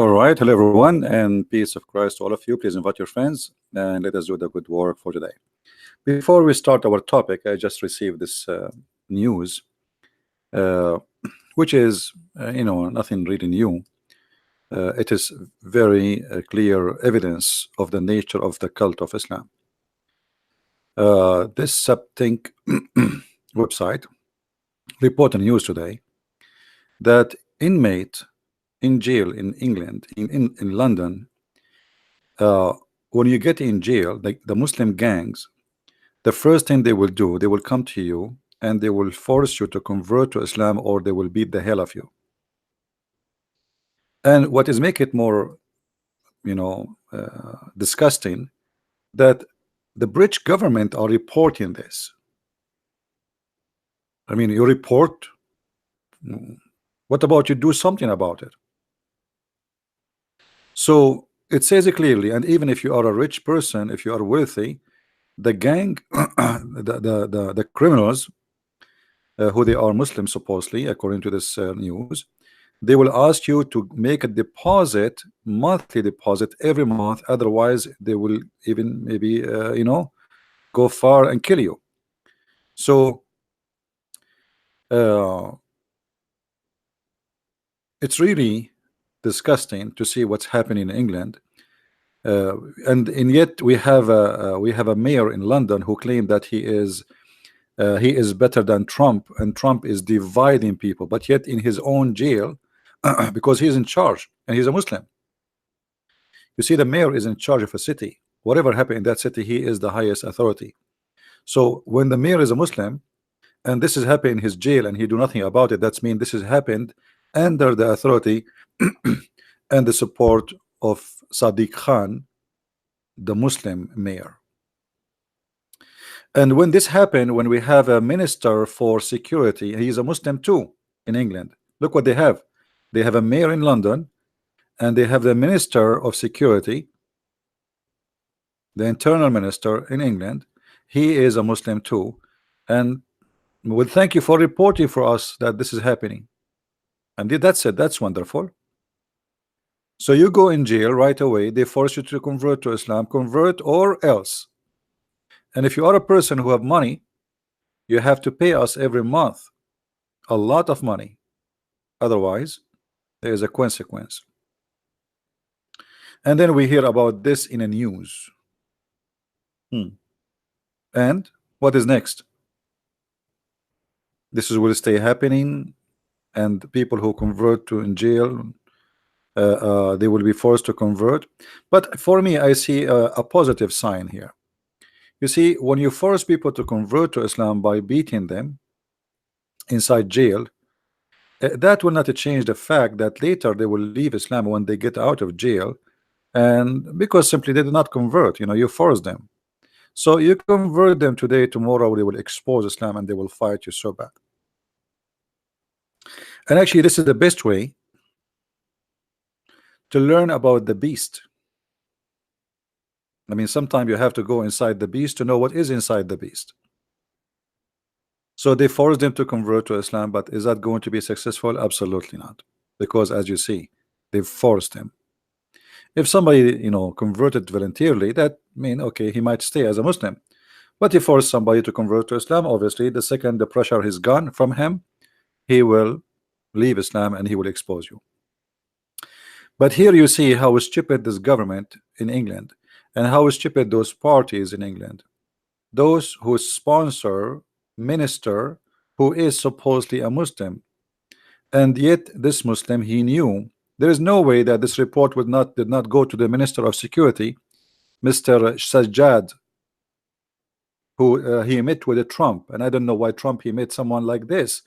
All right, hello everyone, and peace of Christ to all of you. Please invite your friends and let us do the good work for today. Before we start our topic, I just received this news, uh, which is, nothing really new. It is very clear evidence of the nature of the cult of Islam. This Subthink website reported news today that inmate in jail in England, in London, when you get in jail, like the Muslim gangs, the first thing they will do, they will come to you and they will force you to convert to Islam, or they will beat the hell of you. And what is make it more, disgusting, that the British government are reporting this. I mean, you report. What about you do something about it? So it says it clearly, and even if you are a rich person, if you are wealthy, the gang, the criminals, who they are Muslim supposedly, according to this news, they will ask you to make a deposit, monthly deposit every month. Otherwise, they will even maybe go far and kill you. So it's really disgusting to see what's happening in England. And yet we have a mayor in London who claimed that he is better than Trump, and Trump is dividing people, but yet in his own jail, because he's in charge and he's a Muslim. You see, the mayor is in charge of a city. Whatever happened in that city, he is the highest authority. So when the mayor is a Muslim and this is happening in his jail and he do nothing about it, that's mean this has happened under the authority and the support of Sadiq Khan, the Muslim mayor. And when this happened, when we have a minister for security, he's a Muslim too in England. Look what they have. They have a mayor in London, and they have the minister of security, the internal minister in England. He is a Muslim too. And well, thank you for reporting for us that this is happening. And that's it. That's wonderful. So you go in jail right away. They force you to convert to Islam, convert or else. And if you are a person who have money, you have to pay us every month a lot of money. Otherwise, there is a consequence. And then we hear about this in the news. And what is next? This will stay happening, and people who convert to in jail, they will be forced to convert. But for me, I see a positive sign here. You see, when you force people to convert to Islam by beating them inside jail, that will not change the fact that later they will leave Islam when they get out of jail, and because simply they did not convert. You force them. So you convert them today, tomorrow they will expose Islam and they will fight you so bad. And actually, this is the best way to learn about the beast. I mean, sometimes you have to go inside the beast to know what is inside the beast. So they force them to convert to Islam, but is that going to be successful? Absolutely not, because as you see, they've forced him. If somebody converted voluntarily, that mean okay, he might stay as a Muslim. But if you force somebody to convert to Islam, obviously the second the pressure is gone from him, he will leave Islam and he will expose you. But here you see how stupid this government in England, and how stupid those parties in England, those who sponsor minister who is supposedly a Muslim, and yet this Muslim, he knew there is no way that this report did not go to the Minister of Security, Mr. Sajjad, who he met with Trump. And I don't know why Trump he met someone like this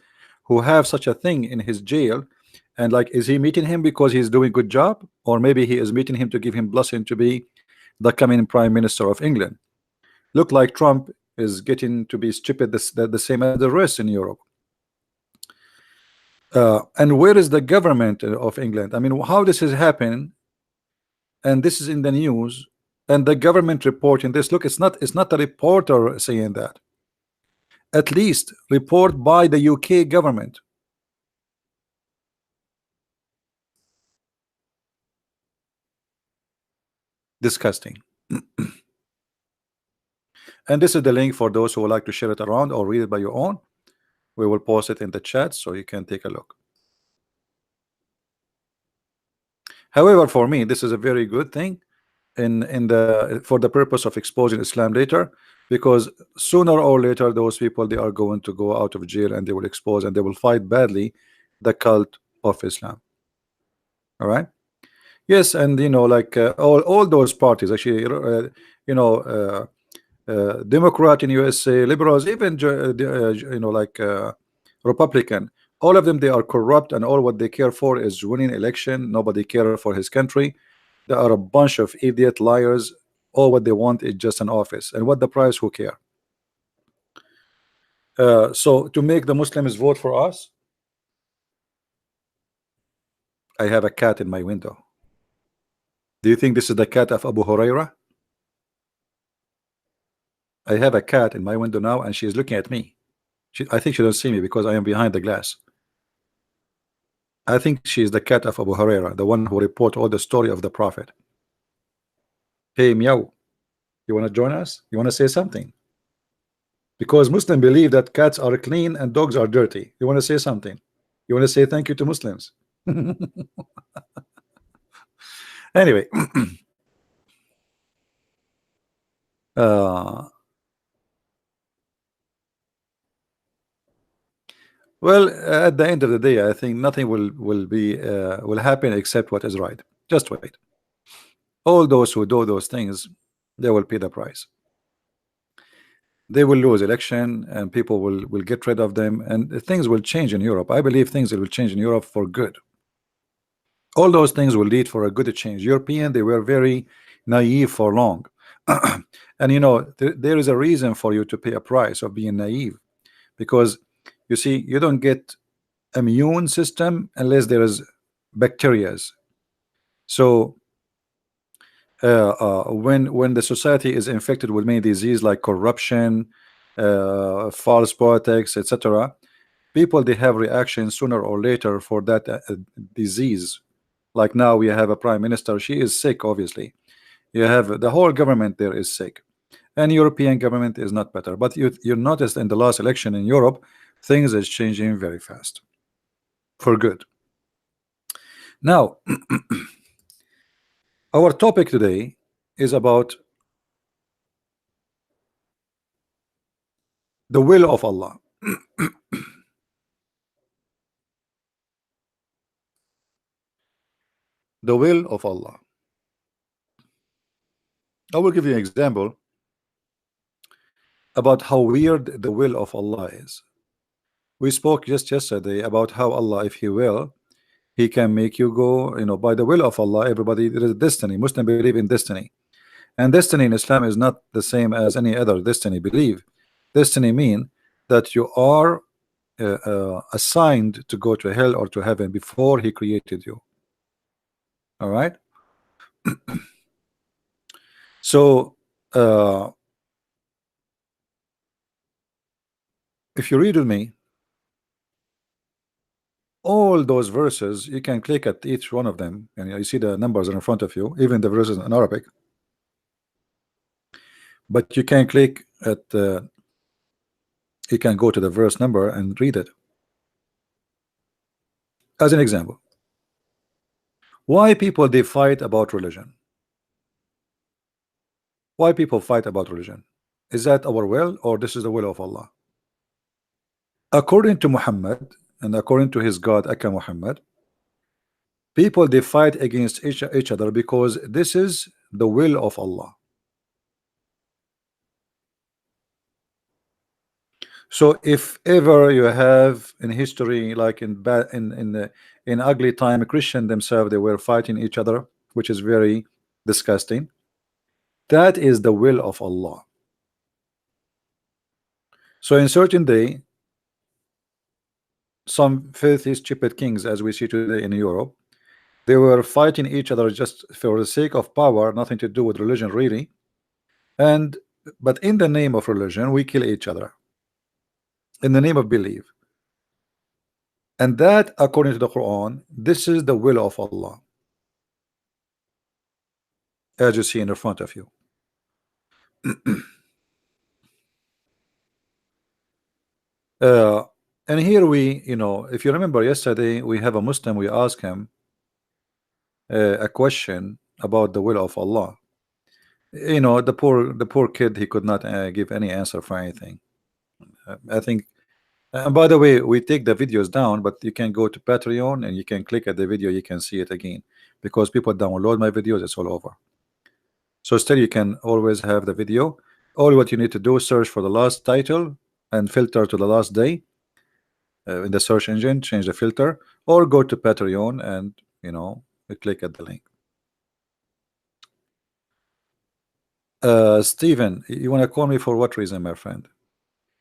who have such a thing in his jail. And like, is he meeting him because he's doing good job, or maybe he is meeting him to give him blessing to be the coming Prime Minister of England? Look like Trump is getting to be stupid the same as the rest in Europe. And where is the government of England? I mean, how this is happening, and this is in the news, and the government reporting this. Look, it's not a reporter saying that. At least report by the UK government. Disgusting. And this is the link for those who would like to share it around or read it by your own. We will post it in the chat so you can take a look. However, for me, this is a very good thing in the for the purpose of exposing Islam later, because sooner or later those people, they are going to go out of jail and they will expose and they will fight badly the cult of Islam. All right. Yes, and you know, like all those parties actually, you know, Democrat in USA, liberals, even you know, like Republican, all of them, they are corrupt, and all what they care for is winning election. Nobody care for his country. They are a bunch of idiot liars. All what they want is just an office, and what the price, who care? So to make the Muslims vote for us, I have a cat in my window. Do you think this is the cat of Abu Huraira? I have a cat in my window now, and she is looking at me. I think she doesn't see me because I am behind the glass. I think she is the cat of Abu Huraira, the one who report all the story of the Prophet. Hey, meow, you want to join us? You want to say something? Because Muslims believe that cats are clean and dogs are dirty. You want to say something? You want to say thank you to Muslims? Anyway, uh, well, at the end of the day, I think nothing will happen except what is right. Just wait. All those who do those things, they will pay the price. They will lose election, and people will get rid of them, and things will change in Europe. I believe things will change in Europe for good. All those things will lead for a good change. European, they were very naive for long. And you know, there is a reason for you to pay a price of being naive, because you see, you don't get immune system unless there is bacterias. So when the society is infected with many disease like corruption, false politics, etc., people, they have reactions sooner or later for that disease. Like now we have a prime minister, she is sick, obviously. You have the whole government there is sick, and European government is not better. But you noticed in the last election in Europe, things is changing very fast for good. Now our topic today is about the will of Allah. The will of Allah. I will give you an example about how weird the will of Allah is. We spoke just yesterday about how Allah, if He will, He can make you go, you know, by the will of Allah. Everybody, there is a destiny. Muslims believe in destiny, and destiny in Islam is not the same as any other destiny belief. Destiny mean that you are assigned to go to hell or to heaven before He created you. All right. So if you read with me all those verses, you can click at each one of them, and you see the numbers are in front of you, even the verses in Arabic. But you can click at you can go to the verse number and read it. As an example, why people they fight about religion? Why people fight about religion? Is that our will, or this is the will of Allah? According to Muhammad and according to his God Akka Muhammad, people they fight against each other because this is the will of Allah. So if ever you have in history, like in bad in ugly time, Christian themselves, they were fighting each other, which is very disgusting. That is the will of Allah. So in certain day, some filthy stupid kings, as we see today in Europe, they were fighting each other just for the sake of power, nothing to do with religion really. And but in the name of religion, we kill each other in the name of belief. And that, according to the Quran, this is the will of Allah. as you see in the front of you. And here we, if you remember yesterday, we have a Muslim, we ask him a question about the will of Allah. The poor kid, he could not give any answer for anything. I think, and by the way, we take the videos down, but you can go to Patreon and you can click at the video, you can see it again, because people download my videos, it's all over. So still you can always have the video. All what you need to do is search for the last title and filter to the last day in the search engine, change the filter, or go to Patreon and click at the link. Steven, you want to call me for what reason, my friend?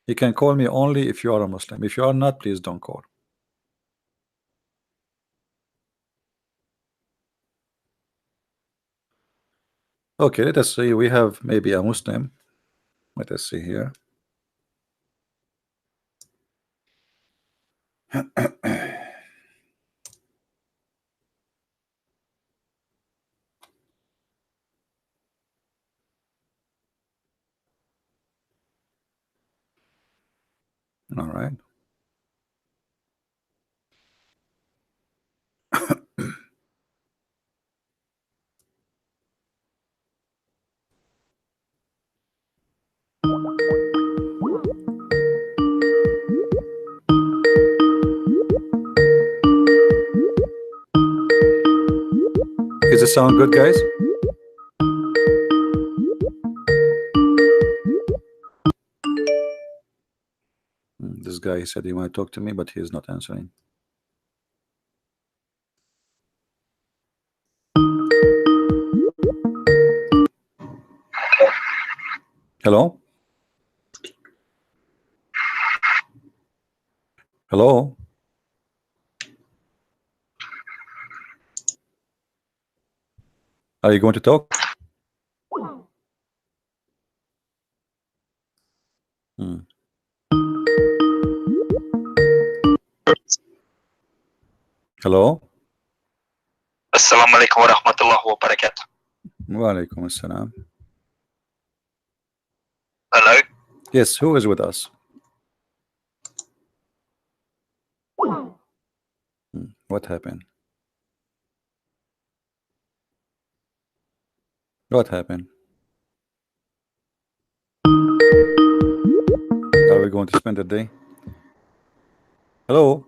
You can call me only if you are a Muslim. If you are not, please don't call. Okay, let us see. We have maybe a Muslim. Let us see here. All right. Does it sound good, guys? This guy said he want to talk to me, but he is not answering. Hello? Hello? Are you going to talk? Hello? Assalamu alaikum wa rahmatullahi wa barakatuh. Wa alaikum assalam. Hello? Yes, who is with us? What happened? What happened? Are we going to spend the day? Hello?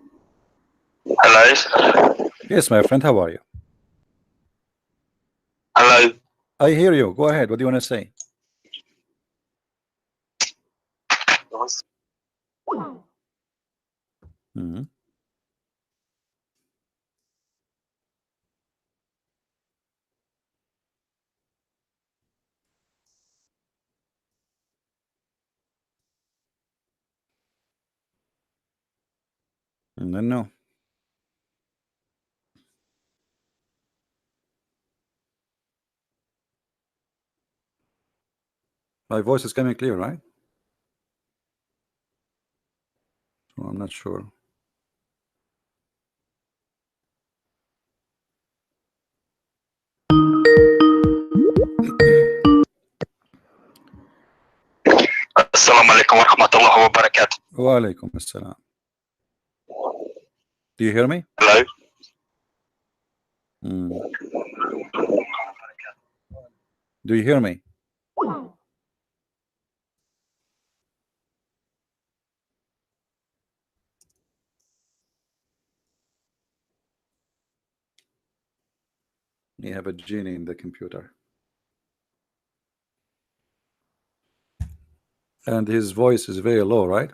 Hello? Yes, my friend, how are you? Hello? I hear you. Go ahead. What do you want to say? No. My voice is coming clear, right? Well, I'm not sure. Assalamu alaikum wa rahmatullahi wa barakatuh. Wa alaikum assalam. Do you hear me? Hello? Do you hear me? You have a genie in the computer. And his voice is very low, right?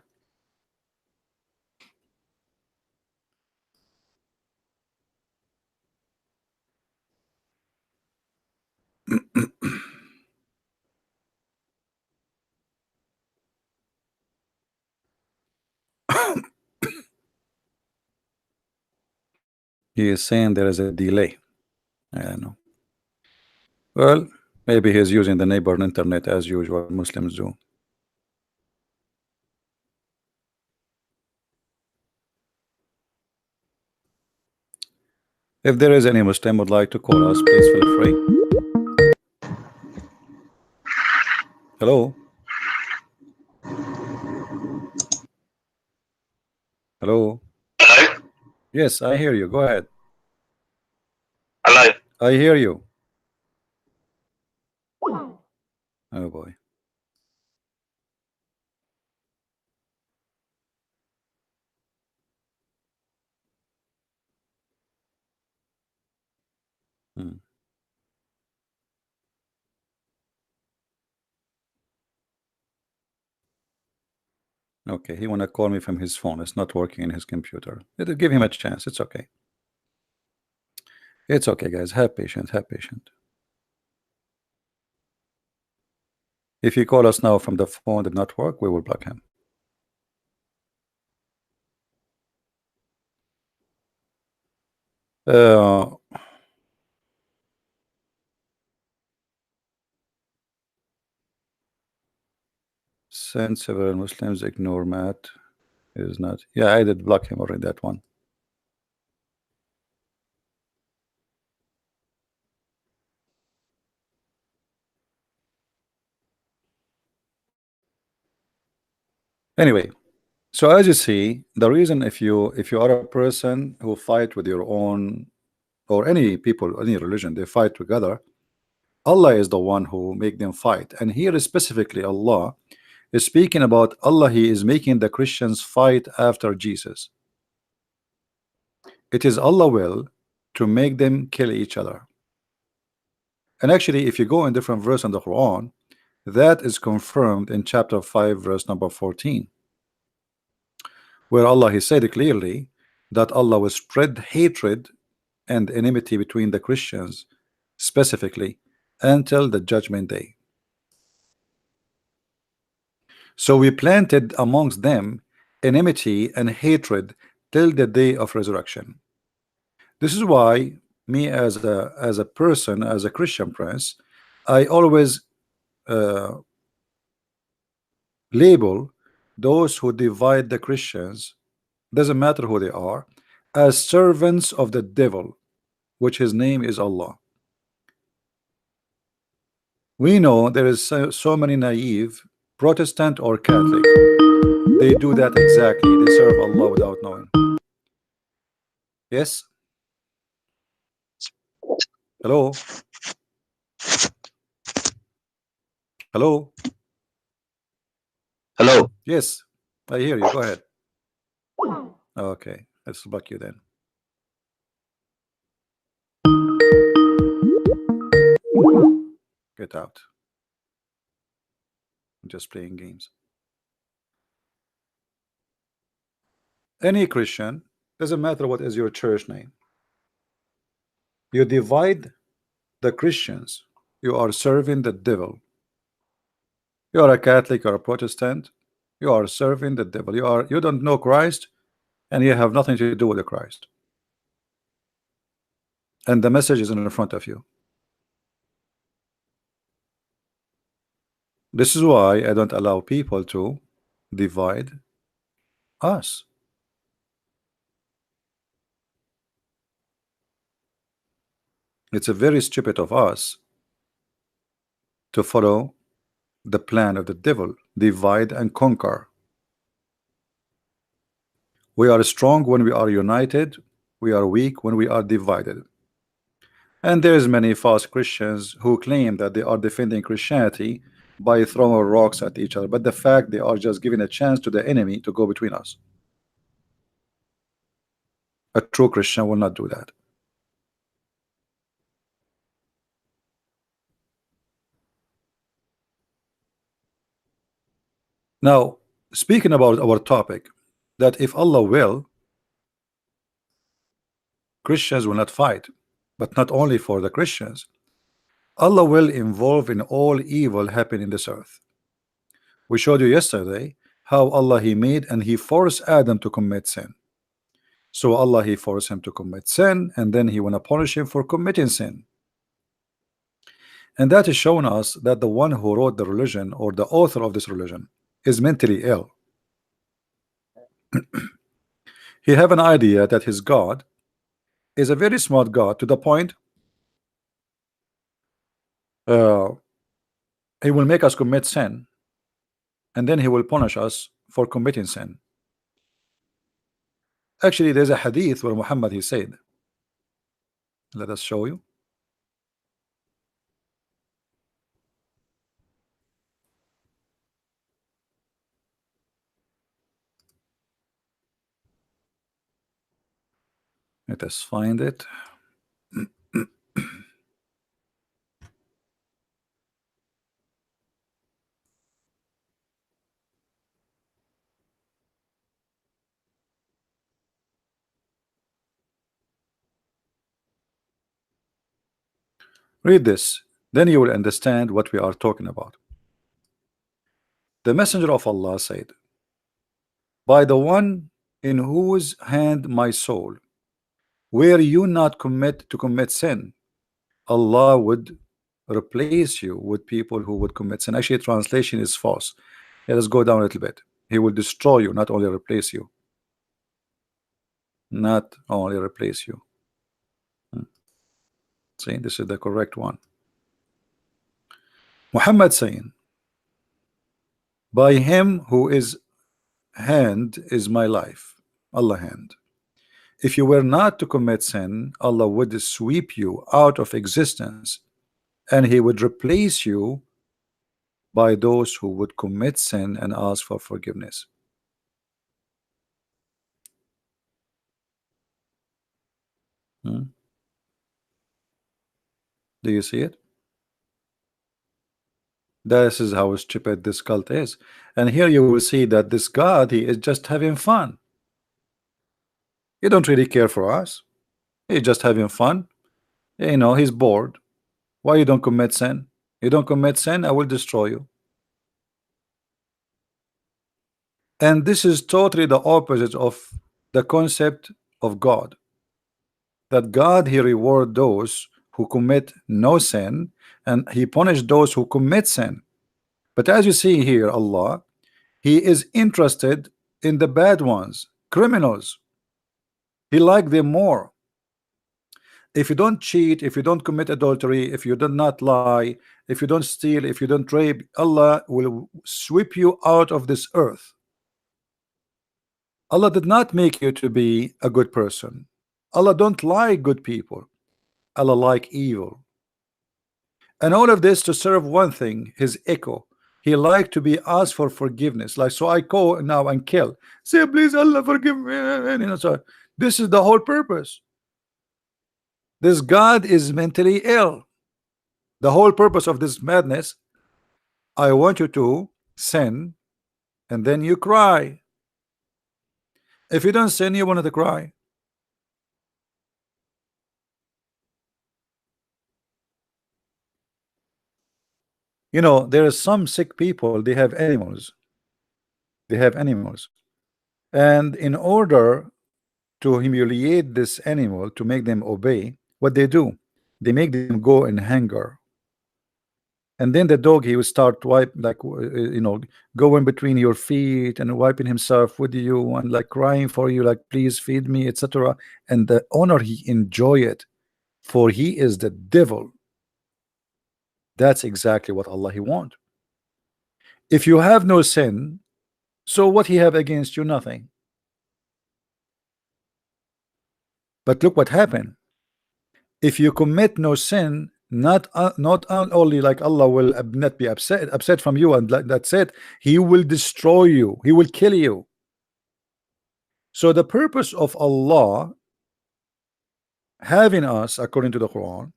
He is saying there is a delay. I don't know. Well, maybe he's using the neighbor internet as usual, Muslims do. If there is any Muslim would like to call us, please feel free. Hello? Hello? Hello? Yes, I hear you. Go ahead. Hello? I hear you. Oh boy. Hmm. Okay, he wanna call me from his phone. It's not working in his computer. It'll give him a chance. It's okay. It's okay, guys. Have patience. Have patience. If he call us now from the phone did not work, we will block him. Since several Muslims ignore Matt, is not. Yeah, I did block him already. That one. Anyway, so as you see, the reason if you are a person who fight with your own or any people, any religion, they fight together. Allah is the one who make them fight, and here specifically Allah is speaking about Allah. He is making the Christians fight after Jesus. It is Allah will to make them kill each other. And actually, if you go in different verse in the Quran, that is confirmed in chapter 5, verse number 14, where Allah He said clearly that Allah will spread hatred and enmity between the Christians specifically until the judgment day. So we planted amongst them enmity and hatred till the day of resurrection. This is why me as a person, as a Christian prince, I always label those who divide the Christians, doesn't matter who they are, as servants of the devil, which his name is Allah. We know there is so many naive Protestant or Catholic. They do that exactly. They serve Allah without knowing. Yes. Hello. Hello. Hello? Yes, I hear you. Go ahead. Okay, let's block you then. Get out. I'm just playing games. Any Christian, doesn't matter what is your church name. You divide the Christians, you are serving the devil. You are a Catholic or a Protestant, you are serving the devil. You don't know Christ, and you have nothing to do with the Christ. And the message is in front of you. This is why I don't allow people to divide us. It's a very stupid of us to follow the plan of the devil, divide and conquer. We are strong when we are united, we are weak when we are divided. And there's many false Christians who claim that they are defending Christianity by throwing rocks at each other, but the fact they are just giving a chance to the enemy to go between us. A true Christian will not do that. Now, speaking about our topic, that if Allah will, Christians will not fight, but not only for the Christians. Allah will involve in all evil happening in this earth. We showed you yesterday how Allah He made and He forced Adam to commit sin. So Allah He forced him to commit sin, and then He want to punish him for committing sin. And that is showing us that the one who wrote the religion or the author of this religion is mentally ill. He have an idea that his God is a very smart God to the point He will make us commit sin, and then he will punish us for committing sin. Actually, there's a hadith where Muhammad, he said, let us show you. Let us find it. Read this, then you will understand what we are talking about. The Messenger of Allah said, by the one in whose hand my soul, were you not commit sin, Allah would replace you with people who would commit sin. Actually, translation is false. Let us go down a little bit. He will destroy you, not only replace you. Not only replace you. See, this is the correct one. Muhammad saying, by him who is hand is my life, Allah hand. If you were not to commit sin, Allah would sweep you out of existence, and he would replace you by those who would commit sin and ask for forgiveness. Do you see it? This is how stupid this cult is. And here you will see that this God, he is just having fun. He don't really care for us. He's just having fun. You know, he's bored. Why you don't commit sin? You don't commit sin, I will destroy you. And this is totally the opposite of the concept of God. That God, he reward those who commit no sin, and he punish those who commit sin. But as you see here, Allah, he is interested in the bad ones, criminals. He like them more. If you don't cheat, if you don't commit adultery, if you do not lie, if you don't steal, if you don't rape, Allah will sweep you out of this earth. Allah did not make you to be a good person. Allah don't like good people. Allah like evil. And all of this to serve one thing, his echo. He like to be asked for forgiveness. Like, so I go now and kill. Say, please, Allah, forgive me. You know, so this is the whole purpose. This God is mentally ill. The whole purpose of this madness, I want you to sin, and then you cry. If you don't sin, you want to cry. You know, there are some sick people, they have animals. They have animals. And in order to humiliate this animal, to make them obey, what they do, they make them go in hunger. And then the dog, he will start wipe, like, you know, going between your feet and wiping himself with you and like crying for you, like, please feed me, etc. And the owner, he enjoy it, for he is the devil. That's exactly what Allah he want. If you have no sin, so what he have against you? Nothing. But look what happened. If you commit no sin, not only like Allah will not be upset from you, and that's it, he will destroy you, he will kill you. So the purpose of Allah having us, according to the Quran,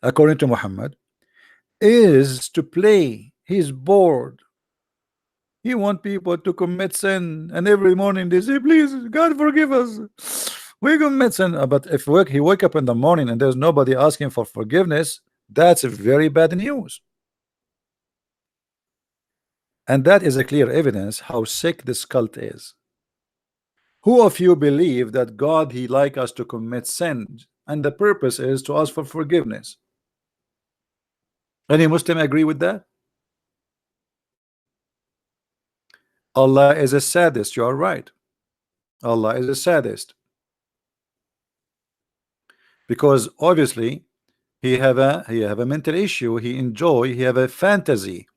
according to Muhammad, is to play. He's bored. He want people to commit sin, and every morning they say, please, God, forgive us, we commit sin. But if he wake up in the morning and there's nobody asking for forgiveness, that's very bad news. And that is a clear evidence how sick this cult is. Who of you believe that God, he like us to commit sin, and the purpose is to ask for forgiveness? Any Muslim agree with that? Allah is a sadist. You are right. Allah is a sadist. Because obviously He have a mental issue. He have a fantasy.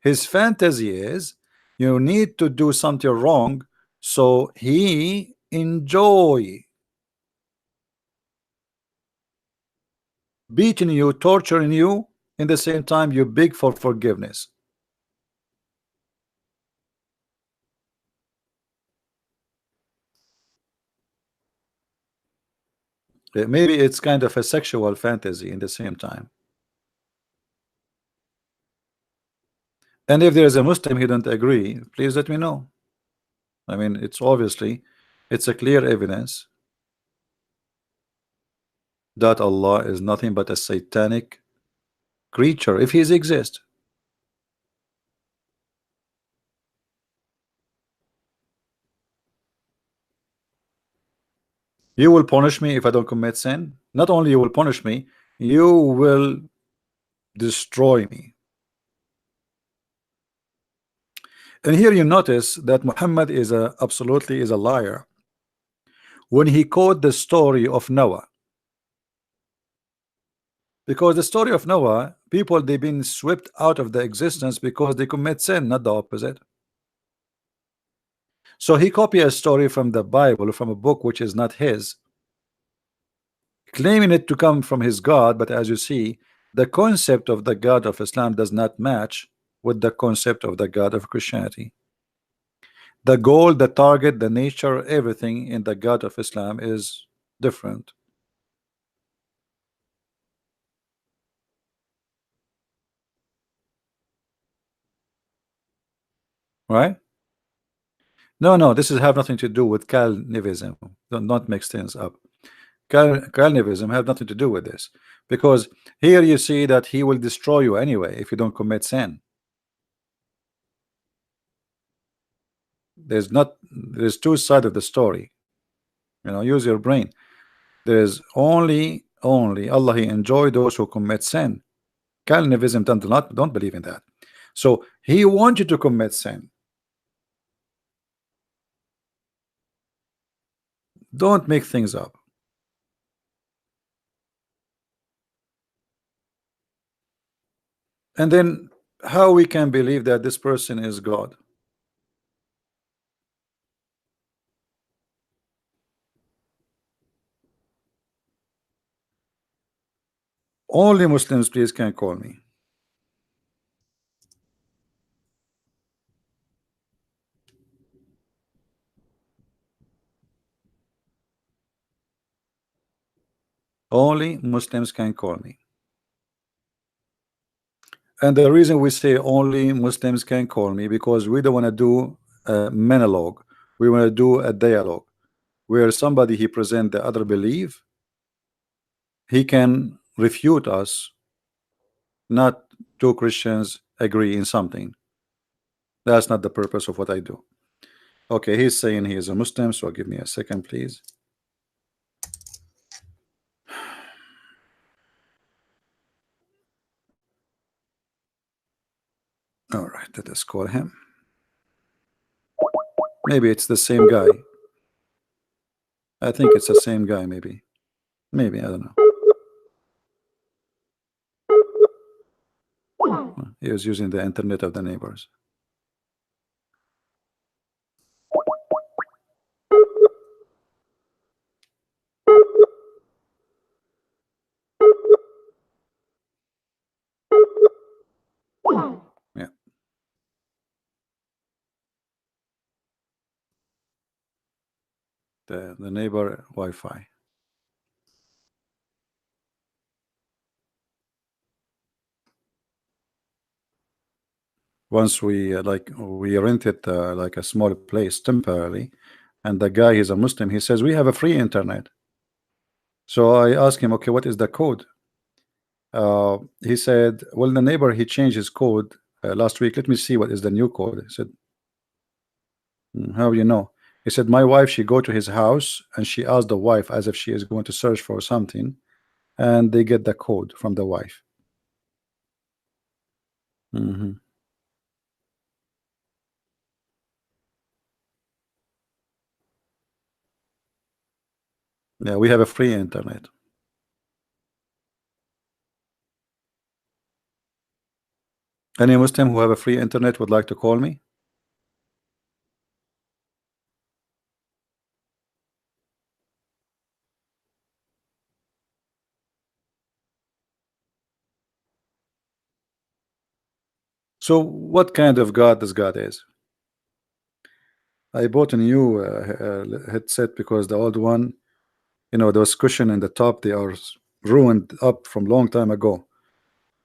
His fantasy is you need to do something wrong, so he enjoy beating you, torturing you. In the same time, you beg for forgiveness. Maybe it's kind of a sexual fantasy in the same time. And if there is a Muslim he don't agree, please let me know. I mean, it's a clear evidence that Allah is nothing but a satanic creature if he exists. You will punish me if I don't commit sin. Not only you will punish me, you will destroy me. And here you notice that Muhammad is absolutely is a liar when he quote the story of Noah, because the story of Noah, people they've been swept out of the existence because they commit sin, not the opposite. So he copy a story from the Bible, from a book which is not his, claiming it to come from his God, but as you see, the concept of the God of Islam does not match with the concept of the God of Christianity. The goal, the target, the nature, everything in the God of Islam is different. Right? No, this is have nothing to do with Calvinism. Don't not mix things up. Calvinism have nothing to do with this, because here you see that he will destroy you anyway if you don't commit sin. There's two sides of the story. Use your brain. There's only Allah, he enjoy those who commit sin. Calvinism don't believe in that. So he wants you to commit sin. Don't make things up. And then how we can believe that this person is God? Only Muslims, please, can call me. Only Muslims can call me. And the reason we say only Muslims can call me, because we don't want to do a monologue. We want to do a dialogue where somebody he present the other belief, he can refute us, not two Christians agree in something. That's not the purpose of what I do. Okay, he's saying he is a Muslim, so give me a second, please. All right, let us call him. Maybe it's the same guy. I think it's the same guy, maybe. Maybe, I don't know. He was using the internet of the neighbors. Yeah. The neighbor Wi-Fi. Once we rented like a small place temporarily, and the guy is a Muslim. He says we have a free internet. So I asked him, okay, what is the code? He said, well, the neighbor he changed his code last week. Let me see what is the new code. I said, how do you know? He said, my wife, she go to his house and she asked the wife as if she is going to search for something, and they get the code from the wife. Mm-hmm. Yeah, we have a free internet. Any Muslim who have a free internet would like to call me? So what kind of God this God is? I bought a new headset because the old one, you know, those cushion in the top, they are ruined up from long time ago,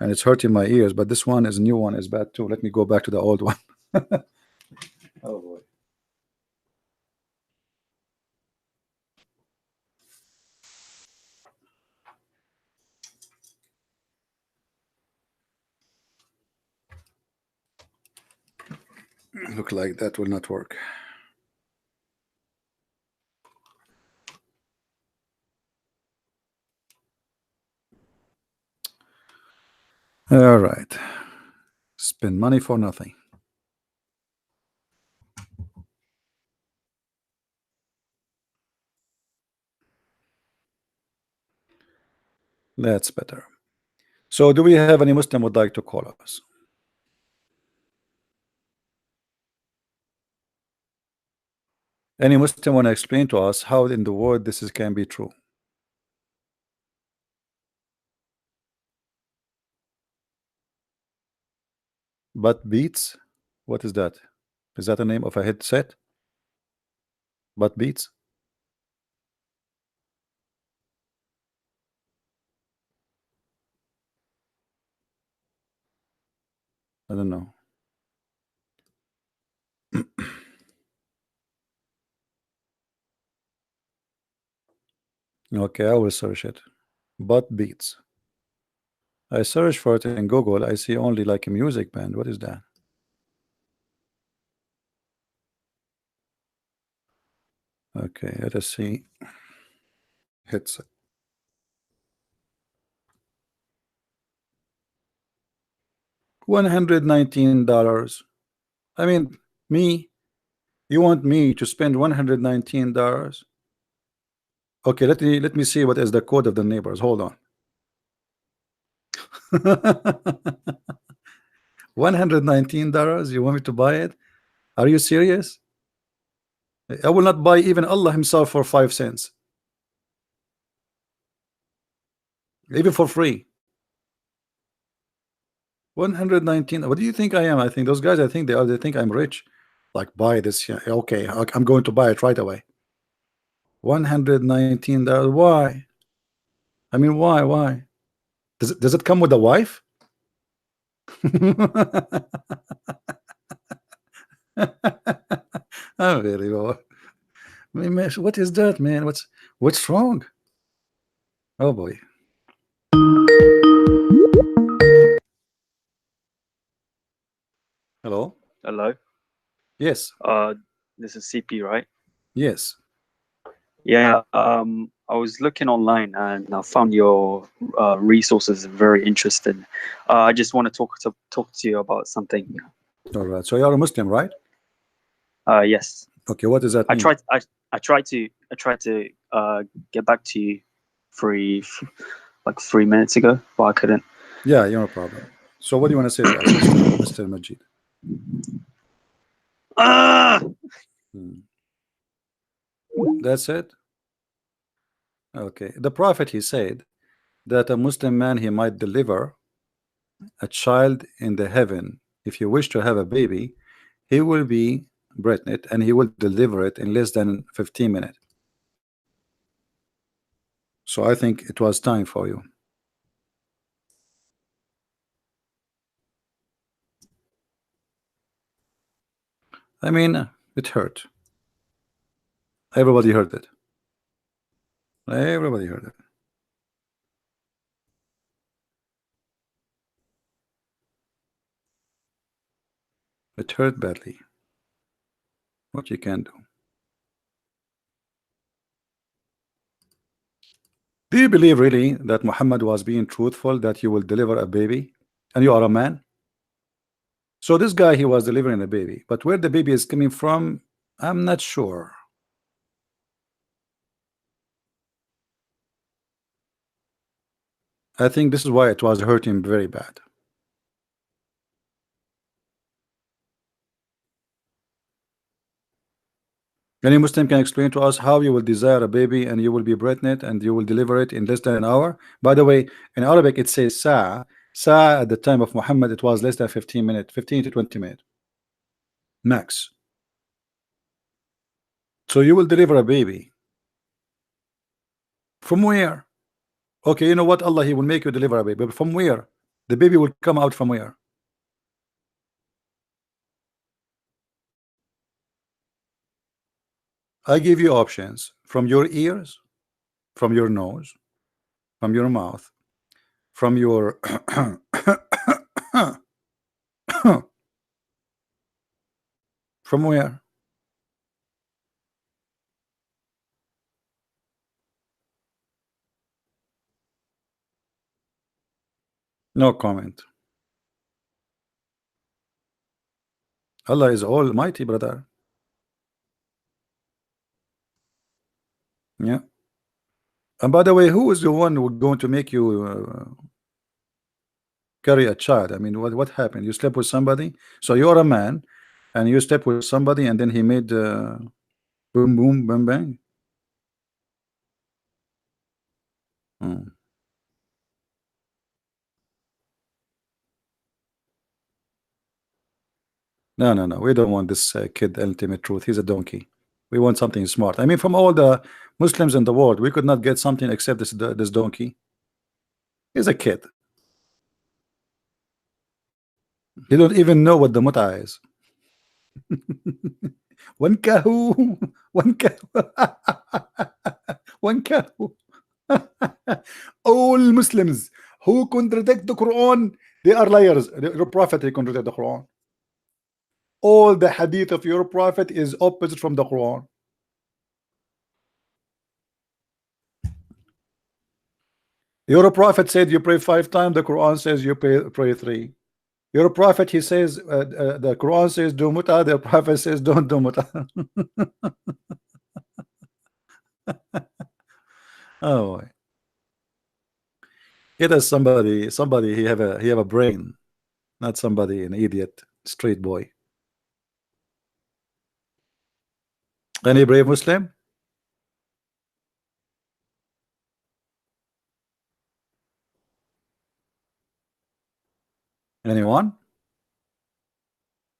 and it's hurting my ears. But this one is a new one, is bad too. Let me go back to the old one. Oh boy. Look like that will not work. All right. Spend money for nothing. That's better. So do we have any Muslim would like to call us? Any Muslim want to explain to us how in the world this is can be true? But Beats? What is that? Is that the name of a headset? But Beats? I don't know. Okay, I will search it. But Beats. I search for it in Google. I see only like a music band. What is that? Okay, let us see. Headset. $119. I mean, me. You want me to spend $119? Okay, let me see what is the code of the neighbors. Hold on. $119? You want me to buy it? Are you serious? I will not buy even Allah himself for 5 cents, even for free. 119. What do you think I am? I think those guys, I think they are, they think I'm rich. Like, buy this. Yeah, okay, I'm going to buy it right away. $119. Why? I mean, why? Does it come with a wife? Unbelievable. Man, what is that, man? What's wrong? Oh boy. Hello. Hello. Yes. This is CP, right? Yes. Yeah. I was looking online and I found your resources very interesting. I just want to talk to you about something. All right. So you're a Muslim, right? Yes. Okay. What does that I mean? tried. I tried to get back to you like 3 minutes ago, but I couldn't. Yeah, no problem. So what do you want to say to us, Mr. Majid? Ah! Hmm. That's it. Okay. The Prophet, he said that a Muslim man, he might deliver a child in the heaven. If you wish to have a baby, he will be pregnant and he will deliver it in less than 15 minutes. So I think it was time for you. I mean, it hurt. Everybody heard it. Everybody heard it. It hurt badly. What you can do. Do you believe really that Muhammad was being truthful that you will deliver a baby and you are a man? So this guy, he was delivering a baby, but where the baby is coming from, I'm not sure. I think this is why it was hurting very bad. Any Muslim can explain to us how you will desire a baby and you will be pregnant and you will deliver it in less than an hour? By the way, in Arabic it says sa. Sa at the time of Muhammad it was less than 15 minutes, 15 to 20 minutes max. So you will deliver a baby. From where? Okay, you know what? Allah, He will make you deliver a baby. But from where? The baby will come out from where? I give you options. From your ears, from your nose, from your mouth, from your from where? No comment. Allah is almighty, brother. Yeah. And by the way, who is the one who going to make you carry a child? I mean, what happened? You slept with somebody, so you're a man, and you slept with somebody, and then he made boom, boom, bang, bang. Hmm. No, no, no. We don't want this kid ultimate truth. He's a donkey. We want something smart. I mean, from all the Muslims in the world, we could not get something except this donkey. He's a kid. He don't even know what the muta is. One kahu, one kahu, one kahu. All Muslims who contradict the Quran, they are liars. Your prophet, he contradict the Quran. All the hadith of your prophet is opposite from the Quran. Your prophet said you pray 5 times. The Quran says you pray 3. Your prophet, he says the Quran says do muta. The prophet says don't do muta. Oh boy. It is somebody he have a brain, not somebody an idiot street boy. Any brave Muslim? Anyone?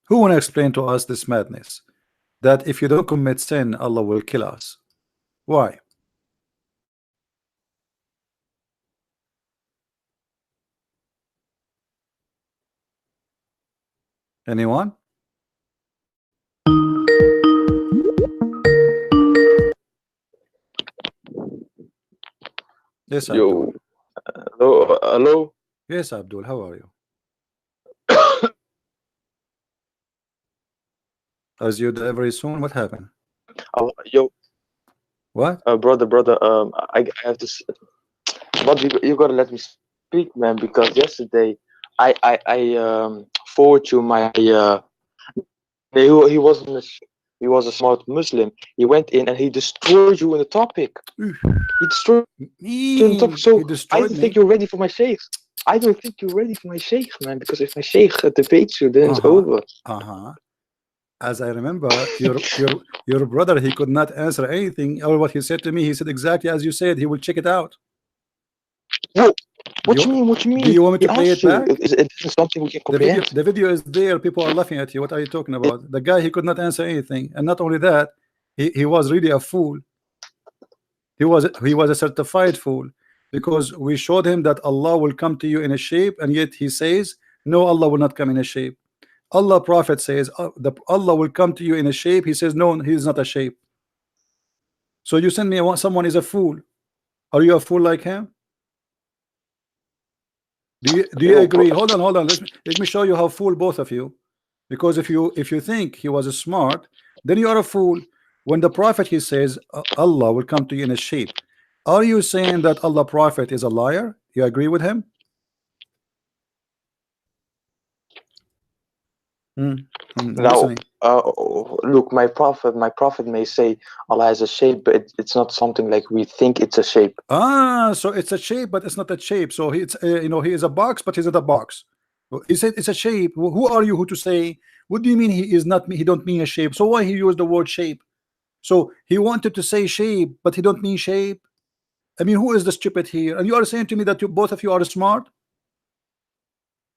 Who want to explain to us this madness that if you don't commit sin, Allah will kill us? Why? Anyone? Yes, Abdul. Yo, hello. Yes, Abdul. How are you? As you die very soon, what happened? Yo, What? brother. I have to. But you gotta let me speak, man, because yesterday I forward you my he wasn't he was a smart Muslim. He went in and he destroyed you in the topic. He destroyed you in the topic. So I don't think you're ready for my sheikh. I don't think you're ready for my sheikh, man. Because if my sheikh debates you, then it's over. As I remember, your brother, he could not answer anything. Or what he said to me, he said exactly as you said. He will check it out. No. What you mean? What you mean? Do you want me to play it back? Is it something we can comprehend? The video is there. People are laughing at you. What are you talking about? The guy, he could not answer anything, and not only that, he was really a fool. He was a certified fool, because we showed him that Allah will come to you in a shape, and yet he says no, Allah will not come in a shape. Allah Prophet says Allah will come to you in a shape. He says no, he is not a shape. So you send me someone is a fool. Are you a fool like him? Do you agree? Hold on. Let me show you how fool both of you. Because if you think he was smart, then you are a fool. When the Prophet, he says Allah will come to you in a shape, are you saying that Allah Prophet is a liar? You agree with him? Now, look, my prophet may say Allah has a shape, but it's not something like we think it's a shape. So it's a shape, but it's not a shape. So it's he is a box, but he's not a box. He said it's a shape. Who are you who to say? What do you mean he is not? He don't mean a shape. So why he used the word shape? So he wanted to say shape, but he don't mean shape. I mean, who is the stupid here? And you are saying to me that both of you are smart?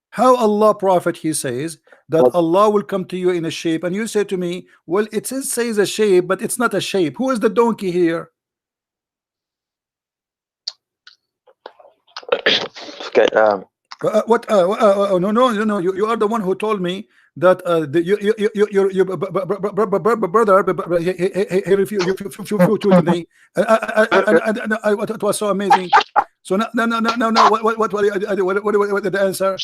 How Allah Prophet, he says that But Allah will come to you in a shape, and you say to me, well, it says a shape, but it's not a shape. Who is the donkey here? okay, What? No. You are the one who told me that your brother he refused me. It was so amazing. So no. What the answer?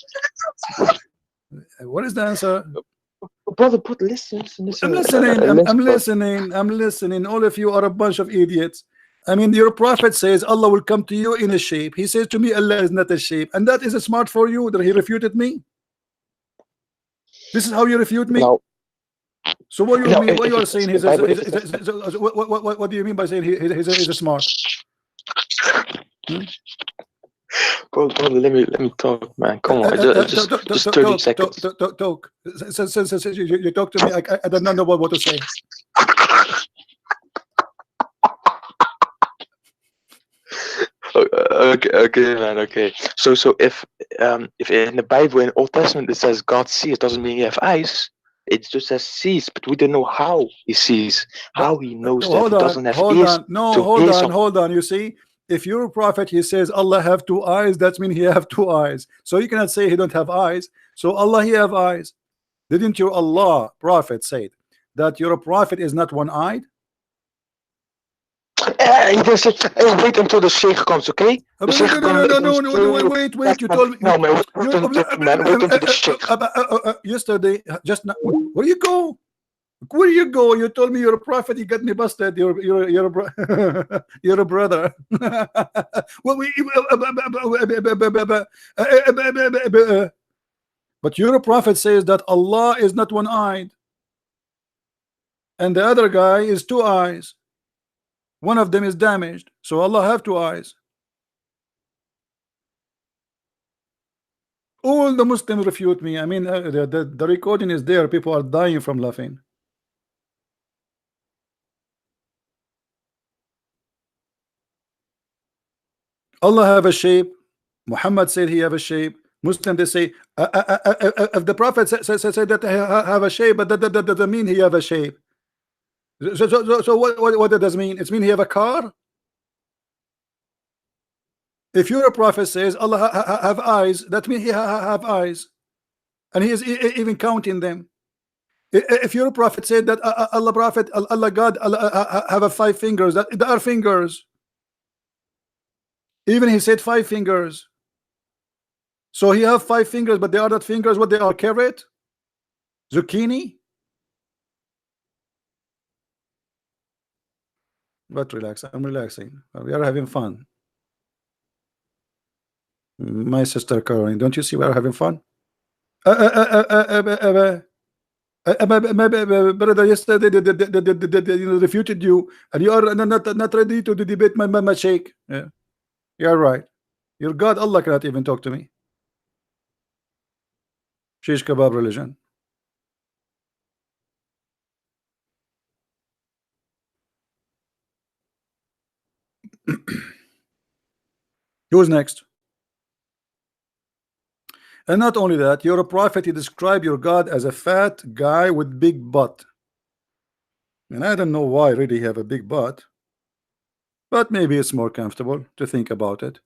What is the answer? brother, listen, I'm listening. let's I'm talk. listening. I'm listening. All of you are a bunch of idiots. I mean, your prophet says Allah will come to you in a shape. He says to me, Allah is not a shape, and that is smart for you that he refuted me. This is how you refute me. No, So what you no. mean? What you are If saying? the Bible, if it What do you mean by saying he's smart? brother, let me talk, man. Come on, just 30 seconds. Talk. Since you talk to me, I don't know what to say. Okay, man. Okay. So if in the Bible in Old Testament it says God sees, doesn't mean he have eyes. It just says sees, but we don't know how he sees, how he knows that Hold he on, doesn't have hold ears on. No, to hear something. hold on. You see, if you're a prophet, he says Allah have two eyes. That means he have two eyes. So you cannot say he don't have eyes. So Allah he have eyes. Didn't your Allah prophet say that your prophet is not one-eyed? He just said, hey, wait until the sheikh comes, okay? The sheikh No, wait. You told me. No, man, wait You, until, man, wait until the sheikh. yesterday, just now, where you go? Where you go? You told me you're a prophet. You got me busted. You're a brother. But your prophet says that Allah is not one-eyed, and the other guy is two eyes. One of them is damaged, so Allah have two eyes. All the Muslims refute me. I mean, the recording is there. People are dying from laughing. Allah have a shape. Muhammad said he have a shape. Muslim they say if the Prophet said that he have a shape, but that doesn't mean he have a shape. So what does mean? It mean he have a car. If your prophet says Allah have eyes, that means he have eyes, and he is even counting them. If your prophet said that Allah God have 5 fingers, that there are fingers. Even he said 5 fingers. So he have 5 fingers, but they are not fingers. What they are? Carrot, zucchini. But relax. I'm relaxing. We are having fun. My sister Caroline, don't you see we are having fun? Brother, yesterday they refuted you, and you are not ready to debate my sheikh. Yeah, you are right. Your God Allah cannot even talk to me. Shish kebab religion. Who's next? And not only that, you're a prophet. You describe your God as a fat guy with big butt. And I don't know why really have a big butt, but maybe it's more comfortable to think about it.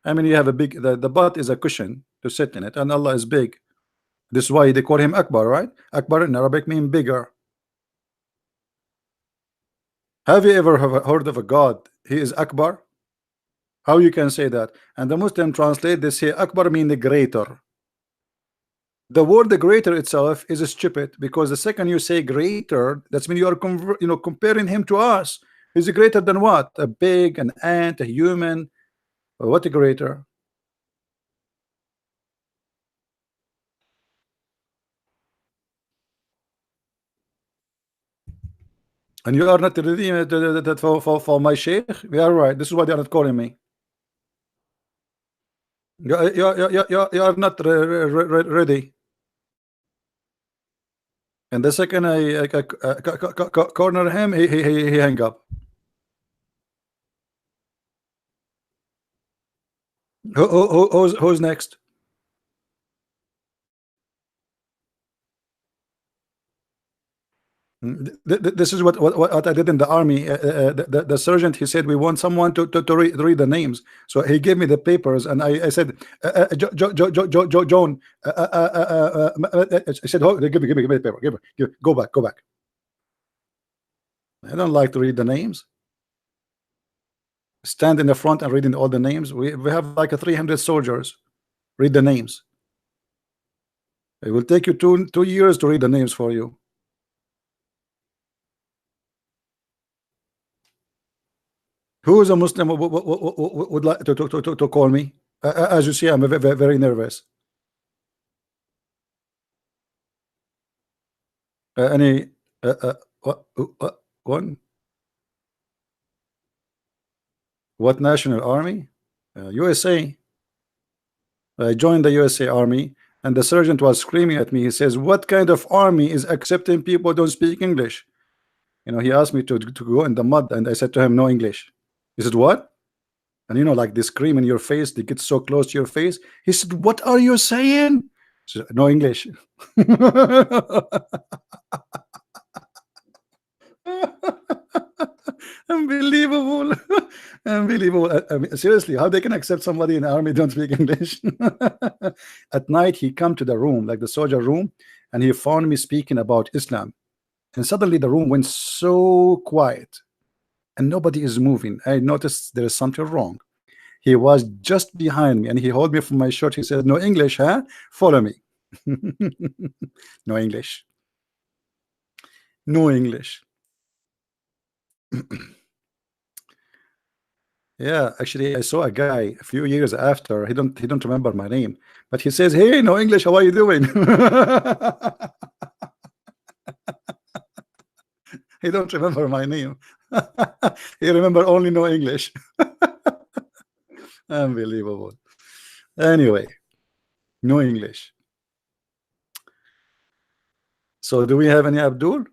I mean, you have a big, the butt is a cushion to sit in it, and Allah is big. This is why they call him Akbar, right? Akbar in Arabic means bigger. Have you ever heard of a God? He is Akbar. How you can say that? And the Muslim translate, they say Akbar mean the greater. The word the greater itself is stupid, because the second you say greater, that's mean you are comparing him to us. Is greater than what? A pig, an ant, a human? What a greater? And you are not ready for my sheikh? We are right. This is why they are not calling me. You are not ready. And the second I corner him, he hang up. Who's next? This is what I did in the army. The sergeant, he said we want someone to read the names. So he gave me the papers, and I said, John. I said, oh, give me the paper. Give me. Go back. I don't like to read the names. Stand in the front and reading all the names. We have like 300 soldiers. Read the names. It will take you 2 years to read the names for you. Who is a Muslim would like to call me? As you see, I'm very nervous. Any one? What national army? USA. I joined the USA Army, and the sergeant was screaming at me. He says, "What kind of army is accepting people who don't speak English?" You know, he asked me to go in the mud, and I said to him, "No English." He said, "What?" And you know, like they scream in your face, they get so close to your face. He said, "What are you saying?" I said, "No English." Unbelievable. Unbelievable. I mean, seriously, how they can accept somebody in the army don't speak English? At night, he come to the room, like the soldier room, and he found me speaking about Islam. And suddenly the room went so quiet and nobody is moving. I noticed there is something wrong. He was just behind me and he held me from my shirt. He said, "No English, huh? Follow me." No English. No English. Yeah, actually, I saw a guy a few years after. He don't remember my name, but he says, "Hey, no English. How are you doing?" He don't remember my name. He remember only no English. Unbelievable. Anyway, no English. So do we have any Abdul?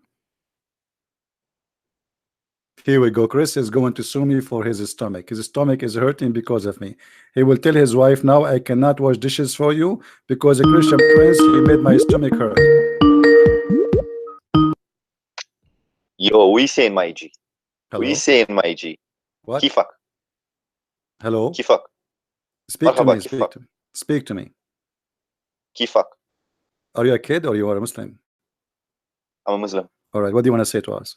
Here we go. Chris is going to sue me for his stomach. His stomach is hurting because of me. He will tell his wife, "Now I cannot wash dishes for you because a Christian prince, he made my stomach hurt." Yo, we saying my G. Hello? We saying my G. What? Kifak. Hello? Kifak. Speak to Marhaba, me. kifak. Speak to me. Kifak. Are you a kid or you are a Muslim? I'm a Muslim. All right. What do you want to say to us?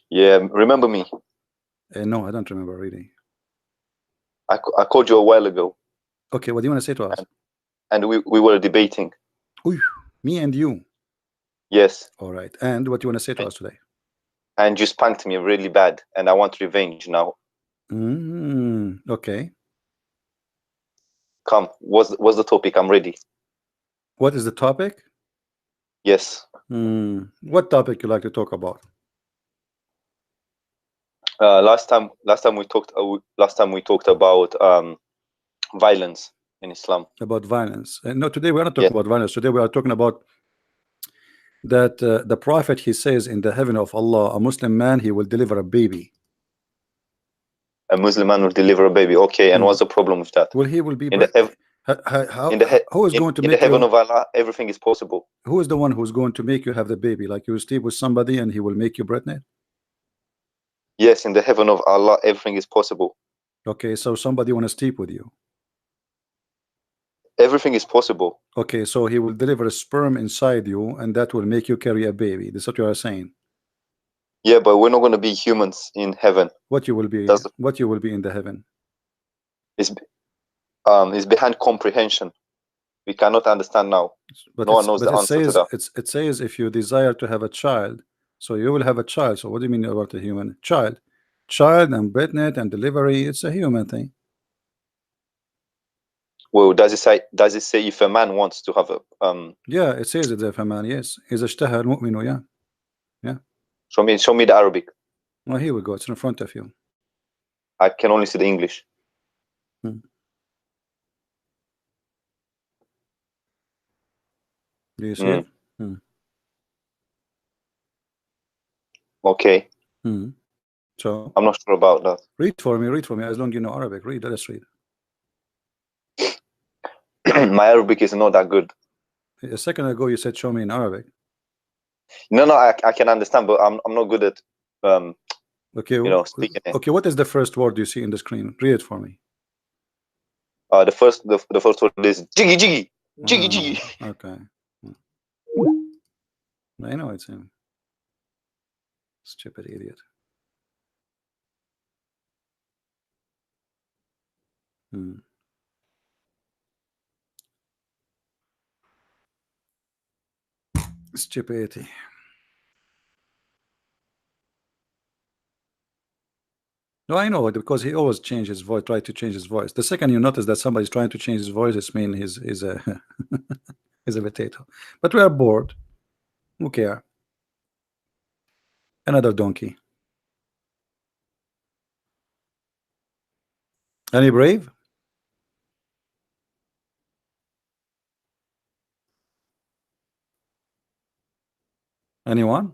Yeah, remember me? No, I don't remember really. I called you a while ago, Okay. What do you want to say to us? and we were debating. Ooh, me and you. Yes, All right. And what do you want to say to us today? and you spanked me really bad, and I want revenge now. Okay. Come, what's the topic? I'm ready. What is the topic? Yes. What topic you like to talk about? Last time we talked about violence in Islam. About violence. No, today we are not Yeah. talking about violence. Today we are talking about that the Prophet, he says in the heaven of Allah, a Muslim man, he will deliver a baby. A Muslim man will deliver a baby. Okay, and what's the problem with that? Well, he will be In the who is going to in make the heaven you, of Allah, everything is possible. who is the one who's going to make you have the baby? Like you sleep with somebody and he will make you pregnant? Yes, in the heaven of Allah, everything is possible. Okay, so somebody want to sleep with you. Everything is possible. Okay, so he will deliver a sperm inside you and that will make you carry a baby. That's what you are saying. Yeah, but we're not going to be humans in heaven. What you will be? That's What you will be in the heaven? is behind comprehension. We cannot understand now. But No one knows the answer to that. It says if you desire to have a child, so you will have a child. So what do you mean about a human child? Child and pregnant and delivery, it's a human thing. Well, does it say if a man wants to have a Yeah, it says it if a man, yes. إذا اشتهى المؤمن, yeah. Yeah. show me the Arabic. Well, here we go. It's in front of you. I can only see the English. Do you see it? Okay. So I'm not sure about that. read for me, as long as you know Arabic. Read, let us read. My Arabic is not that good. A second ago you said show me in Arabic. No, I can understand, but I'm not good at Okay, speaking it. okay, what is the first word you see in the screen? Read it for me. The first word is jiggy jiggy jiggy jiggy. Okay. I know it's him. Stupid idiot. Stupidity. No, I know it because he always changes his voice, try to change his voice. The second you notice that somebody's trying to change his voice, it's mean he's a he's a potato. But we are bored. Who care? Another donkey. Any brave? Anyone?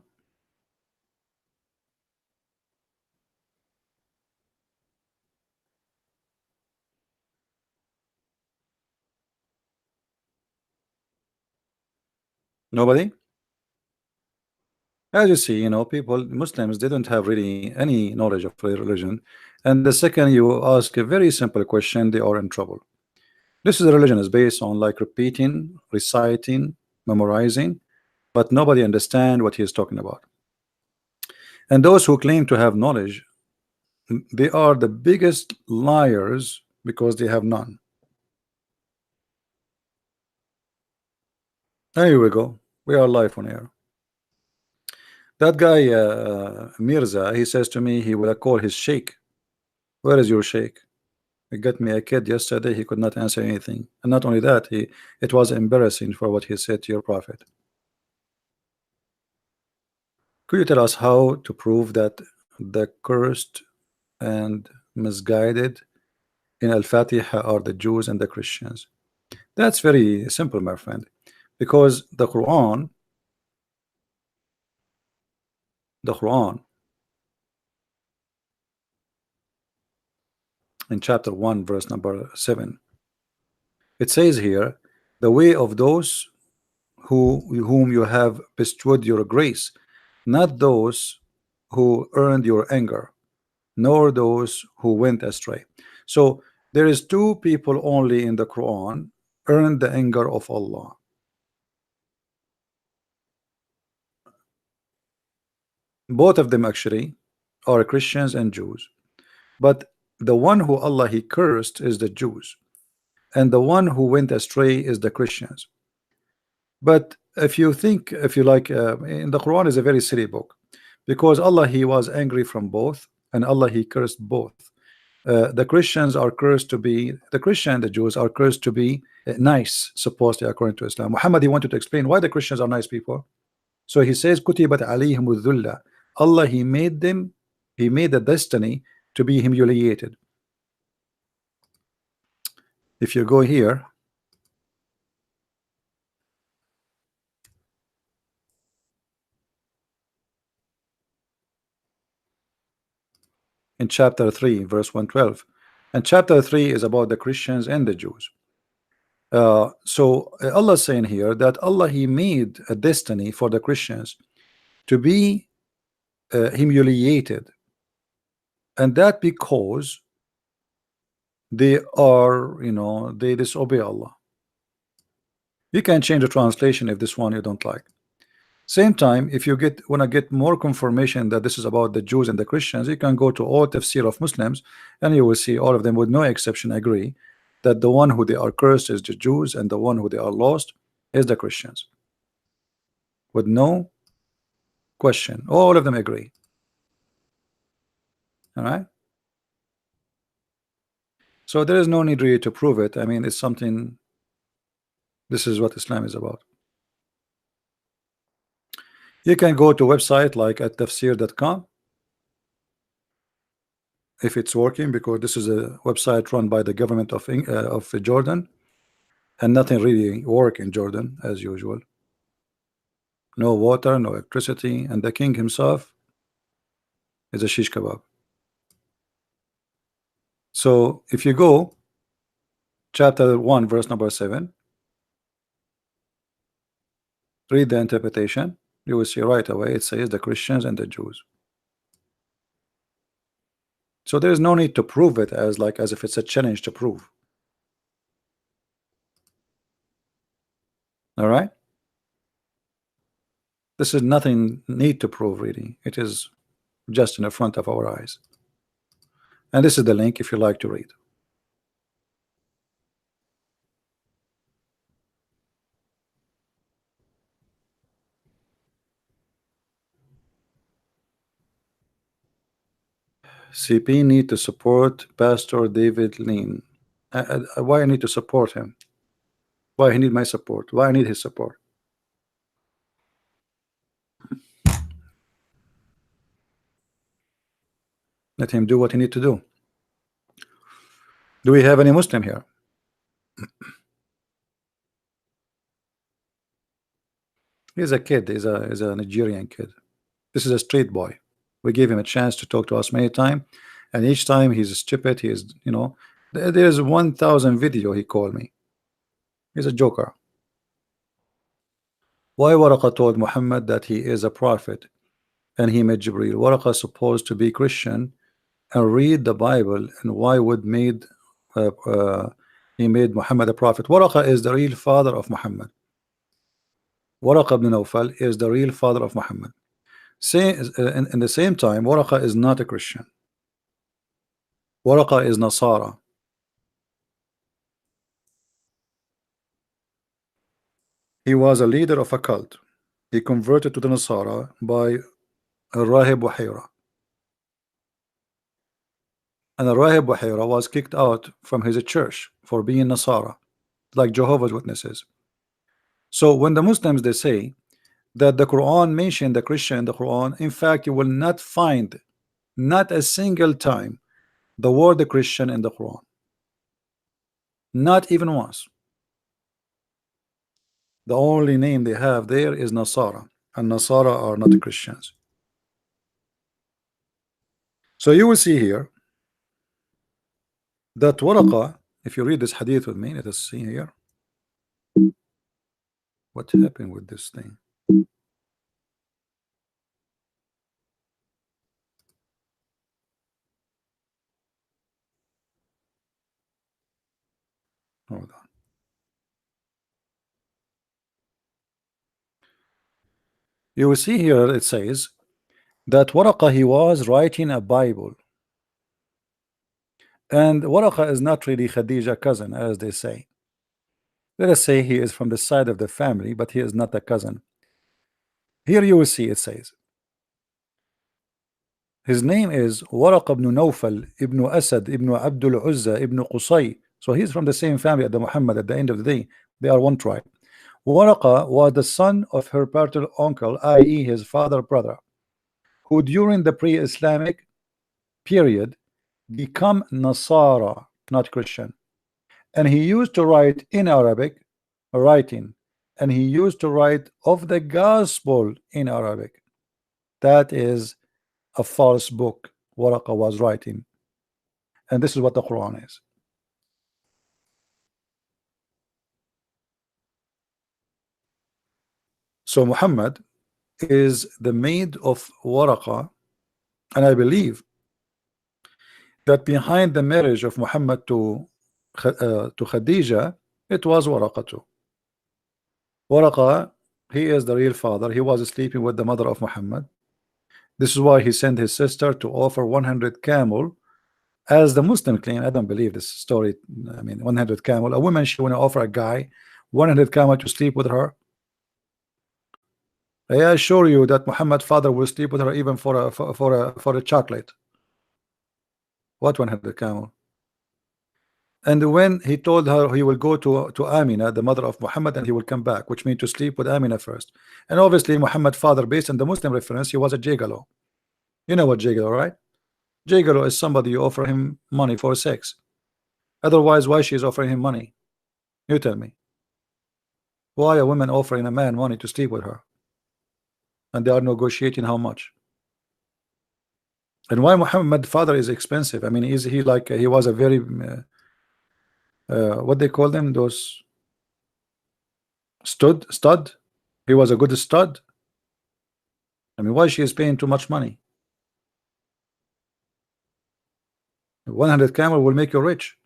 Nobody? As you see, people, Muslims, they don't have really any knowledge of religion. And the second you ask a very simple question, they are in trouble. This is a religion is based on like repeating, reciting, memorizing, but nobody understand what he is talking about. And those who claim to have knowledge, they are the biggest liars because they have none. Here we go. We are live on air. That guy Mirza, he says to me he will call his sheikh. Where is your sheikh? He got me a kid yesterday. He could not answer anything, and not only that, it was embarrassing for what he said to your prophet. Could you tell us how to prove that the cursed and misguided in Al-Fatiha are the Jews and the Christians? That's very simple, my friend, because the Quran in chapter 1 verse number 7, it says here, the way of those whom you have bestowed your grace, not those who earned your anger, nor those who went astray. So there is two people only in the Quran earned the anger of Allah. Both of them actually are Christians and Jews, but the one who Allah he cursed is the Jews, and the one who went astray is the Christians. But if you think, if you like, in the Quran is a very silly book, because Allah he was angry from both, and Allah he cursed both. The Christians are cursed to be, the Christian and the Jews are cursed to be nice, supposedly according to Islam. Muhammad he wanted to explain why the Christians are nice people. So he says, Kutibat alayhimul dhulla. Allah he made them, he made the destiny to be humiliated. If you go here, in chapter 3 verse 112, and chapter 3 is about the Christians and the Jews. So Allah is saying here that Allah he made a destiny for the Christians to be humiliated, and that because they are, they disobey Allah. You can change the translation if this one you don't like. Same time, if you want to get more confirmation that this is about the Jews and the Christians, you can go to all tafsir of Muslims, and you will see all of them with no exception agree that the one who they are cursed is the Jews, and the one who they are lost is the Christians. With no question, all of them agree. All right. So there is no need really to prove it. I mean, it's something. This is what Islam is about. You can go to a website like at tafsir.com if it's working, because this is a website run by the government of Jordan, and nothing really work in Jordan as usual. no water, no electricity, and the king himself is a shish kebab. So if you go chapter 1 verse number 7, read the interpretation, you will see right away it says the Christians and the Jews. So there is no need to prove it as if it's a challenge to prove. All right, this is nothing need to prove, really. It is just in the front of our eyes. And this is the link if you like to read. CP need to support Pastor David Lean. Why I need to support him? Why he need my support? Why I need his support? Let him do what he need to do. Do we have any Muslim here? He's a kid. He's a Nigerian kid. This is a street boy. We gave him a chance to talk to us many times, and each time he's stupid. He is, you know, there's 1,000 video he called me. He's a joker. Why Waraqa told Muhammad that he is a prophet and he met Jibreel? Waraqa supposed to be Christian and read the Bible, and why would he made Muhammad a prophet? Waraqa is the real father of Muhammad. Waraqa ibn Nawfal is the real father of Muhammad. In the same time, Waraqa is not a Christian. Waraqa is Nasara. He was a leader of a cult. He converted to the Nasara by Rahib Buhaira. And Rahib Buhaira was kicked out from his church for being Nasara, like Jehovah's Witnesses. So when the Muslims, they say that the Quran mentioned the Christian in the Quran, in fact you will not find not a single time the word Christian in the Quran, not even once. The only name they have there is Nasara, and Nasara are not Christians. So you will see here that Waraqa, if you read this hadith with me, let us see here what happened with this thing. Hold on. You will see here it says that Waraqa, he was writing a Bible, and Waraqa is not really Khadija cousin, as they say. Let us say he is from the side of the family, but he is not a cousin. Here you will see it says his name is Waraq ibn Nawfal ibn Asad ibn Abdul Uzza ibn Qusay. So he's from the same family as the Muhammad. At the end of the day, they are one tribe. Waraqa was the son of her paternal uncle, i.e. his father brother, who during the pre-Islamic period become Nasara, not Christian. And he used to write in Arabic writing, and he used to write of the gospel in Arabic. That is a false book Waraqa was writing, and this is what the Quran is. So Muhammad is the maid of Waraqa, and I believe that behind the marriage of Muhammad to Khadija, it was Waraqa too. Waraqa, he is the real father. He was sleeping with the mother of Muhammad. This is why he sent his sister to offer 100 camel, as the Muslim claim. I don't believe this story. I mean, 100 camel. A woman, she want to offer a guy 100 camel to sleep with her. I assure you that Muhammad's father will sleep with her even for a chocolate. What 100 camel? And when he told her he will go to Amina, the mother of Muhammad, and he will come back, which means to sleep with Amina first. And obviously Muhammad's father, based on the Muslim reference, he was a gigolo. You know what gigolo, right? Gigolo is somebody you offer him money for sex. Otherwise, why she is offering him money? You tell me. Why a woman offering a man money to sleep with her? and they are negotiating how much. And why Muhammad father is expensive? I mean, is he like he was a very what they call them, those stud? He was a good stud. I mean, why she is paying too much money? 100 camel will make you rich.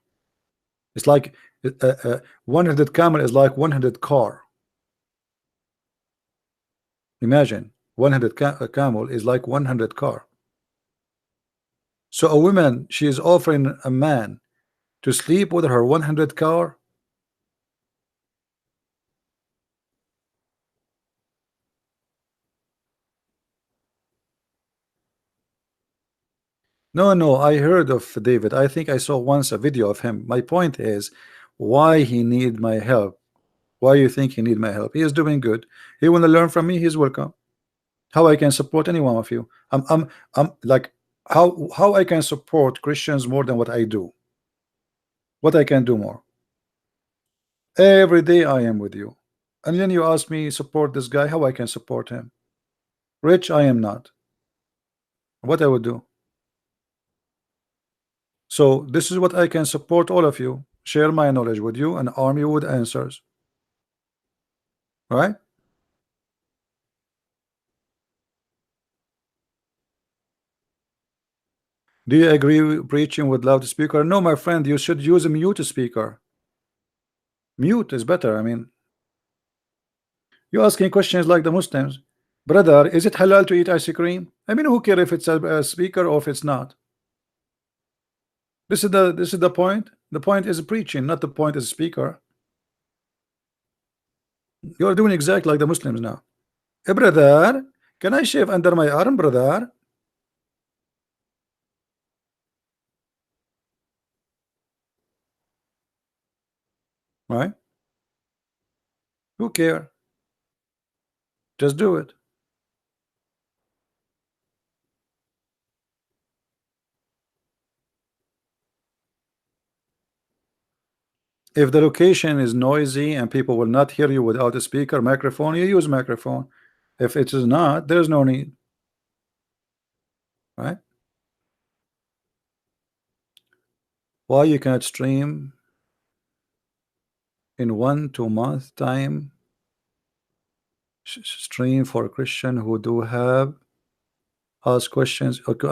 It's like 100 camel is like 100 car. Imagine 100 camel is like 100 car. So a woman, she is offering a man to sleep with her 100 car. No, I heard of David. I think I saw once a video of him. My point is, why he need my help? Why you think he need my help? He is doing good. He want to learn from me. He's welcome. How I can support any one of you? I'm like how I can support Christians more than what I do. What I can do more. Every day I am with you, and then you ask me support this guy. How I can support him? Rich I am not. What I would do? So this is what I can support all of you. Share my knowledge with you and arm you with answers. Right? Do you agree with preaching with loudspeaker? No, my friend, you should use a mute speaker. Mute is better. I mean, you're asking questions like the Muslims. Brother, is it halal to eat ice cream? I mean, who cares if it's a speaker or if it's not? This is the point. The point is preaching, not the point is speaker. You are doing exactly like the Muslims now. Hey, brother, can I shave under my arm, brother? Right? Who care? Just do it. If the location is noisy and people will not hear you without a speaker, microphone, you use microphone. If it is not, there's no need. Right? Why you cannot stream in 1-2 month time? Stream for a Christian who do have ask questions. Okay,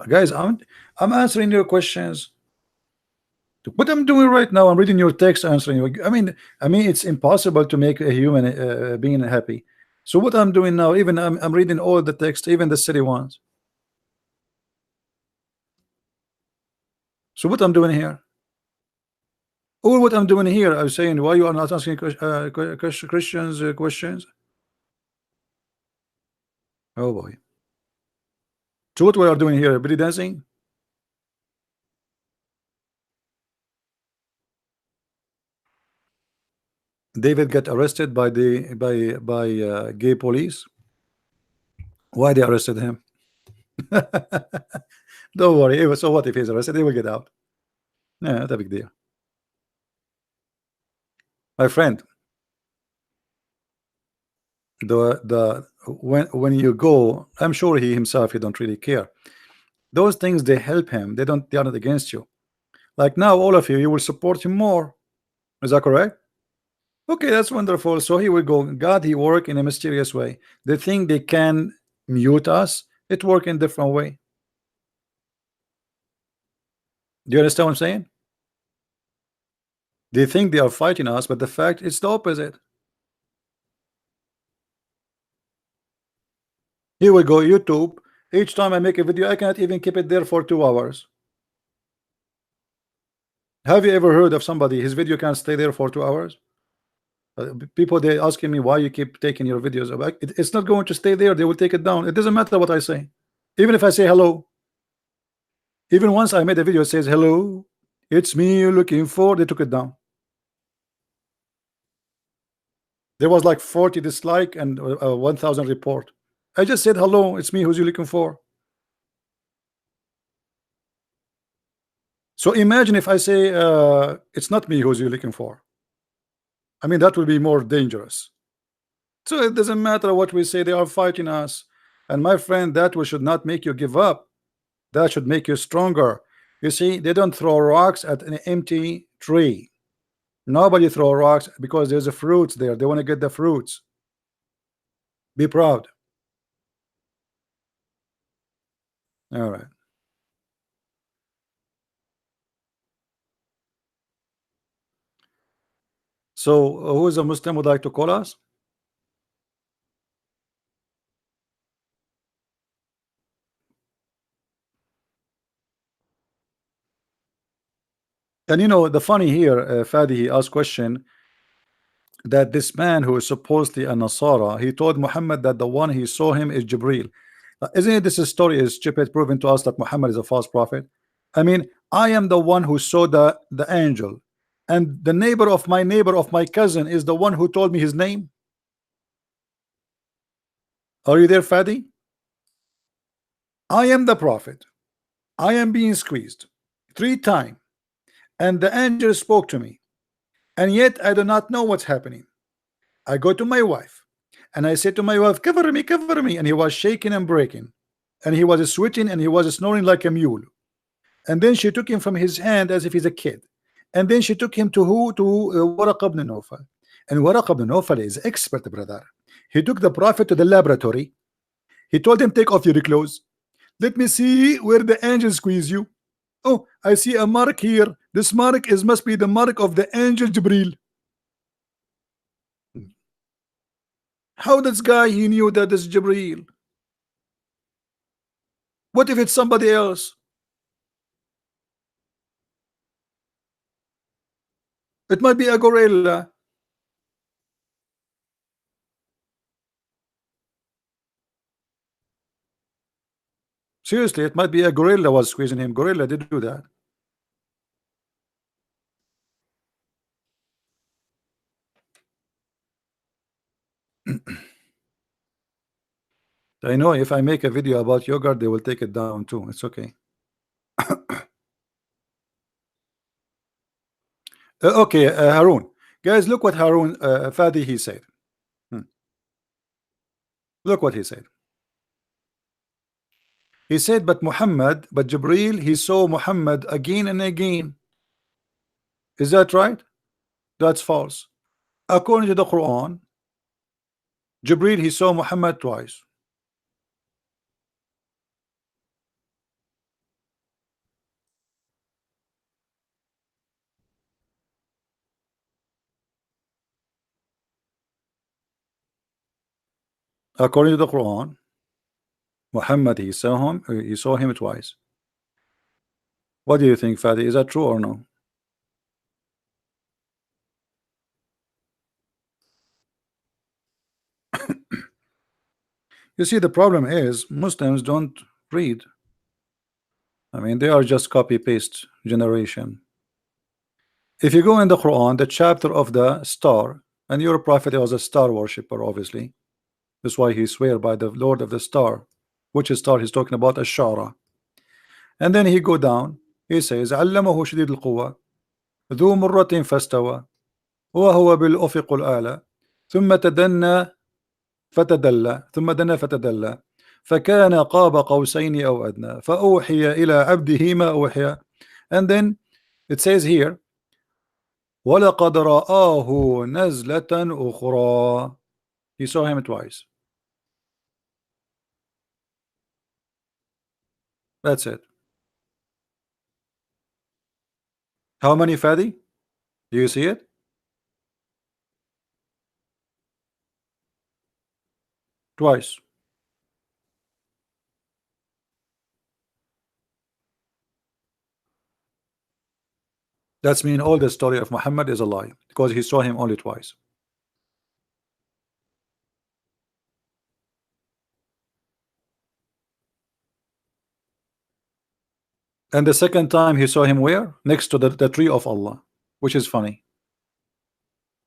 guys, I'm answering your questions. What I'm doing right now, I'm reading your text, answering you. I mean, it's impossible to make a human being happy. So what I'm doing now, even I'm reading all the text, even the silly ones. So what I'm doing here? All what I'm doing here, I'm saying, why you are not asking Christians questions? Oh boy. So what we are doing here? Belly dancing? David got arrested by the gay police. Why they arrested him? Don't worry. So what if he's arrested? He will get out. Yeah, not a big deal. My friend, when you go, I'm sure he himself, he don't really care. Those things, they help him. They are not against you. Like now, all of you will support him more. Is that correct? Okay, that's wonderful. So here we go. God, he work in a mysterious way. They think they can mute us. It work in different way. Do you understand what I'm saying? They think they are fighting us, but the fact it's the opposite. Here we go, YouTube. Each time I make a video, I cannot even keep it there for 2 hours. Have you ever heard of somebody, his video can't stay there for 2 hours? People, they asking me why you keep taking your videos. It's not going to stay there. They will take it down. It doesn't matter what I say. Even if I say hello. Even once I made a video that says hello, it's me you're looking for, they took it down. There was like 40 dislike and 1,000 report. I just said hello, it's me who's you looking for. So imagine if I say it's not me who's you looking for. I mean, that will be more dangerous. So it doesn't matter what we say, they are fighting us. And my friend, that should not make you give up. That should make you stronger. You see, they don't throw rocks at an empty tree. Nobody throw rocks because there's a fruits there. They want to get the fruits. Be proud. All right. So who is a Muslim would like to call us? And you know the funny here, Fadi, he asked question that this man who is supposedly a Nasara, he told Muhammad that the one he saw him is Jibril. Isn't it this story is stupid, proving to us that Muhammad is a false prophet? I mean, I am the one who saw the angel, and the neighbor of my cousin is the one who told me his name. Are you there, Fadi? I am the prophet. I am being squeezed 3 times, and the angel spoke to me, and yet I do not know what's happening. I go to my wife, and I say to my wife, cover me, and he was shaking and breaking, and he was sweating, and he was snoring like a mule. And then she took him from his hand as if he's a kid, and then she took him to who? To Waraq ibn Nawfal. And Waraq ibn Nawfal is expert, brother. He took the prophet to the laboratory. He told him, take off your clothes. Let me see where the angel squeeze you. Oh, I see a mark here. This mark must be the mark of the angel Jibril. How this guy he knew that this Jibril? What if it's somebody else? It might be a gorilla. Seriously, it might be a gorilla was squeezing him. Gorilla did do that. I know if I make a video about yogurt, they will take it down too. It's okay. Okay, Harun. Guys, look what Harun Fadi he said. Look what he said. He said, but Jibril, he saw Muhammad again and again. Is that right? That's false. According to the Quran, Jibril, he saw Muhammad twice. According to the Quran, Muhammad, he saw him twice. What do you think, Fadi? Is that true or no? You see, the problem is Muslims don't read. I mean, they are just copy-paste generation. If you go in the Quran, the chapter of the star, and your prophet was a star worshipper, obviously. That's why he swear by the Lord of the star. Which star he's talking about? Ash-Shara. And then he go down. He says, علمه شديد القوى ذو مرة فاستوى وهو بالأفق الأعلى ثم دنا فتدلى فكان قاب قوسين أو أدنى فأوحي إلى عبده ما أوحي. And then it says here وَلَقَدْ رَآهُ نَزْلَةً أُخْرَى. He saw him twice. That's it. How many, Fadi? Do you see it? Twice. That's mean all the story of Muhammad is a lie because he saw him only twice. And the second time he saw him where? Next to the tree of Allah, which is funny.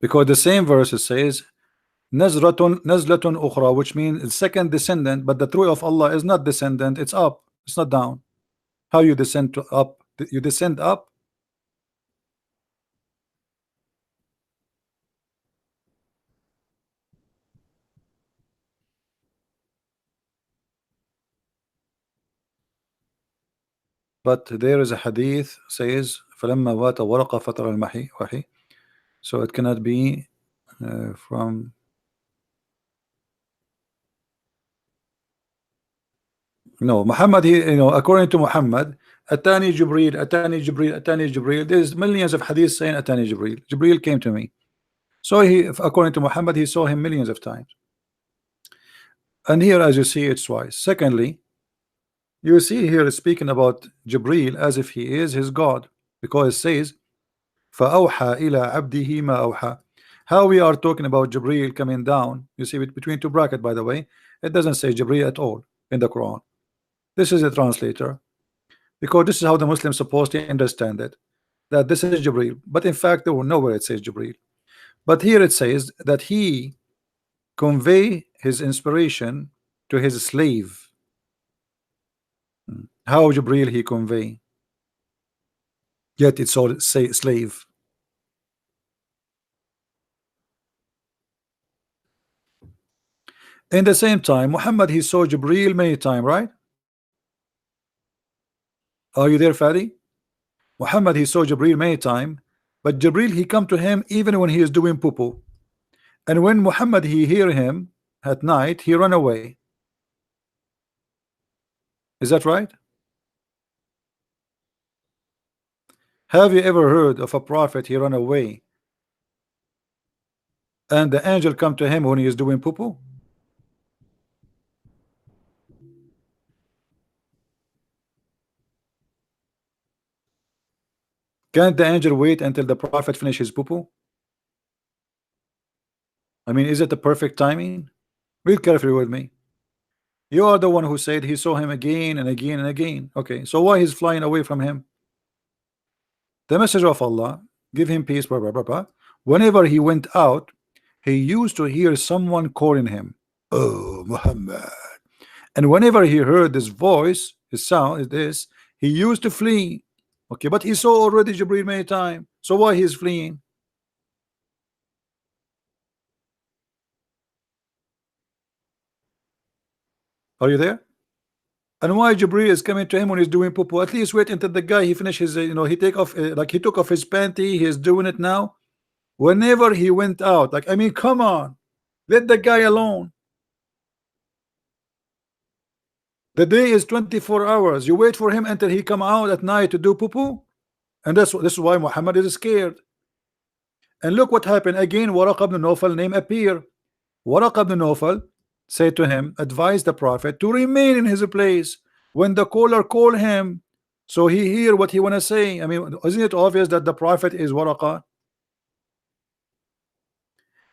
Because the same verse says Nazlatun ukhra, which means second descendant, but the tree of Allah is not descendant, it's up, it's not down. How you descend to up? You descend up. but there is a hadith says فلما وات ورقة فترة المحي. So it cannot be from. No, Muhammad, according to Muhammad, Atani Jibreel, Atani Jibreel, Atani Jibreel. There's millions of hadiths saying Atani Jibreel. Jibreel came to me. So according to Muhammad, he saw him millions of times. And here, as you see, it's twice. Secondly, you see here speaking about Jibreel as if he is his God, because it says, فَأَوْحَى إِلَى عَبْدِهِ مَا أَوْحَى. How we are talking about Jibreel coming down, you see between two brackets, by the way, it doesn't say Jibreel at all in the Quran. This is a translator, because this is how the Muslims supposed to understand it, that this is Jibreel, but in fact there were nowhere it says Jibreel. But here it says that he convey his inspiration to his slave. How Jibreel he convey? Yet it's all say slave. In the same time, Muhammad he saw Jibreel many times, right? Are you there, Fadi? Muhammad he saw Jibreel many times, but Jibreel he come to him even when he is doing poo-poo. And when Muhammad he hear him at night, he run away. Is that right? Have you ever heard of a prophet he run away and the angel come to him when he is doing poo-poo? Can't the angel wait until the prophet finishes poo-poo? I mean, is it the perfect timing? Read carefully with me. You are the one who said he saw him again and again and again. Okay, so why he's flying away from him? The messenger of Allah, give him peace, blah, blah, blah, blah. Whenever he went out, he used to hear someone calling him, "Oh, Muhammad." And whenever he heard this voice, his sound is this, he used to flee. Okay, but he saw already Jibreel many times. So why he is fleeing? Are you there? And why Jibreel is coming to him when he's doing poo-poo? At least wait until the guy he finishes. He take off like he took off his panty. He is doing it now. Whenever he went out, like I mean, come on, let the guy alone. The day is 24 hours. You wait for him until he come out at night to do poo-poo, and this is why Muhammad is scared. And look what happened again. Waraq ibn Nawfal name appear. Waraq ibn Nawfal said to him, advise the prophet to remain in his place when the caller call him, so he hear what he wanna say. I mean, isn't it obvious that the prophet is Waraqah?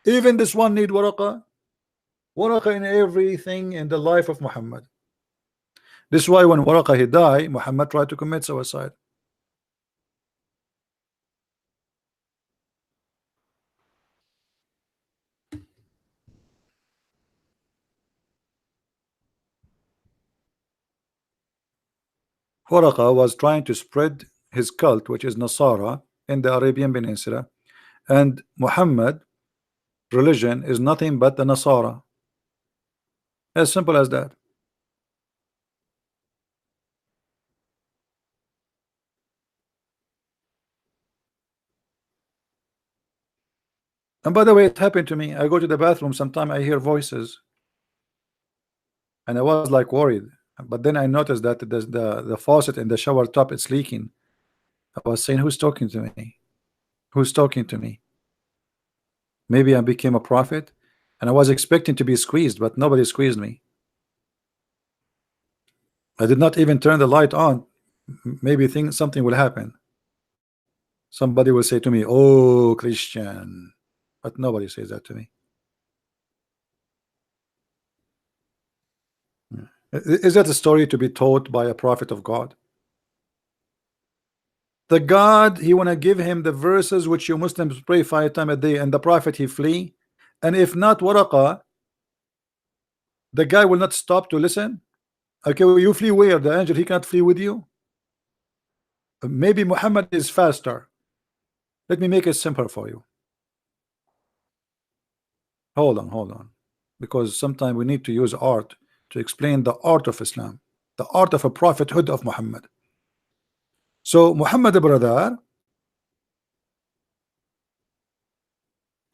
Even this one need Waraqah. Waraqah in everything in the life of Muhammad. This is why when Waraqah he died, Muhammad tried to commit suicide. Waraqah was trying to spread his cult, which is Nasara, in the Arabian Peninsula, and Muhammad religion is nothing but the Nasara. As simple as that. And by the way, it happened to me. I go to the bathroom sometime, I hear voices, and I was like worried, but then I noticed that the faucet in the shower top it's leaking. I was saying, who's talking to me? Who's talking to me? Maybe I became a prophet, and I was expecting to be squeezed, but nobody squeezed me. I did not even turn the light on. Maybe think something will happen. Somebody will say to me, "Oh, Christian," but nobody says that to me. Is that a story to be taught by a prophet of God? The God, he want to give him the verses which you Muslims pray 5 times a day, and the prophet he flee. And if not Waraqah, the guy will not stop to listen. Okay, well, you flee where? The angel, he cannot flee with you. Maybe Muhammad is faster. Let me make it simpler for you. Hold on, because sometimes we need to use art to explain the art of Islam, the art of a prophethood of Muhammad. So Muhammad brother,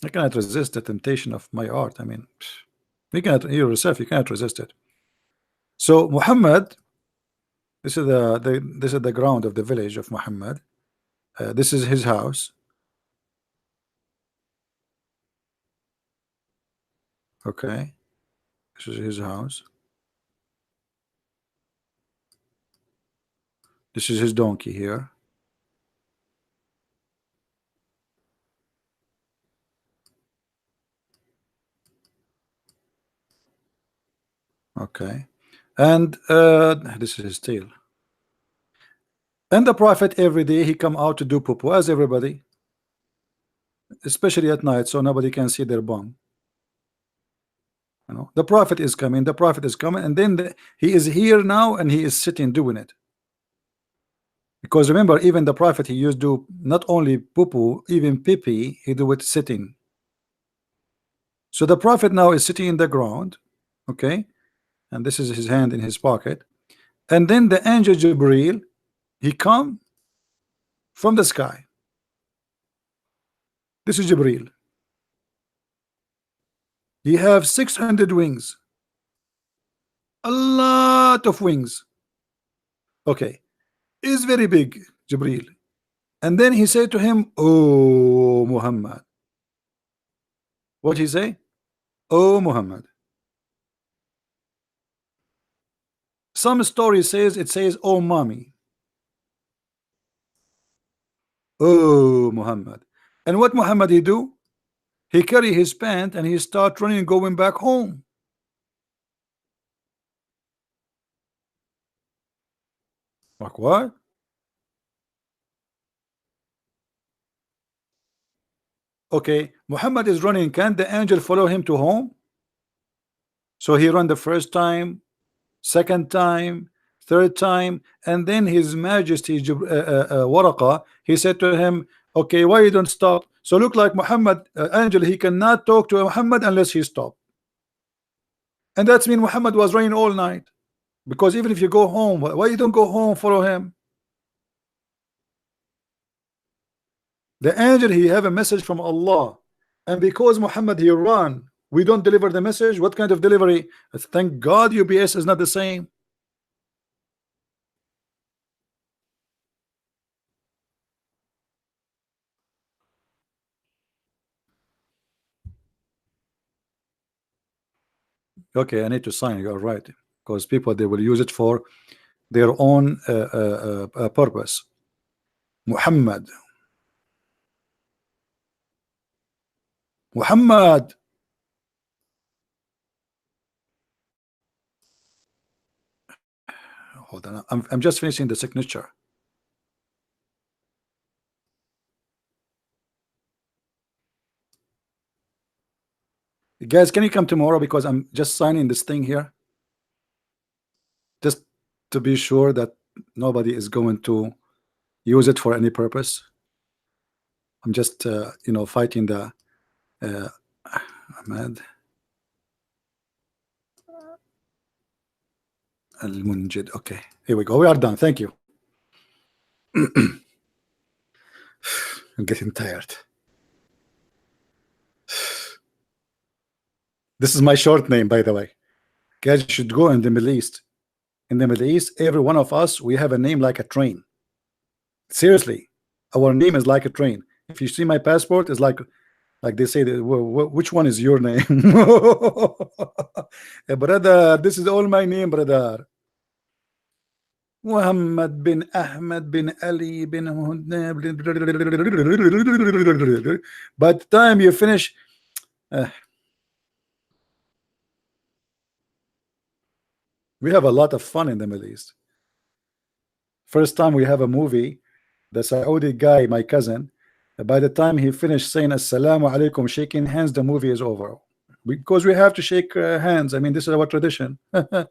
I cannot resist the temptation of my art. I mean, you cannot, you yourself, you cannot resist it. So Muhammad, this is the ground of the village of Muhammad. This is his house. Okay, this is his house. This is his donkey here. Okay, and this is his tail. And the prophet every day he come out to do poo as everybody, especially at night, so nobody can see their bum. You know, the prophet is coming. The prophet is coming, and then he is here now, and he is sitting doing it. Because remember, even the prophet he used to not only poo, even pee, he do it sitting. So the prophet now is sitting in the ground, okay, and this is his hand in his pocket, and then the angel Jibril he come from the sky. This is Jibril. He have 600 wings, a lot of wings. Okay, is very big, Jibril. And then he said to him, "Oh Muhammad." What he say? "Oh Muhammad." Some story says it says, "Oh mommy." Oh Muhammad. And what Muhammad he do? He carry his pant and he start running, going back home. Like what? Okay, Muhammad is running. Can the angel follow him to home? So he run the first time, second time, third time, and then his majesty Waraqa, he said to him, okay, why you don't stop? So look like Muhammad angel, he cannot talk to Muhammad unless he stop. And that's mean Muhammad was running all night, because even if you go home, why you don't go home, follow him? The angel he have a message from Allah, and because Muhammad he run, we don't deliver the message. What kind of delivery? Thank God UPS is not the same. Okay, I need to sign. You're right, because people they will use it for their own purpose. Muhammad. Muhammad. Hold on, I'm just finishing the signature. Guys, can you come tomorrow, because I'm just signing this thing here, just to be sure that nobody is going to use it for any purpose. I'm just you know, fighting the Ahmad Al-Munjid. Okay, here we go. We are done. Thank you. I'm getting tired. This is my short name, by the way. Guys, you should go in the Middle East. In the Middle East, every one of us, we have a name like a train. Seriously, our name is like a train. If you see my passport, it's like they say, which one is your name? Brother, this is all my name, brother. Muhammad bin Ahmed bin Ali bin. By the time you finish, we have a lot of fun in the Middle East. First time we have a movie, the Saudi guy, my cousin, by the time he finished saying Assalamu alaikum, shaking hands, the movie is over. Because we have to shake hands. I mean, this is our tradition. I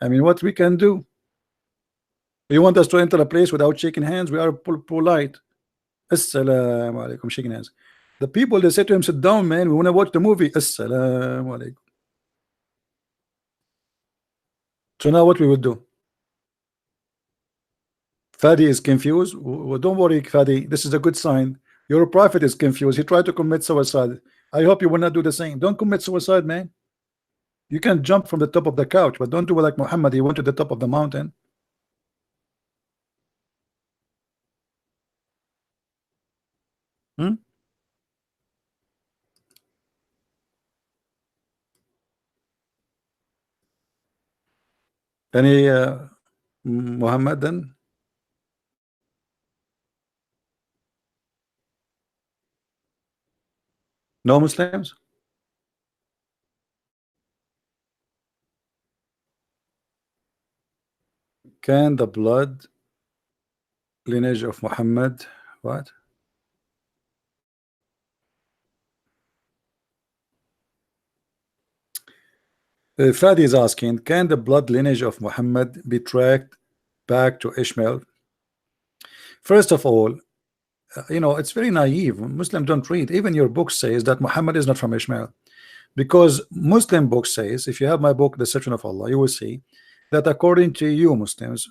mean, what we can do? You want us to enter a place without shaking hands? We are polite. Assalamu alaikum, shaking hands. The people, they say to him, sit down, man, we want to watch the movie. Assalamu alaikum. So now what we would do? Fadi is confused. Don't worry, Fadi. This is a good sign. Your prophet is confused. He tried to commit suicide. I hope you will not do the same. Don't commit suicide, man. You can jump from the top of the couch, but don't do it like Muhammad. He went to the top of the mountain. Hmm? Any Muhammad then? No Muslims? Can the blood lineage of Muhammad what? Fadi is asking, can the blood lineage of Muhammad be tracked back to Ishmael? First of all, you know, it's very naive. Muslims don't read. Even your book says that Muhammad is not from Ishmael. Because Muslim book says, if you have my book, The Deception of Allah, you will see that according to you Muslims,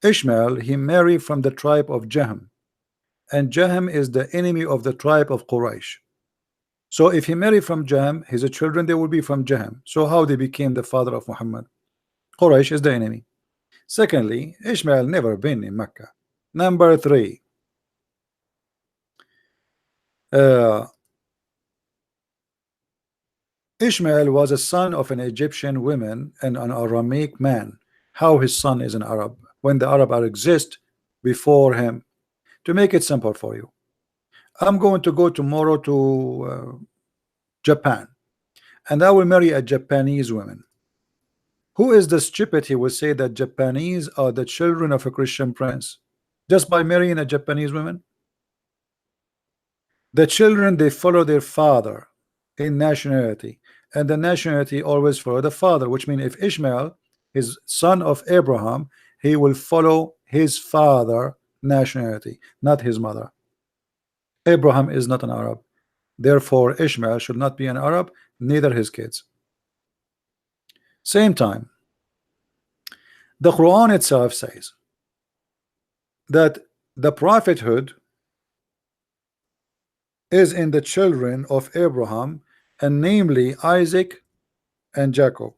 Ishmael, he married from the tribe of Jahm. And Jahm is the enemy of the tribe of Quraysh. So if he married from Jahm, his children, they will be from Jahm. So how they became the father of Muhammad? Quraysh is the enemy. Secondly, Ishmael never been in Mecca. Number three, Ishmael was a son of an Egyptian woman and an Aramic man. How his son is an Arab when the Arab exist before him? To make it simple for you, I'm going to go tomorrow to Japan, and I will marry a Japanese woman. Who is the stupid he will say that Japanese are the children of a Christian prince just by marrying a Japanese woman? The children, they follow their father in nationality, and the nationality always follow the father, which means if Ishmael is son of Abraham, he will follow his father nationality, not his mother. Abraham is not an Arab, therefore Ishmael should not be an Arab, neither his kids. Same time, the Quran itself says that the prophethood is in the children of Abraham, and namely Isaac and Jacob.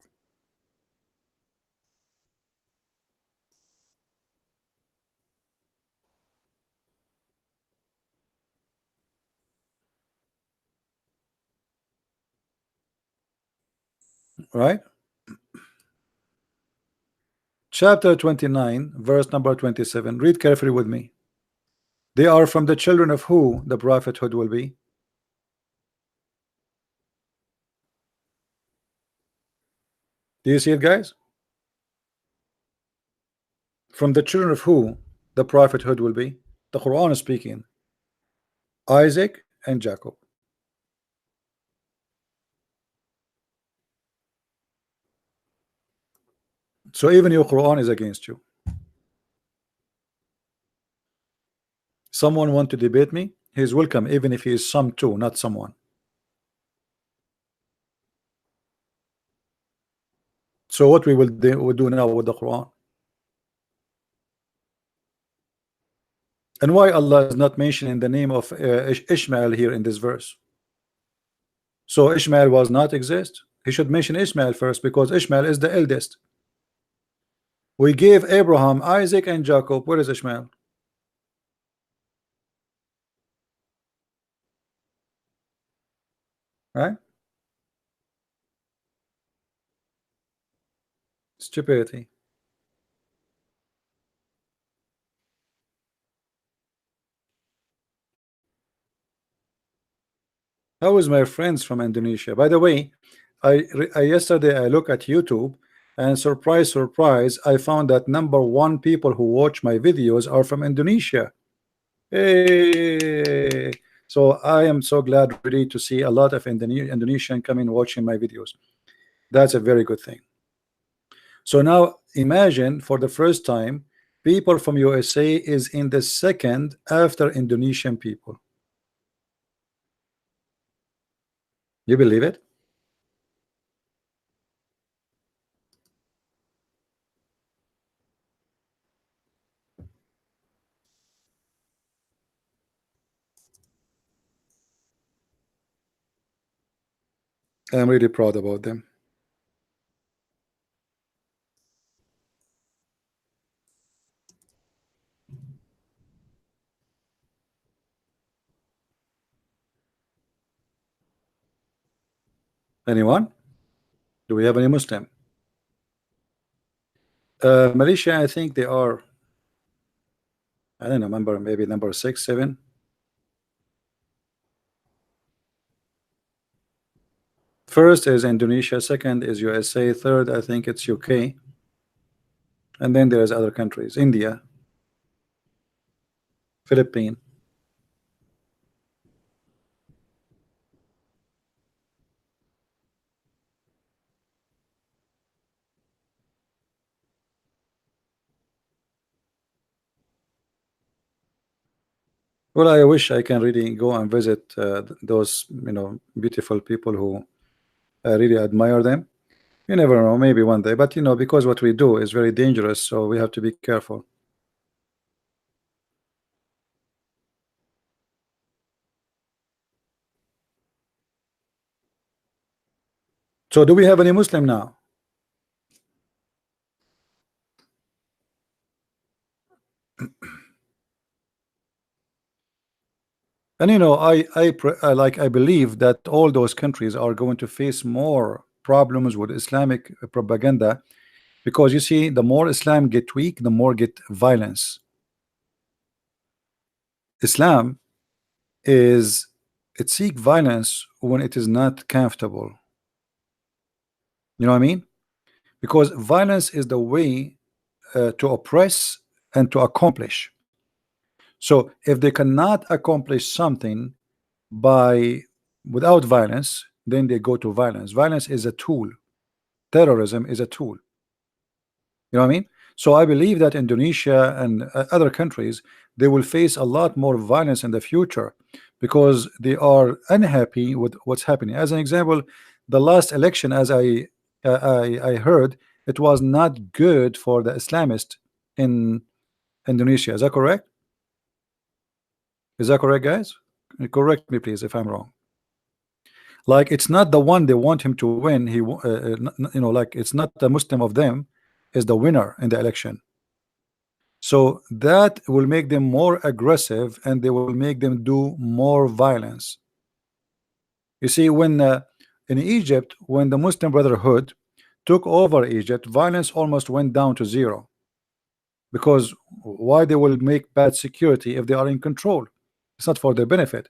Right? Chapter 29, verse number 27. Read carefully with me. They are from the children of who the prophethood will be? Do you see it, guys? From the children of who the prophethood will be? The Quran is speaking. Isaac and Jacob. So even your Quran is against you. Someone want to debate me? He is welcome, even if he is some too, not someone. So what we will do now with the Quran? And why Allah is not mentioning the name of Ishmael here in this verse? So Ishmael was not exist. He should mention Ishmael first because Ishmael is the eldest. We gave Abraham, Isaac, and Jacob. Where is Ishmael? Right? Stupidity. How is my friends from Indonesia? By the way, I yesterday I look at YouTube, and surprise, surprise, I found that #1 people who watch my videos are from Indonesia. Hey! So I am so glad really to see a lot of Indonesian coming watching my videos. That's a very good thing. So now imagine for the first time, people from USA is in the second after Indonesian people. You believe it? I'm really proud about them. Anyone? Do we have any Muslim? Malaysia, I think they are, I don't remember, maybe number 6, 7. First is Indonesia, second is USA, third I think it's UK, and then there's other countries, India, Philippines. Well, I wish I can really go and visit those, beautiful people who I really admire them. You never know, maybe one day, but because what we do is very dangerous, so we have to be careful. So do we have any Muslim now? And I believe that all those countries are going to face more problems with Islamic propaganda, because you see, the more Islam get weak, the more get violence. Islam it seek violence when it is not comfortable. You know what I mean? Because violence is the way to oppress and to accomplish. So if they cannot accomplish something without violence, then they go to violence. Violence is a tool. Terrorism is a tool. You know what I mean? So I believe that Indonesia and other countries, they will face a lot more violence in the future because they are unhappy with what's happening. As an example, the last election, as I heard, it was not good for the Islamists in Indonesia. Is that correct? Is that correct, guys? Correct me, please, if I'm wrong. Like, it's not the one they want him to win. Like, it's not the Muslim of them is the winner in the election. So that will make them more aggressive, and they will make them do more violence. You see, when in Egypt, when the Muslim Brotherhood took over Egypt, violence almost went down to zero. Because why they will make bad security if they are in control? It's not for their benefit.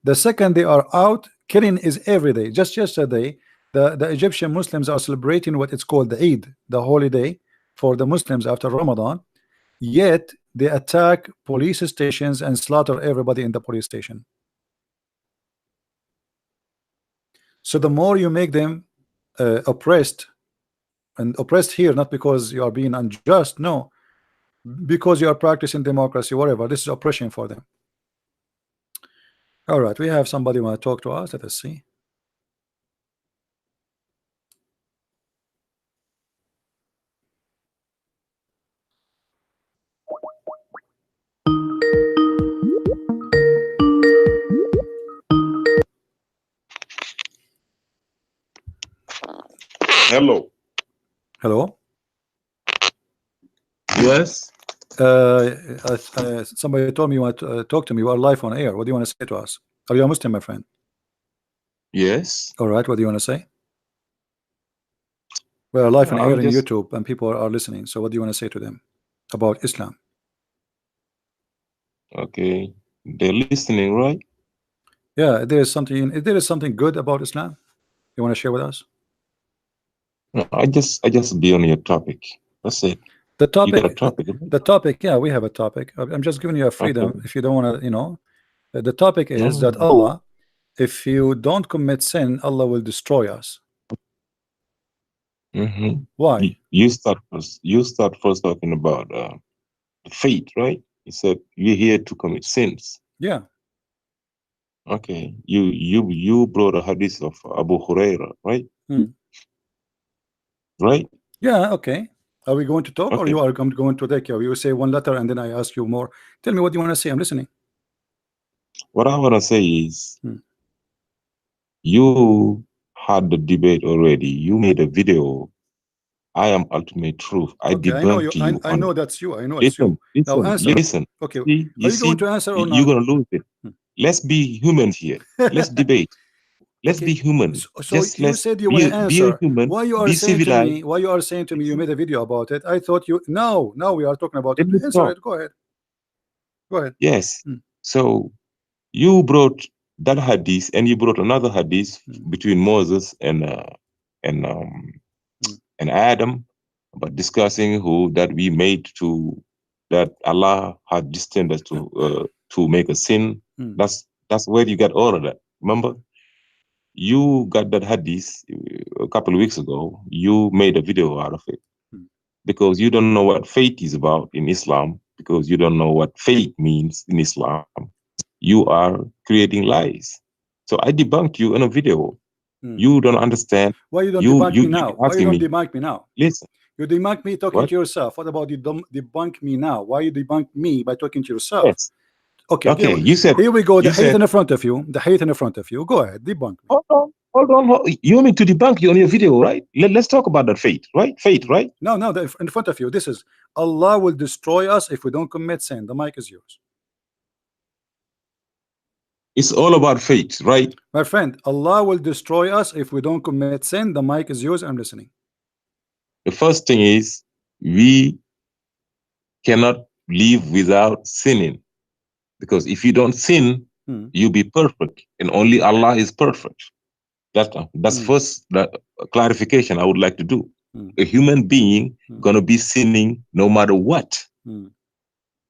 The second they are out, killing is every day. Just yesterday, the Egyptian Muslims are celebrating what it's called the Eid, the holy day for the Muslims after Ramadan. Yet they attack police stations and slaughter everybody in the police station. So the more you make them oppressed, and oppressed here not because you are being unjust, no, because you are practicing democracy, whatever, this is oppression for them. All right, we have somebody want to talk to us. Let us see. Hello. Hello. Yes. Somebody told me you want to talk to me. You are live on air. What do you want to say to us? Are you a Muslim, my friend? Yes. All right. What do you want to say? We are live on air I'm on just- YouTube, and people are listening. So what do you want to say to them about Islam? Okay. They're listening, right? Yeah, there is something good about Islam you want to share with us? No, I just be on your topic. That's it. The You got a topic, topic, right? the topic, yeah, we have a topic. I'm just giving you a freedom. Okay. If you don't want to, the topic is that No. Allah, if you don't commit sin, Allah will destroy us. Mm-hmm. Why? You start first. You start first talking about the faith, right? You said you're here to commit sins. Yeah. Okay. You brought a hadith of Abu Huraira, right? Hmm. Right? Yeah, okay. Are we going to talk, or Okay. you are going to take care? You say one letter and then I ask you more. Tell me what you want to say. I'm listening. What I want to say is Hmm. you had the debate already. You made a video. I am ultimate truth. I Okay, I know you. debunked you. I know that's you. I know it's you. Listen, Now answer. listen. Okay, See, are you going to answer or you're not? gonna lose it. Let's be human here. Let's debate. Let's Okay. be human. So Just you let's said you want to be a answer. human. Why you are Be saying to civilized. me? Why you are saying to me? You made a video about it. I thought you. No, now we are talking about Let it. me Answer talk. it. Go ahead. Go ahead. Yes. So you brought that hadith, and you brought another hadith between Moses and Adam, about discussing who that we made to that Allah had destined us to make a sin. That's where you got all of that. Remember, you got that hadith a couple of weeks ago. You made a video out of it because you don't know what faith is about in Islam. Because you don't know what faith means in Islam. You are creating lies. So I debunked you in a video. You don't understand. Why you don't debunk me now? Why you don't debunk me now? Listen. You debunk me talking to yourself. What about you debunk me now? Why you debunk me by talking to yourself? Yes. Okay. Okay. You said. Here we go. The hate in the front of you. The hate in the front of you. Go ahead. Debunk me. Hold on. You want me to debunk you on your video, right? Let's talk about that faith, right? Faith, right? No. In front of you. This is Allah will destroy us if we don't commit sin. The mic is yours. It's all about faith, right? My friend, Allah will destroy us if we don't commit sin. The mic is yours. I'm listening. The first thing is we cannot live without sinning, because if you don't sin, you'll be perfect, and only Allah is perfect. That's first clarification I would like to do. A human being gonna be sinning no matter what.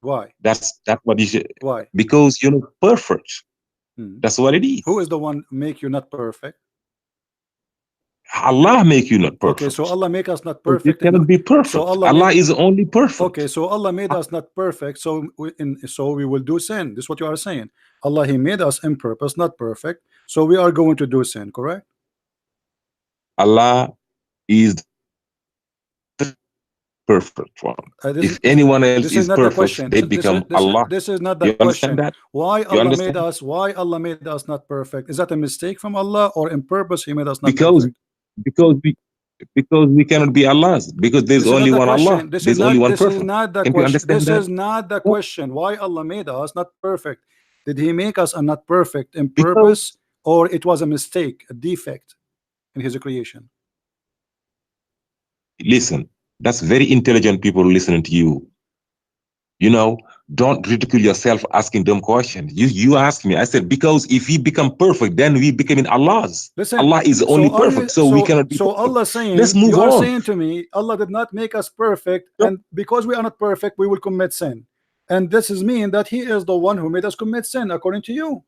Why? That's what you should. Why? Because you're not perfect. That's what it is. Who is the one make you not perfect? Allah make you not perfect. Okay, so Allah make us not perfect. It cannot be perfect. So Allah is only perfect. Okay, so Allah made us not perfect. So we will do sin. This is what you are saying. Allah, He made us in purpose, not perfect. So we are going to do sin. Correct? Allah is the perfect one. If anyone else is perfect, they become Allah. This is not the question. Why Allah made us? Why Allah made us not perfect? Is that a mistake from Allah, or in purpose He made us not perfect? Because we cannot be Allahs. Because there's only one Allah. There's only one perfect. This is not the question. This is not the question. Why Allah made us not perfect? Did He make us not perfect in purpose, or it was a mistake, a defect in His creation? Listen, that's very intelligent people listening to you. You know, don't ridicule yourself asking them questions. You asked me. I said, because if we become perfect, then we become in Allah's. Listen, Allah is only perfect, so we cannot be perfect. Allah saying, let's move on. You are saying to me, Allah did not make us perfect, and because we are not perfect, we will commit sin. And this is mean that He is the one who made us commit sin, according to you.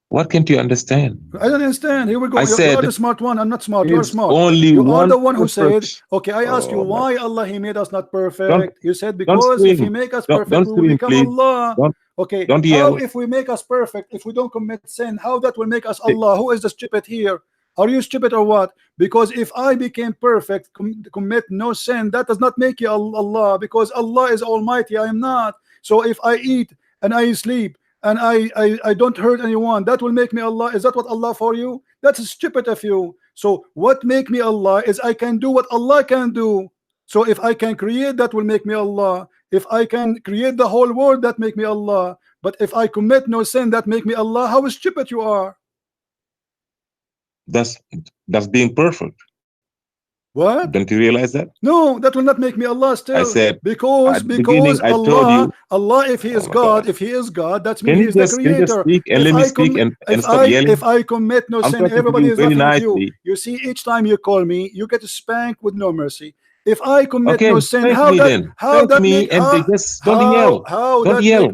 What can't you understand? I don't understand. Here we go. You are the smart one. I'm not smart. You're smart. You are the one who said, okay, I ask you why Allah He made us not perfect. You said because if He make us perfect, we will become Allah. Okay, how if we make us perfect, if we don't commit sin, how that will make us Allah? Who is the stupid here? Are you stupid or what? Because if I became perfect, commit no sin, that does not make you Allah, because Allah is Almighty. I am not. So if I eat and I sleep and I don't hurt anyone, that will make me Allah. Is that what Allah for you? That's stupid of you. So what make me Allah is I can do what Allah can do. So if I can create, that will make me Allah. If I can create the whole world, that make me Allah. But if I commit no sin, that make me Allah. How stupid you are. That's being perfect. What? Don't you realize that? No, that will not make me Allah still. I said because Allah, if He is God, if He is God, that's mean He is the Creator. If I commit no sin, everybody is laughing at you. You see, each time you call me, you get spanked with no mercy. If I commit no sin, how that make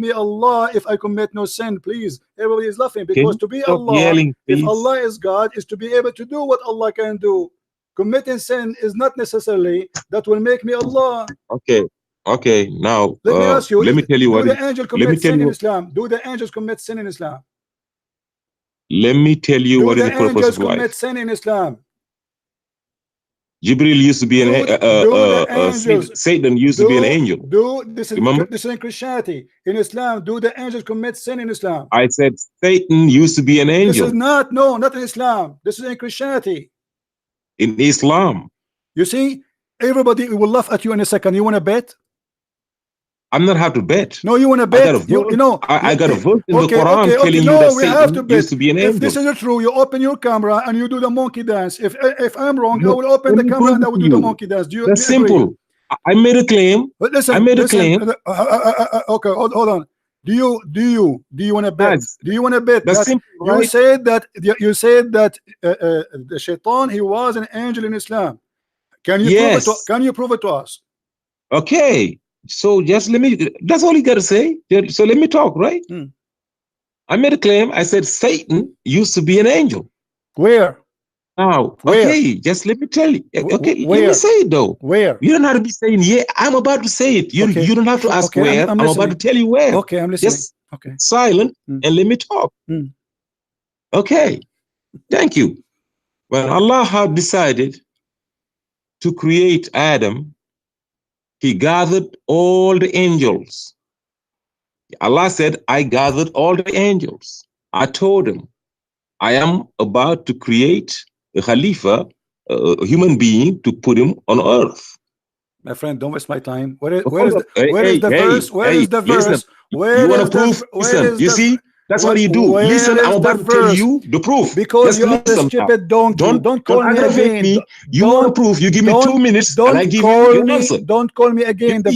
me Allah if I commit no sin? Please, everybody is laughing, because to be Allah, if Allah is God, is to be able to do what Allah can do. Committing sin is not necessarily that will make me Allah. Okay. Now let me ask you. Let me tell you what. Do the angels commit sin in Islam? Do the angels commit sin in Islam? Let me tell you what is the purpose of life. Do the angels commit sin in Islam? Jibril used to be an Satan used to be an angel. This Remember? is in Christianity. In Islam, do the angels commit sin in Islam? I said Satan used to be an angel. This is not in Islam. This is in Christianity. In Islam. You see, everybody will laugh at you in a second. You want to bet? I'm not how to bet. No, you want to bet? You know, I got a verse in the Quran telling you that Satan used to be an angel. If this is true, you open your camera and you do the monkey dance. If I'm wrong, I will open the camera and I will do the monkey dance. Do you? That's simple. I made a claim. But listen, I made a claim. Okay, hold on. Do you want to bet? Do you want to bet That's that simple, right? you said that the shaitan, he was an angel in Islam? Can you prove it to, can you prove it to us? Okay. So just let me, that's all you got to say. So let me talk, right? I made a claim. I said Satan used to be an angel. Where? Now, okay, just let me tell you. Okay, let me say it though. Where? You don't have to be saying, yeah, I'm about to say it. You don't have to ask where. I'm about to tell you where. Okay, I'm listening. Just silent and let me talk. Okay, thank you. When Allah had decided to create Adam, He gathered all the angels. Allah said, I gathered all the angels. I told him, I am about to create a Khalifa, a human being, to put him on earth. My friend, don't waste my time. Where is the verse? Where is the verse? You want to prove? Listen, you see? That's what you do. Listen, I'm about to tell you the proof. Because you are a stupid donkey. Don't call me again. You want proof? You give me 2 minutes and I give you the answer. Don't call me again. The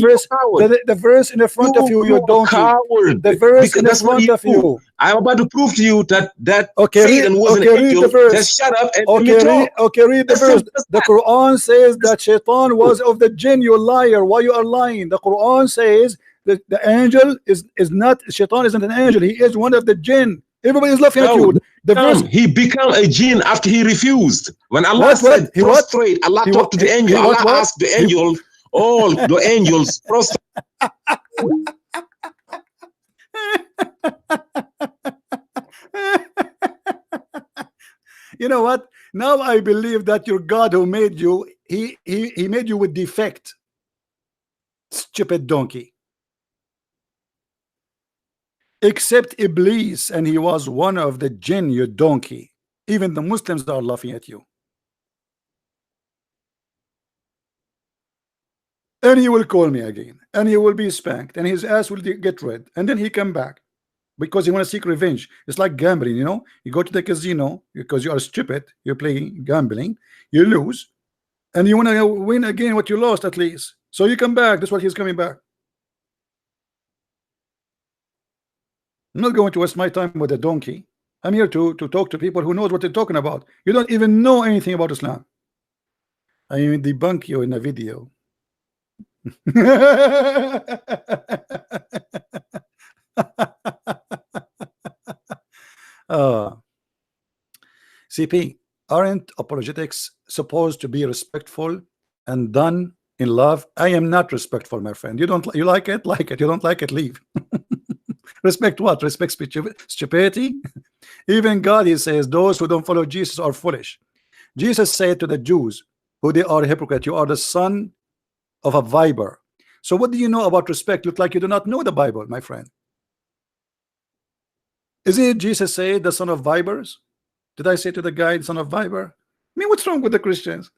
verse in the front of you, you donkey. Coward. The verse in the front of you. I'm about to prove to you that Satan was an angel. Just shut up and let me talk. Okay, read the verse. The Quran says that Shaitan was of the jinn. You liar. Why you are lying? The Quran says that the angel is not, Shaitan isn't an angel. He is one of the jinn. Everybody is laughing at you. The verse, he became a jinn after he refused. When Allah said prostrate, Allah talked to the angel. Allah asked the angel, all the angels prostrate. You know what? Now I believe that your God who made you, he made you with defect. Stupid donkey. Except Iblis, and he was one of the jinn, you donkey. Even the Muslims are laughing at you. And he will call me again, and he will be spanked, and his ass will get red, and then he come back because he want to seek revenge. It's like gambling, you know. You go to the casino because you are stupid. You're playing gambling, you lose, and you want to win again what you lost at least. So you come back. That's what he's coming back. I'm not going to waste my time with a donkey. I'm here to talk to people who knows what they're talking about. You don't even know anything about Islam. I even debunk you in a video. CP, aren't apologetics supposed to be respectful and done in love? I am not respectful, my friend. You like it? Like it. You don't like it? Leave. Respect what? Respect stupidity? Even God, he says, those who don't follow Jesus are foolish. Jesus said to the Jews, who they are hypocrite, you are the son of a viper. So what do you know about respect? Look like you do not know the Bible, my friend. Isn't it Jesus said the son of vipers? Did I say to the guy, son of viper? I mean, what's wrong with the Christians?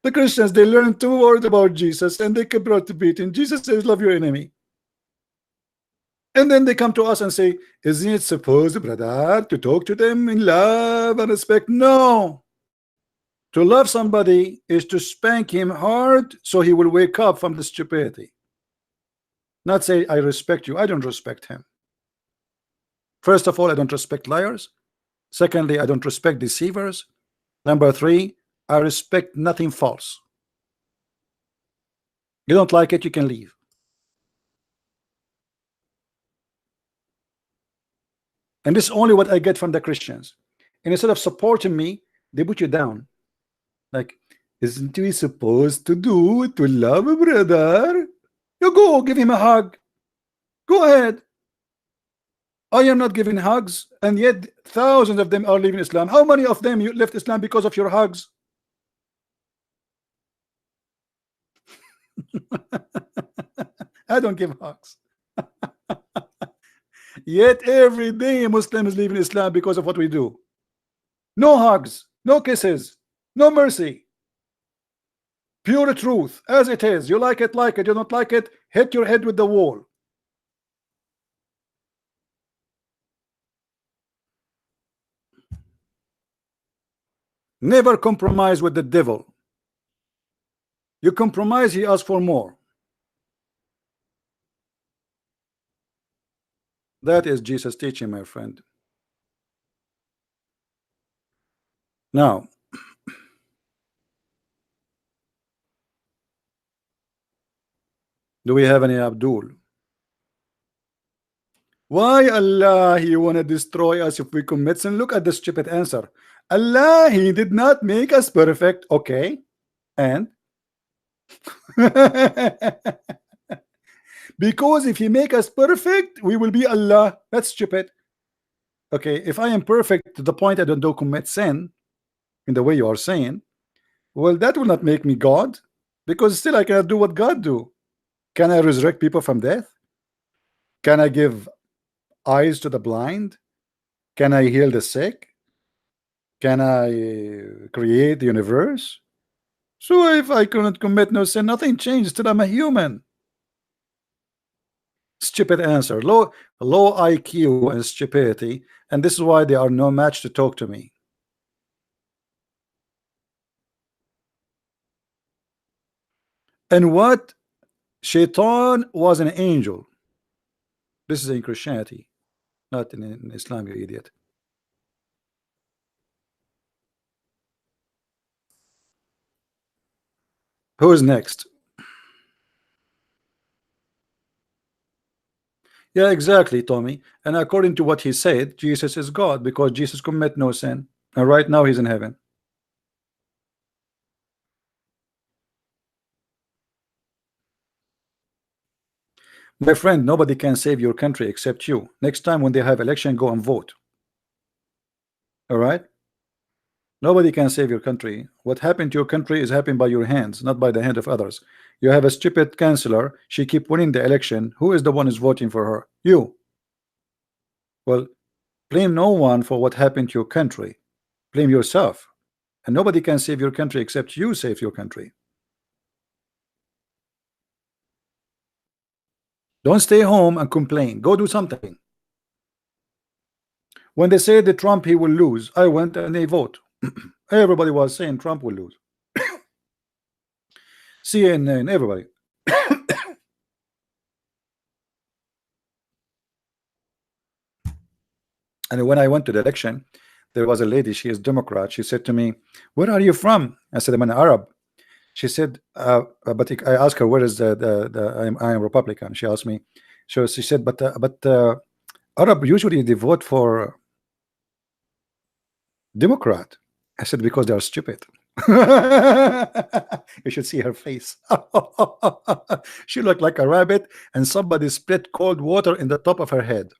The Christians, they learn 2 words about Jesus and they keep brought to beating. Jesus says, love your enemy. And then they come to us and say, isn't it supposed, brother, to talk to them in love and respect? No. To love somebody is to spank him hard so he will wake up from the stupidity. Not say, I respect you. I don't respect him. First of all, I don't respect liars. Secondly, I don't respect deceivers. Number 3, I respect nothing false. You don't like it, you can leave. And this is only what I get from the Christians. And instead of supporting me, they put you down. Like, isn't we supposed to do to love a brother? You go give him a hug. Go ahead. I am not giving hugs, and yet thousands of them are leaving Islam. How many of them you left Islam because of your hugs? I don't give hugs. Yet every day Muslims leave Islam because of what we do. No hugs, no kisses, no mercy. Pure truth as it is. You like it, you don't like it, hit your head with the wall. Never compromise with the devil. You compromise, he asks for more. That is Jesus' teaching, my friend. Now, do we have any Abdul? Why Allah He want to destroy us if we commit sin? Look at the stupid answer. Allah He did not make us perfect. Okay, and because if He make us perfect, we will be Allah. That's stupid. Okay, if I am perfect to the point I don't commit sin in the way you are saying, well, that will not make me God, because still I cannot do what God do. Can I resurrect people from death? Can I give eyes to the blind? Can I heal the sick? Can I create the universe? So if I cannot commit no sin, nothing changes. Still I'm a human. Stupid answer. Low IQ and stupidity, and this is why they are no match to talk to me. And what? Shaitan was an angel. This is in Christianity, not in Islam, you idiot. Who is next? Yeah, exactly, Tommy. And according to what he said, Jesus is God because Jesus commit no sin. And right now he's in heaven. My friend, nobody can save your country except you. Next time when they have election, go and vote. All right? Nobody can save your country. What happened to your country is happened by your hands, not by the hand of others. You have a stupid chancellor. She keep winning the election. Who is the one who's voting for her? You. Well, blame no one for what happened to your country. Blame yourself. And nobody can save your country except you save your country. Don't stay home and complain. Go do something. When they say that Trump he will lose, I went and they vote. Everybody was saying Trump will lose. CNN, everybody. And when I went to the election, there was a lady, she is Democrat. She said to me, "Where are you from?" I said, "I'm an Arab." She said, but I asked her, "Where is I am Republican?" She asked me. So she said, but Arab usually they vote for Democrat. I said, because they are stupid. You should see her face. She looked like a rabbit and somebody split cold water in the top of her head.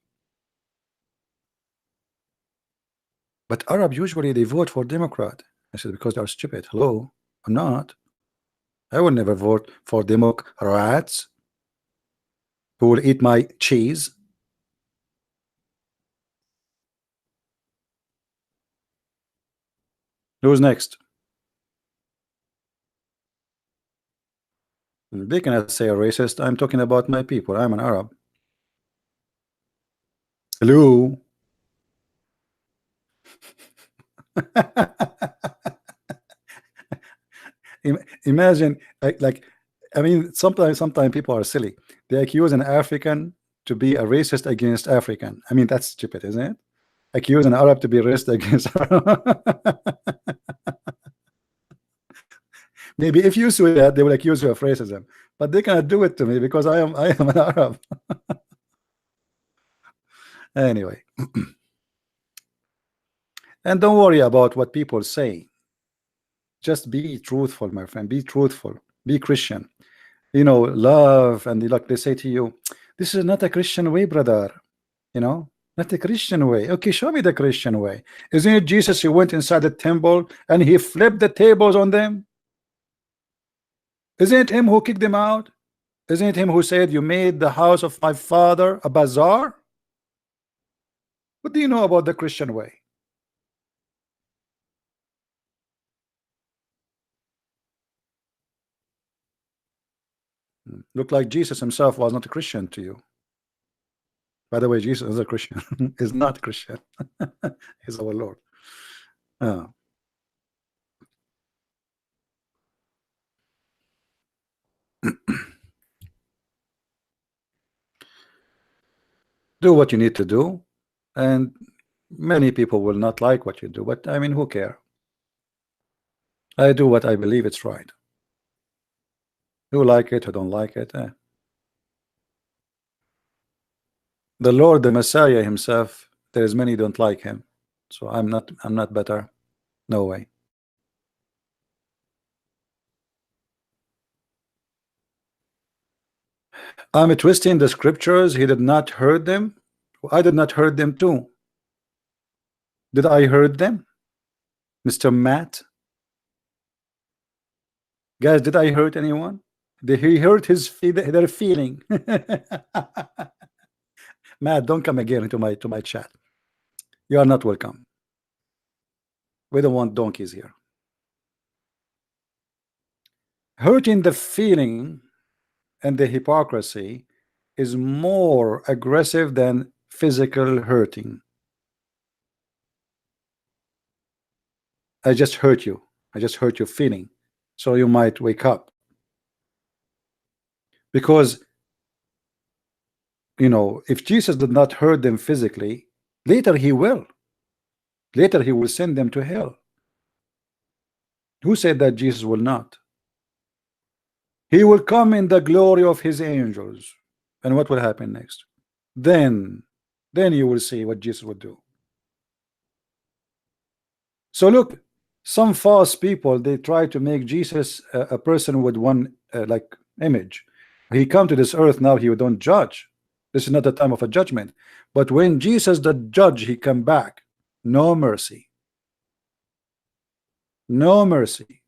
But Arab usually they vote for Democrat. I said, because they are stupid. Hello, I'm not. I will never vote for Democrats who will eat my cheese. Who's next? They cannot say a racist. I'm talking about my people. I'm an Arab. Hello. Imagine, like, I mean, sometimes people are silly. They accuse an African to be a racist against African. I mean, that's stupid, isn't it? Accuse an Arab to be racist against maybe if you say that, they will accuse you of racism, but they cannot do it to me because I am an Arab. Anyway, and don't worry about what people say. Just be truthful, my friend. Be truthful. Be Christian. You know, love, and like they say to you, this is not a Christian way, brother. You know, not a Christian way. Okay, show me the Christian way. Isn't it Jesus? He went inside the temple and he flipped the tables on them. Isn't it him who kicked them out? Isn't it him who said, you made the house of my father a bazaar? What do you know about the Christian way? Look like Jesus himself was not a Christian to you. By the way, Jesus is a Christian. Is not a Christian. He's our Lord. Do what you need to do, and many people will not like what you do, but I mean, who care? I do what I believe it's right. Who like it, who don't like it, The Lord, the Messiah himself, there's many don't like him, so I'm not better. No way. I'm twisting the scriptures. He did not hurt them. I did not hurt them too. Did I hurt them, Mr. Matt? Guys, did I hurt anyone? Did he hurt their feeling? Matt, don't come again to my chat. You are not welcome. We don't want donkeys here. Hurting the feeling and the hypocrisy is more aggressive than physical hurting. I just hurt you. I just hurt your feeling, so you might wake up. Because, you know, if Jesus did not hurt them physically, later he will. Later he will send them to hell. Who said that Jesus will not? He will come in the glory of his angels. And what will happen next? Then you will see what Jesus will do. So look, some false people, they try to make Jesus a person with one like image. He come to this earth now, he don't judge. This is not the time of a judgment. But when Jesus the judge, he come back, no mercy. No mercy.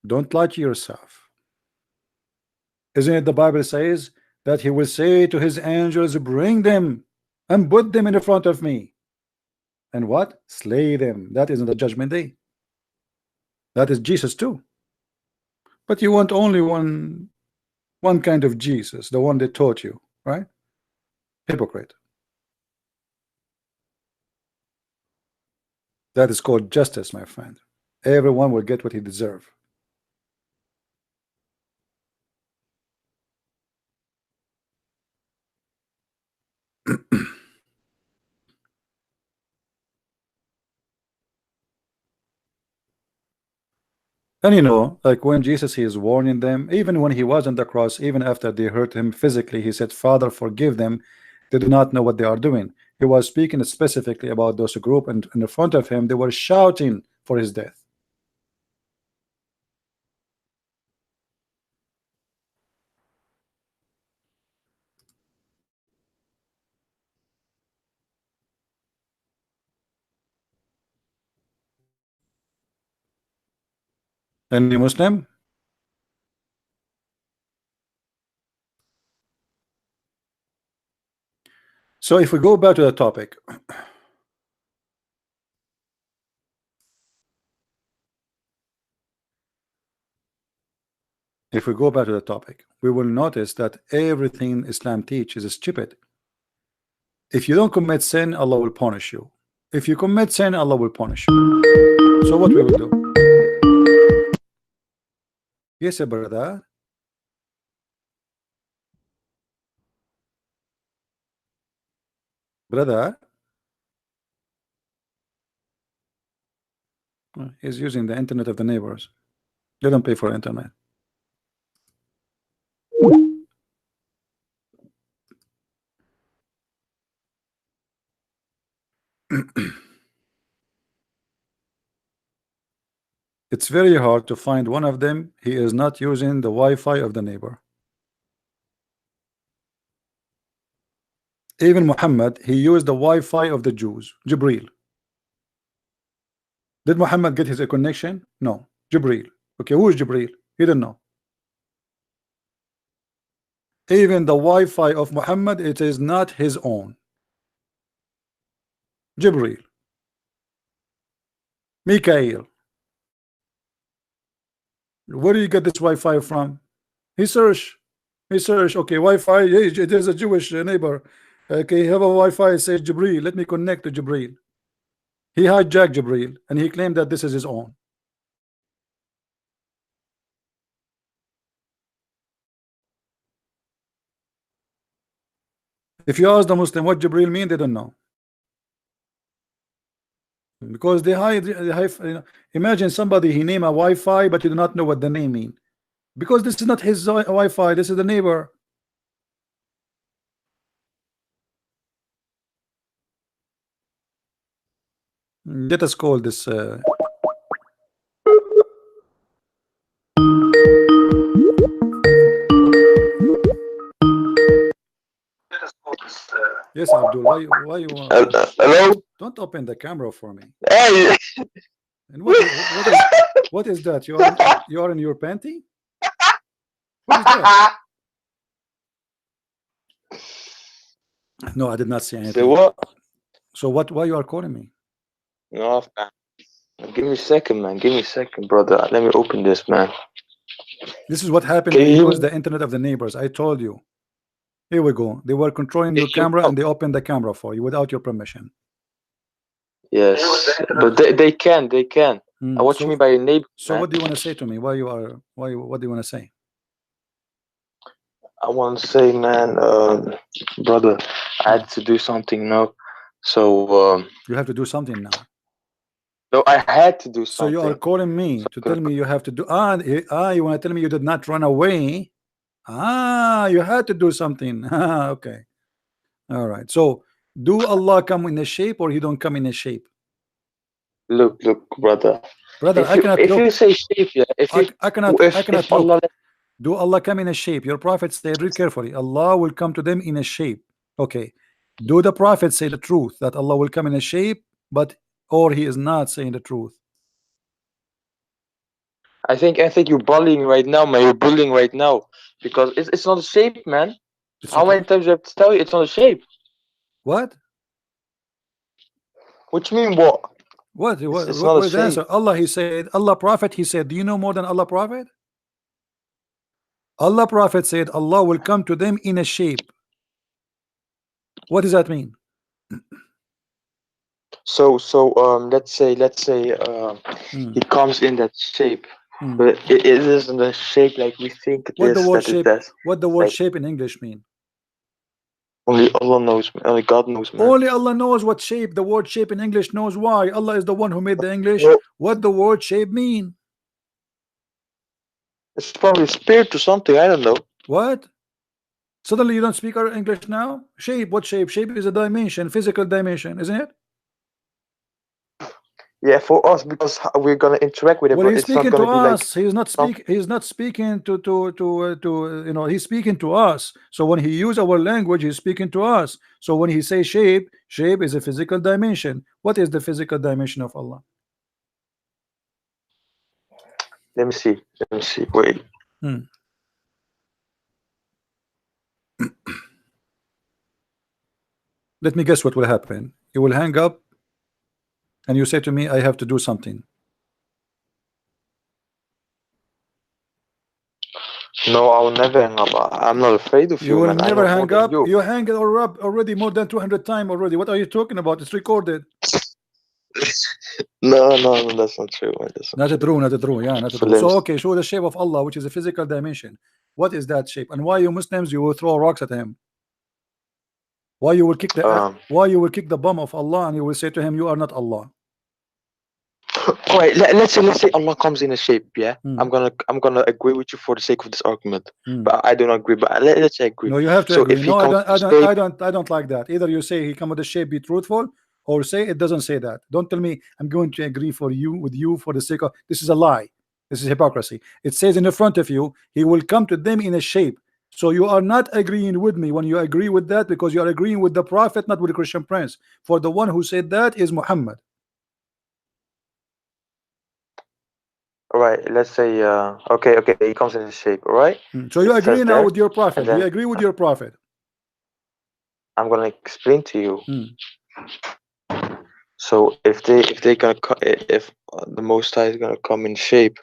Don't lie to yourself. Isn't it the Bible says that he will say to his angels, bring them and put them in the front of me, and what? Slay them. That isn't the judgment day. That is Jesus too. But you want only one kind of Jesus, the one that taught you, right? Hypocrite. That is called justice, my friend. Everyone will get what he deserves. And you know, like when Jesus, he is warning them, even when he was on the cross, even after they hurt him physically, he said, Father, forgive them. They do not know what they are doing. He was speaking specifically about those group, and in front of him, they were shouting for his death. Any Muslim? So if we go back to the topic, we will notice that everything Islam teaches is stupid. If you don't commit sin, Allah will punish you. If you commit sin, Allah will punish you. So what we will do? Yes, brother. Brother. He's using the internet of the neighbors. They don't pay for internet. It's very hard to find one of them. He is not using the Wi-Fi of the neighbor. Even Muhammad, he used the Wi-Fi of the Jews, Jibril. Did Muhammad get his connection? No, Jibril. Okay, who is Jibril? He didn't know. Even the Wi-Fi of Muhammad, it is not his own. Jibril. Mikael. Where do you get this Wi-Fi from? He searched. Okay, Wi-Fi. Hey, it is a Jewish neighbor. Okay, have a Wi-Fi. It says Jibril. Let me connect to Jibril. He hijacked Jibril and he claimed that this is his own. If you ask the Muslim what Jibril mean, they don't know. Because they hide, you know, imagine somebody he name a Wi-Fi, but you do not know what the name mean. Because this is not his Wi-Fi, this is the neighbor. Let us call this yes, Abdul, why you Hello? don't open the camera for me. Hey! And what is that? You are in your panty? What is that? No, I did not see Say anything. what? So why you are calling me? No, man. Give me a second, man. Give me a second, brother. Let me open this, man. This is what happened Can when you you hear use me? the internet of the neighbors. I told you. Here we go. They were controlling your If you camera come- and they opened the camera for you without your permission. Yes, but they can. I watch So, me by your neighbor. so Man. what do you want to say to me? What do you want to say? I want to say, man, brother, I had to do something now. So, You have to do something now. no, I had to do So something. you are calling me to tell me you have to do you want to tell me you did not run away. You had to do something. Okay. All right. So do Allah come in a shape or he don't come in a shape? Look, brother. Brother, If I cannot you look. say shape, yeah. I cannot If Allah, look. Do Allah come in a shape? Your prophet said, read carefully, Allah will come to them in a shape. Okay. Do the prophet say the truth that Allah will come in a shape, or he is not saying the truth? I think you're bullying right now, man. You're bullying right now because it's not a shape, man. It's How okay. many times do I have to tell you it's not a shape? What? What you mean, what? What It's not a is the answer? shape. Allah, he said, Allah prophet, he said, do you know more than Allah prophet? Allah prophet said Allah will come to them in a shape. What does that mean? So let's say he comes in that shape, but it isn't a shape like we think it What is. the word That it shape? does. What the word Like, shape in English mean? only Allah knows, man. Only God knows, man. Only Allah knows what shape. The word shape in English knows why. Allah is the one who made the English. Well, What the word shape mean? it's probably a spirit or something. I don't know. What? Suddenly you don't speak our English now? Shape, what shape? Shape is a dimension, physical dimension, isn't it? Yeah, for us because we're gonna interact with it, Well, but he's it's not speaking to gonna be like us. He's not speaking to you know, he's speaking to us. So when he use our language, he's speaking to us. So when he say shape is a physical dimension. What is the physical dimension of Allah? Let me see. Wait. Let me guess what will happen. You will hang up and you say to me, I have to do something. No, I will never hang up. I'm not afraid of You you, will man. I never know more hang than up. you. You hang it already more than 200 times already. What are you talking about? It's recorded. No, that's not true, man. That's Not true, not true. Yeah, not So true. let So me okay, show the shape of Allah, which is a physical dimension. What is that shape? And why you Muslims you will throw rocks at him? Why you will kick the bum of Allah and you will say to him, you are not Allah? all right, let's say Allah comes in a shape, yeah. I'm gonna agree with you for the sake of this argument, but I don't agree. But let's say agree. No, you have to So agree. if he No, comes I don't like that. Either you say he come with a shape, be truthful, or say it doesn't say that. Don't tell me I'm going to agree with you for the sake of this is a lie. This is hypocrisy. It says in the front of you, he will come to them in a shape. So you are not agreeing with me when you agree with that, because you are agreeing with the Prophet, not with the Christian Prince. For the one who said that is Muhammad. All right, let's say okay, he comes in his shape, all right? So you It agree says now there, with your Prophet. and Do you then agree with your Prophet? I'm gonna explain to you. Hmm. So if the Most High is gonna come in shape,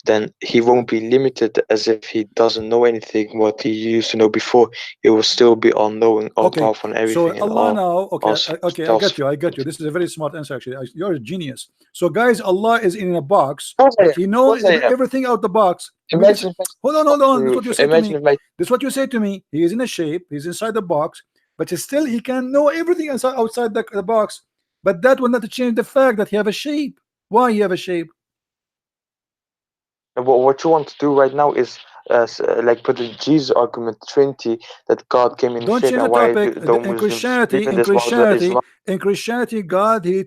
then he won't be limited as if he doesn't know anything what he used to know before. He will still be all knowing, all Okay, powerful, and so everything, and Allah now, okay, okay, I else. get you. This is a very smart answer, actually. You're a genius. So, guys, Allah is in a box, Of course I am. but He Of knows course I am. everything out the box. I mean, Imagine if I hold on. This is what you say to imagine me. if my This is what you say to me. He is in a shape. He's inside the box, but still he can know everything inside outside the box. But that will not change the fact that he have a shape. Why he have a shape? what you want to do right now is like put the Jesus argument Trinity, that God came in Don't shape, change the and why topic. don't In Muslims Christianity, believe in this while the Islam? God, he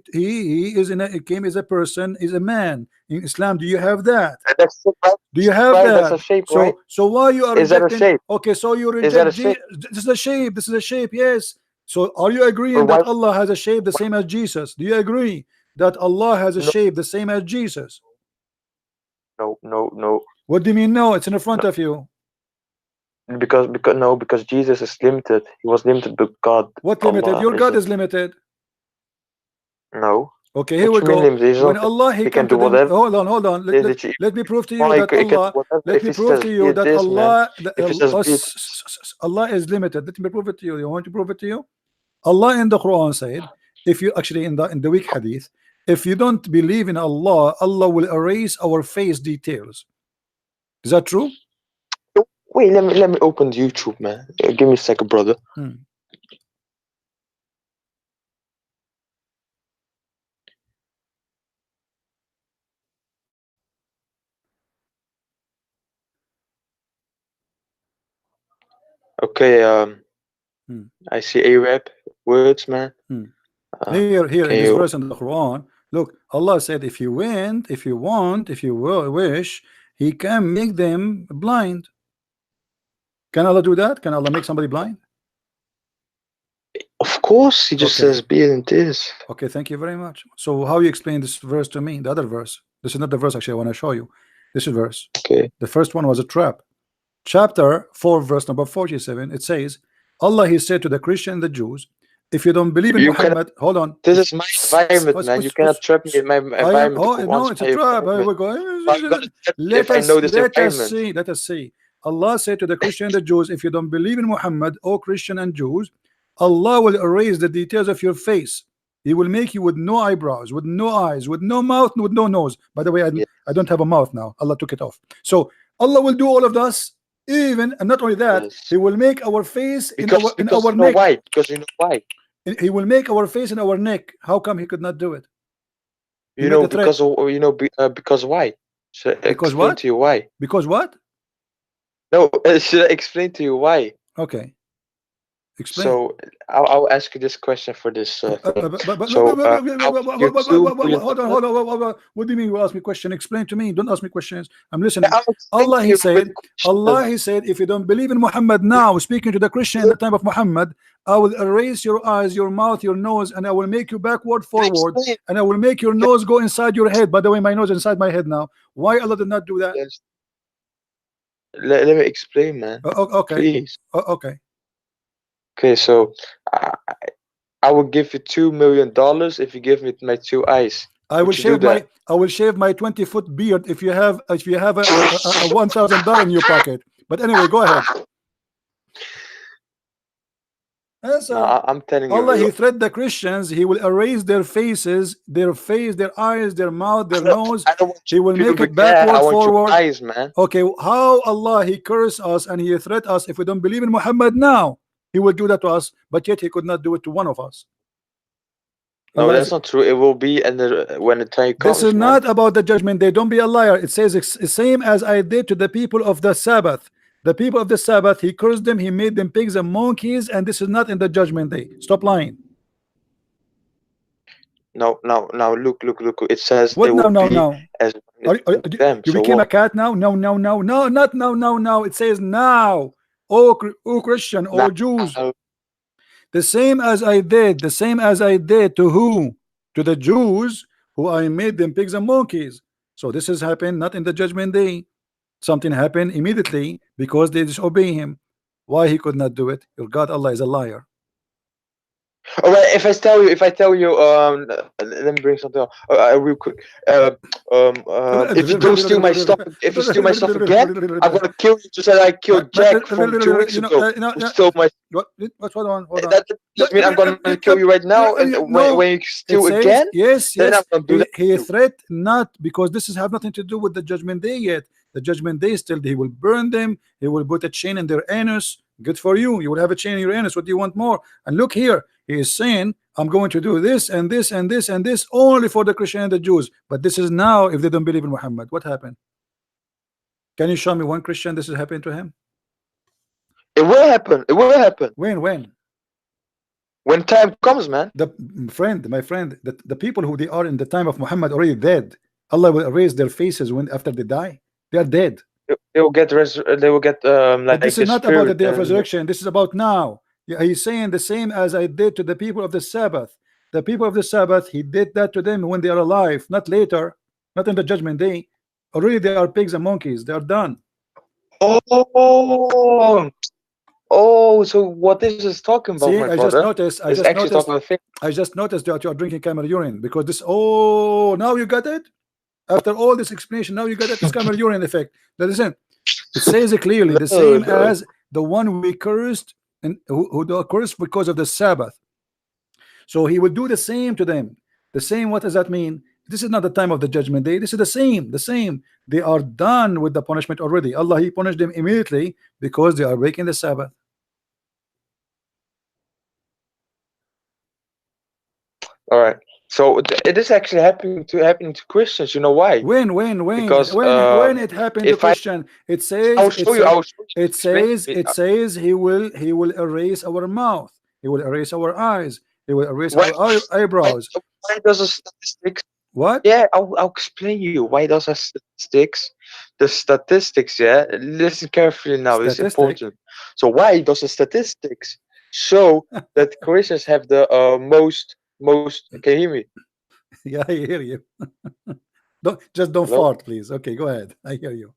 is he came as a person, is a man. In Islam, do you have that? That's right. Do you have Right, that's a that? shape, right? So why you are Is that a rejecting? shape? Okay, so you Is that a reject shape? this is a shape. This is a shape. Yes. So are you Or agreeing why? that Allah has a shape the same as Jesus? Do you agree that Allah has a No, shape the same as Jesus? no. What do you mean? No, it's in front of you. Because Jesus is limited. He was limited by God. What limited? Allah Your God isn't. is limited. No. Okay, here we What you mean go. limited? He's When not. Allah he He come can to do them. whatever. Hold on. Let me prove to you that He can do Allah. whatever. Let If me he prove says to be you it that this, man. Allah. If he says be it, Allah is limited. Let me prove it to you. You want to prove it to you? Allah in the Quran said, if you actually in the weak hadith, if you don't believe in Allah, Allah will erase our face details. Is that true? wait, let me open YouTube, man. Give me a second, brother. Okay, I see Arab words, man. Here can in this you verse in the Quran, look, Allah said, if you want, if you wish, He can make them blind. Can Allah do that? Can Allah make somebody blind? Of course, he just Okay. says be it and this. Okay, thank you very much. So how you explain this verse to me? The other verse. This is not the verse actually I want to show you. This is verse. Okay. The first one was a trap. Chapter 4, verse number 47. It says, Allah He said to the Christian and the Jews, if you don't believe in You Muhammad, hold on. This is my environment, man. You cannot trap me in my I am. environment. Oh no, it's a trap. Here we go. If I know this environment. Let us see. Allah said to the Christian and the Jews, if you don't believe in Muhammad, O Christian and Jews, Allah will erase the details of your face. He will make you with no eyebrows, with no eyes, with no mouth, with no nose. By the way, I don't have a mouth now. Allah took it off. So Allah will do all of this. Even, and not only that, He will make our face in our neck. Why? Because you know why? He will make our face in our neck. How come He could not do it? You know, because why? Should I because explain what? to you why? Because what? No, should I explain to you why? Okay. Explain. So I'll ask you this question for this thing. Hold on. What do you mean you ask me question? Explain to me. Don't ask me questions. I'm listening. Allah He said, if you don't believe in Muhammad now, speaking to the Christian in the time of Muhammad, I will erase your eyes, your mouth, your nose, and I will make you backward, forward, and I will make your nose go inside your head. By the way, my nose is inside my head now. Why Allah did not do that? Let me explain, man. Okay. Please. Okay. Okay, so I will give you $2 million if you give me my 2 eyes. I will shave my 20-foot beard if you have a $1,000 in your pocket. But anyway, go ahead. No, I'm telling you. Allah He threat the Christians. He will erase their faces, their face, their eyes, their mouth, their nose. He will make it backward, forward. Eyes, man. Okay, how Allah He curse us and He threat us if we don't believe in Muhammad now? He will do that to us, but yet He could not do it to one of us. No, that's not true. It will be, and when the time comes. This is not about the judgment day. Don't be a liar. It says it's same as I did to the people of the Sabbath. The people of the Sabbath, He cursed them. He made them pigs and monkeys, and this is not in the judgment day. Stop lying. No. Look. It says what? They will no. As them. You became a cat now? No. It says now. oh Christian, oh Jews, the same as I did, the same as I did to who? To the Jews, who I made them pigs and monkeys. So this has happened not in the judgment day. Something happened immediately because they disobey him. Why he could not do it? Your God Allah is a liar. All right, if I tell you, let me bring something up, real quick. If you don't steal my stuff, if you steal my stuff again, I'm gonna kill you just as I killed Jack from 2 weeks ago. Who stole my? What? Hold on. That doesn't mean I'm gonna kill you right now. And when you steal again, yes, then I'm gonna do that. He threat not, because this is have nothing to do with the judgment day yet. The judgment day still, he will burn them. He will put a chain in their anus. Good for you. You will have a chain in your anus. What do you want more? And look here, he is saying, I'm going to do this and this and this and this only for the Christian and the Jews. But this is now if they don't believe in Muhammad. What happened? Can you show me one Christian this is happening to him? It will happen. It will happen. When? When time comes, man. My friend, the people who they are in the time of Muhammad already dead. Allah will erase their faces when after they die. They are dead. They will get like this is not about the day of and- resurrection. This is about now. Yeah, he's saying the same as I did to the people of the Sabbath. The people of the Sabbath, he did that to them when they are alive, not later, not in the judgment day. Already they are pigs and monkeys. They are done. So what this is talking about, See, my I brother, I just noticed that you are drinking camel urine because this. Oh, now you got it. After all this explanation, now you got it. It's camel urine effect. That is it. It says it clearly, the same as the one we cursed and who cursed because of the Sabbath. So he will do the same to them. The same. What does that mean? This is not the time of the judgment day. This is the same. The same. They are done with the punishment already. Allah, he punished them immediately because they are breaking the Sabbath. All right. So it is actually happening to Christians. You know why? When? Because when it happened to Christian, it says. I'll show you. It says he will erase our mouth. He will erase our eyes. He will erase our eyebrows. Why does the statistics? What? Yeah, I'll explain you. Why does the statistics? Yeah, listen carefully now. This is important. So why does the statistics show that Christians have the most? Can you hear me? Yeah, I hear you. Don't Hello? fart, please. Okay, go ahead. I hear you.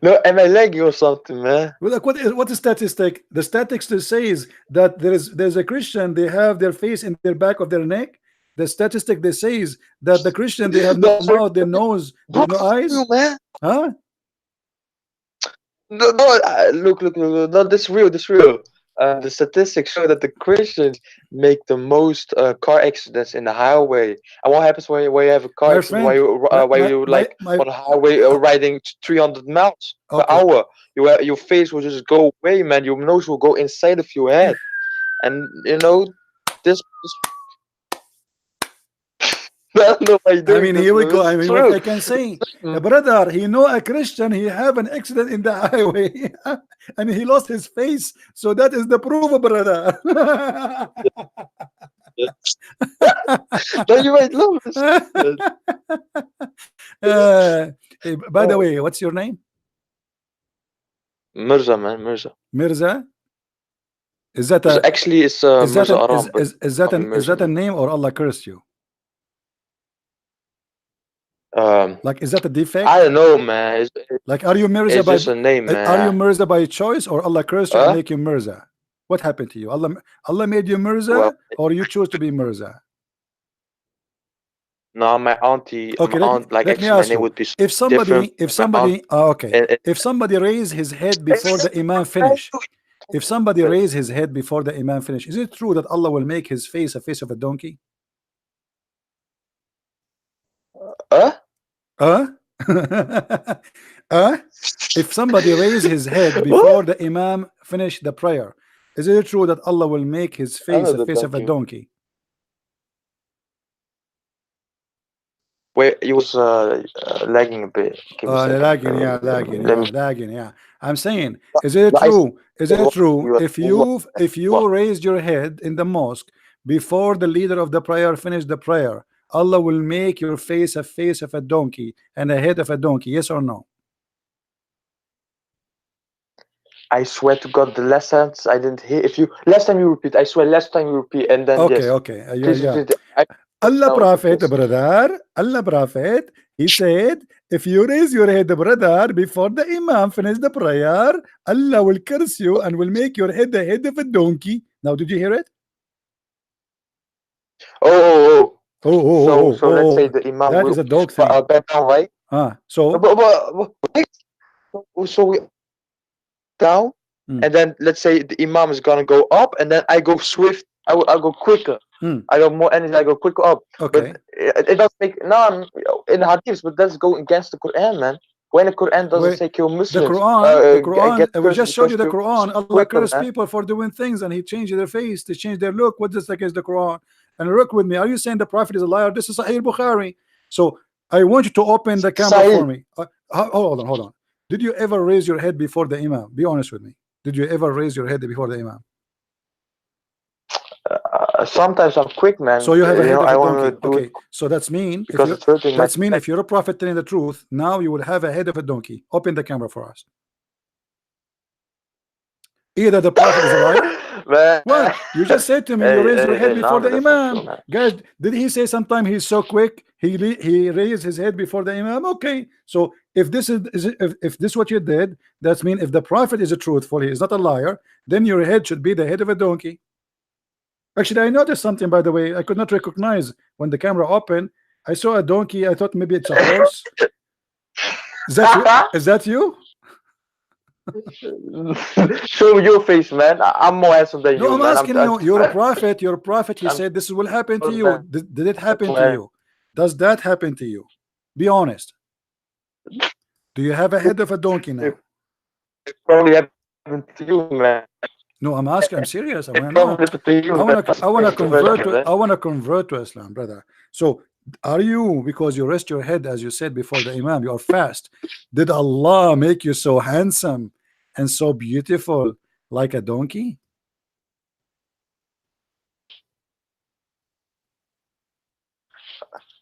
No, am I lagging or something, man? Well, like, what is statistic? The statistics says that there's a Christian, they have their face in their back of their neck. The statistic they says that the Christian, they have no mouth, their nose, no eyes. Man. Huh? No, look, no, this real. The statistics show that the Christians make the most car accidents in the highway. And what happens when you have a car accident? Why you on the highway riding 300 miles per hour? Your face will just go away, man. Your nose will go inside of your head, and you know this. I mean, here we go. I mean, what I can say, brother, he know a Christian, he have an accident in the highway and he lost his face. So that is the proof, brother. You might love hey, by the way, what's your name? Mirza, man. Mirza? Is that a, actually it's Mirza Aram, is that a name or Allah cursed you? Like, is that a defect? I don't know, man. Like, are you Mirza by a name, man. Are you Mirza by choice, or Allah cursed you and make you Mirza? What happened to you? Allah made you Mirza, or you chose to be Mirza? No, my auntie. Okay, my aunt, like let me actually, ask my name you. would be If somebody, different. if somebody raised his head before the Imam finish, if somebody raised his head before the Imam finish, is it true that Allah will make his face a face of a donkey? If somebody raise his head before the Imam finish the prayer, is it true that Allah will make his face the face of a donkey? Wait, it was lagging a bit. Lagging, yeah. I'm saying, is it true? Is it true if you raised your head in the mosque before the leader of the prayer finished the prayer, Allah will make your face of a donkey and a head of a donkey? Yes or no? I swear to God, the last sentence I didn't hear. If you last time you repeat, I swear last time you repeat, and then Okay, yes. okay. Please Yeah. repeat. I Allah know it's Prophet, okay. brother, Allah Prophet, he said, if you raise your head, brother, before the Imam finish the prayer, Allah will curse you and will make your head the head of a donkey. Now, did you hear it? So let's say the Imam that will is a dog thing. bend down, right? So we down, and then let's say the Imam is gonna go up, and then I go swift. I'll go quicker. I got more energy. I go quicker up. Okay. But it doesn't make in hadiths, but that's go against the Quran, man. When the Quran doesn't say kill Muslims, the Quran, we just showed you the because Quran. Allah quicker, cursed man. people for doing things, and He changed their face, to change their look. What is against the Quran? And look with me. Are you saying the Prophet is a liar? This is Sahih Bukhari. So I want you to open the camera for me. Hold on. Did you ever raise your head before the Imam? Be honest with me. Did you ever raise your head before the Imam? Sometimes I'm quick, man. So you have a head of a I donkey. do Okay. it So that's mean because it's hurting. that's mean if you're a prophet telling the truth, now you will have a head of a donkey. Open the camera for us. Either the prophet is a liar. What? You just said to me you raise your head before the Imam. Guys, did he say sometime he's so quick he raised his head before the Imam? Okay. So if this is if this what you did, that's mean if the prophet is a truthful, he is not a liar, then your head should be the head of a donkey. Actually, I noticed something, by the way. I could not recognize when the camera opened. I saw a donkey. I thought maybe it's a horse. Is that you? Show me your face, man. I'm more handsome than you. No, I'm man. asking you. You're a prophet. You're a prophet. You said this will happen to you. Did it happen to you? Does that happen to you? Be honest. Do you have a head of a donkey now? It probably happened to you, man. No, I'm asking. I'm serious. I want to know. I want to convert to Islam, brother. So, are you, because you rest your head as you said before the Imam, you are fast? Did Allah make you so handsome and so beautiful like a donkey?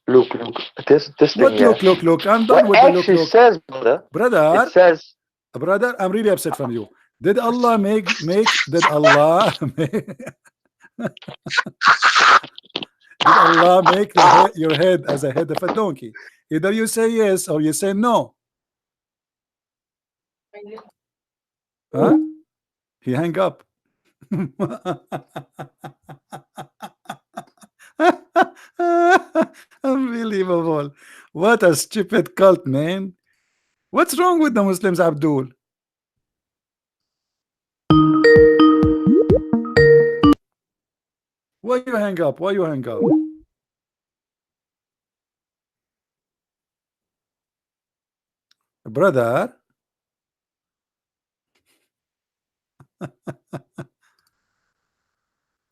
Look. This what thing. Look. I'm done with the look. It says, brother. It says, brother. I'm really upset from you. Did Allah make? Did Allah Did Allah make your head as a head of a donkey? Either you say yes or you say no. Huh? He hang up. Unbelievable. What a stupid cult, man. What's wrong with the Muslims, Abdul? Why you hang up? Why you hang up? Brother.